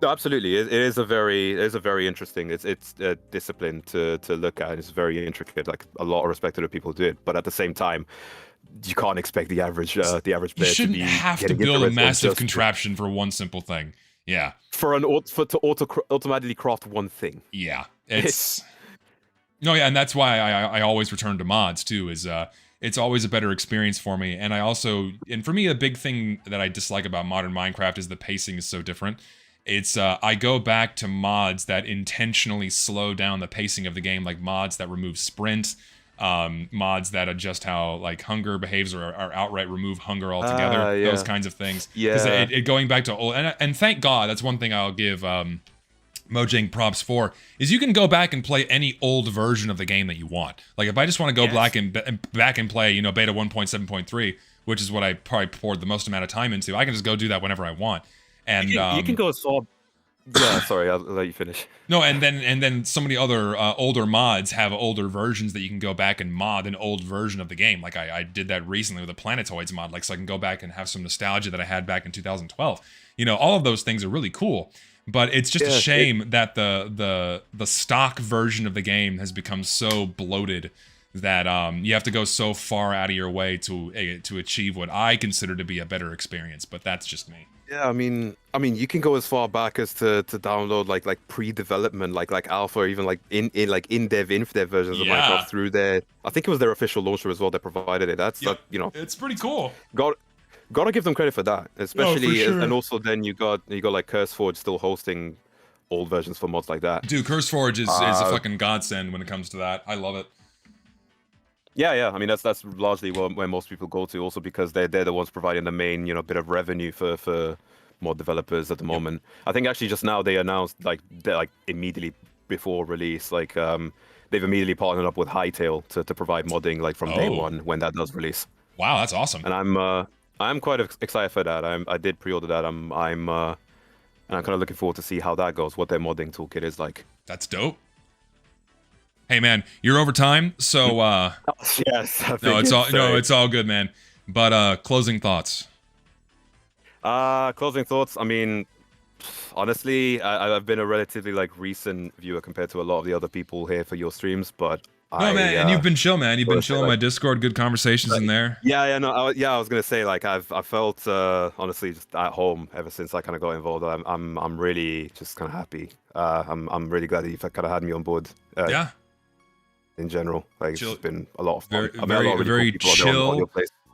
No, absolutely. It is a very interesting. It's a discipline to look at. It's very intricate. Like a lot of respected people do it, but at the same time, you can't expect the average player You shouldn't to be have to getting into build a Red Zone massive just contraption for one simple thing. Yeah. to automatically craft one thing. Yeah. It's no, yeah, and that's why I always return to mods too. Is it's always a better experience for me, and for me, a big thing that I dislike about modern Minecraft is the pacing is so different. It's I go back to mods that intentionally slow down the pacing of the game, like mods that remove sprint, mods that adjust how like hunger behaves or outright remove hunger altogether. Yeah. Those kinds of things. Yeah. Because it going back to old and thank God, that's one thing I'll give Mojang props for, is you can go back and play any old version of the game that you want. Like if I just want to go back and play, you know, beta 1.7.3, which is what I probably poured the most amount of time into, I can just go do that whenever I want. And you can go as far. Yeah, sorry, I'll let you finish. No, and then so many other older mods have older versions that you can go back and mod an old version of the game. Like I did that recently with a Planetoids mod, like so I can go back and have some nostalgia that I had back in 2012. You know, all of those things are really cool. But it's just a shame that the stock version of the game has become so bloated that you have to go so far out of your way to achieve what I consider to be a better experience. But that's just me. Yeah, I mean, you can go as far back as to download like pre-development, like alpha, or even like in-dev versions of Minecraft through their. I think it was their official launcher as well that provided it. That you know, it's pretty cool. Gotta give them credit for that, especially, sure. And also then you got like CurseForge still hosting old versions for mods like that. Dude, CurseForge is a fucking godsend when it comes to that. I love it. Yeah. I mean, that's largely where most people go to, also because they're the ones providing the main, you know, bit of revenue for mod developers at the moment. I think actually just now they announced like immediately before release, like they've immediately partnered up with Hytale to provide modding like from day one when that does release. Wow, that's awesome. And I'm quite excited for that. I did pre-order that. I'm kind of looking forward to see how that goes, what their modding toolkit is like. That's dope. Hey man, you're over time, so yes. It's all good, man. But closing thoughts. Closing thoughts. I mean, honestly, I've been a relatively like recent viewer compared to a lot of the other people here for your streams, but and you've been chill, man. You've been chill on my Discord, good conversations in there. I was gonna say like I felt honestly just at home ever since I kind of got involved. I'm really just kind of happy. I'm really glad that you've kind of had me on board. In general, like it's just been a lot of fun.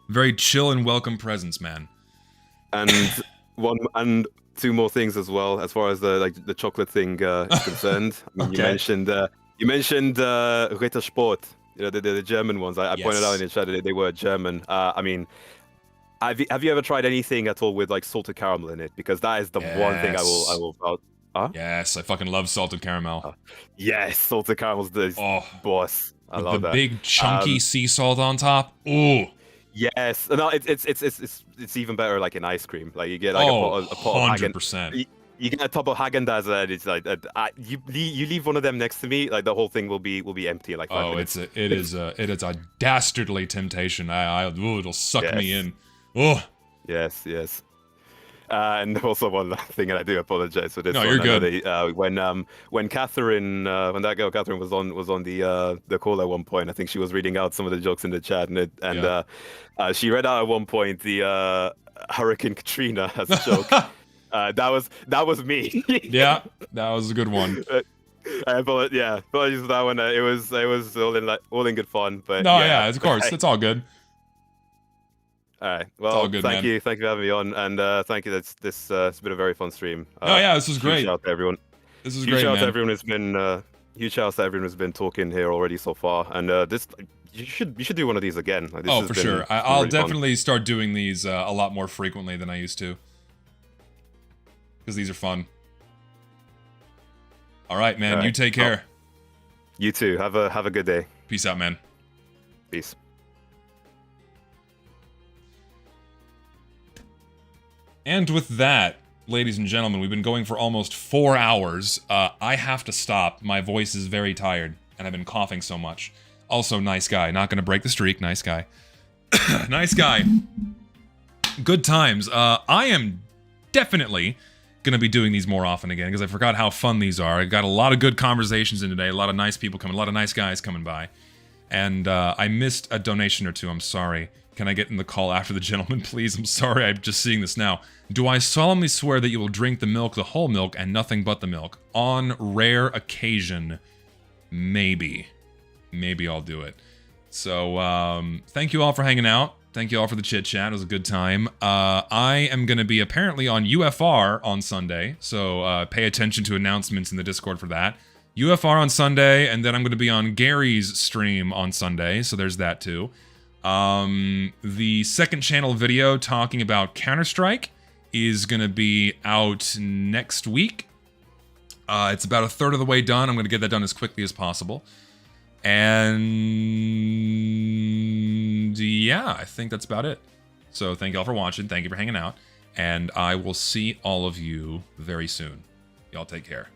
Very chill and welcome presence, man. And two more things as well, as far as the chocolate thing is concerned. I mean, you mentioned Rittersport, you know, the German ones. I pointed out in the chat that they were German. I mean, have you ever tried anything at all with like salted caramel in it? Because that is the one thing I will. Huh? Yes, I fucking love salted caramel. Yes, salted caramel's the boss. I love that. The big chunky sea salt on top. Ooh. Yes, no, it's even better like in ice cream. Like you get like a pot 100%. You get a top of Häagen-Dazs and it's like you leave one of them next to me, like the whole thing will be empty in like 5 minutes. It is a dastardly temptation. It'll suck me in. Oh. Yes. And also one thing, and I do apologize for this. No, you're good. When Catherine, when that girl Catherine was on the call at one point, I think she was reading out some of the jokes in the chat, and she read out at one point the Hurricane Katrina as a joke. That was me. Yeah, that was a good one. Apologies for that one. It was all in good fun. But of course, it's all good. All right. Well, thank you for having me on, and thank you. It's been a very fun stream. This was great. Huge shout out to everyone. This is huge great, shout out man. to everyone who's been huge shout out to everyone who's been talking here already so far, and this you should do one of these again. Like, for sure. I'll definitely start doing these a lot more frequently than I used to, because these are fun. All right, man. You take care. You too. Have a good day. Peace out, man. Peace. And with that, ladies and gentlemen, we've been going for almost 4 hours. I have to stop. My voice is very tired, and I've been coughing so much. Also, nice guy. Not going to break the streak. Nice guy. Nice guy. Good times. I am definitely gonna be doing these more often again because I forgot how fun these are. I got a lot of good conversations in today, a lot of nice people coming, a lot of nice guys coming by. And I missed a donation or two, I'm sorry. Can I get in the call after the gentleman, please? I'm sorry, I'm just seeing this now. Do I solemnly swear that you will drink the milk, the whole milk, and nothing but the milk? On rare occasion, maybe. Maybe I'll do it. So, thank you all for hanging out. Thank you all for the chit-chat. It was a good time. I am going to be apparently on UFR on Sunday, so pay attention to announcements in the Discord for that. UFR on Sunday, and then I'm going to be on Gary's stream on Sunday, so there's that too. The second channel video talking about Counter-Strike is going to be out next week. It's about a third of the way done. I'm going to get that done as quickly as possible. And yeah, I think that's about it. So thank you all for watching. Thank you for hanging out. And I will see all of you very soon. Y'all take care.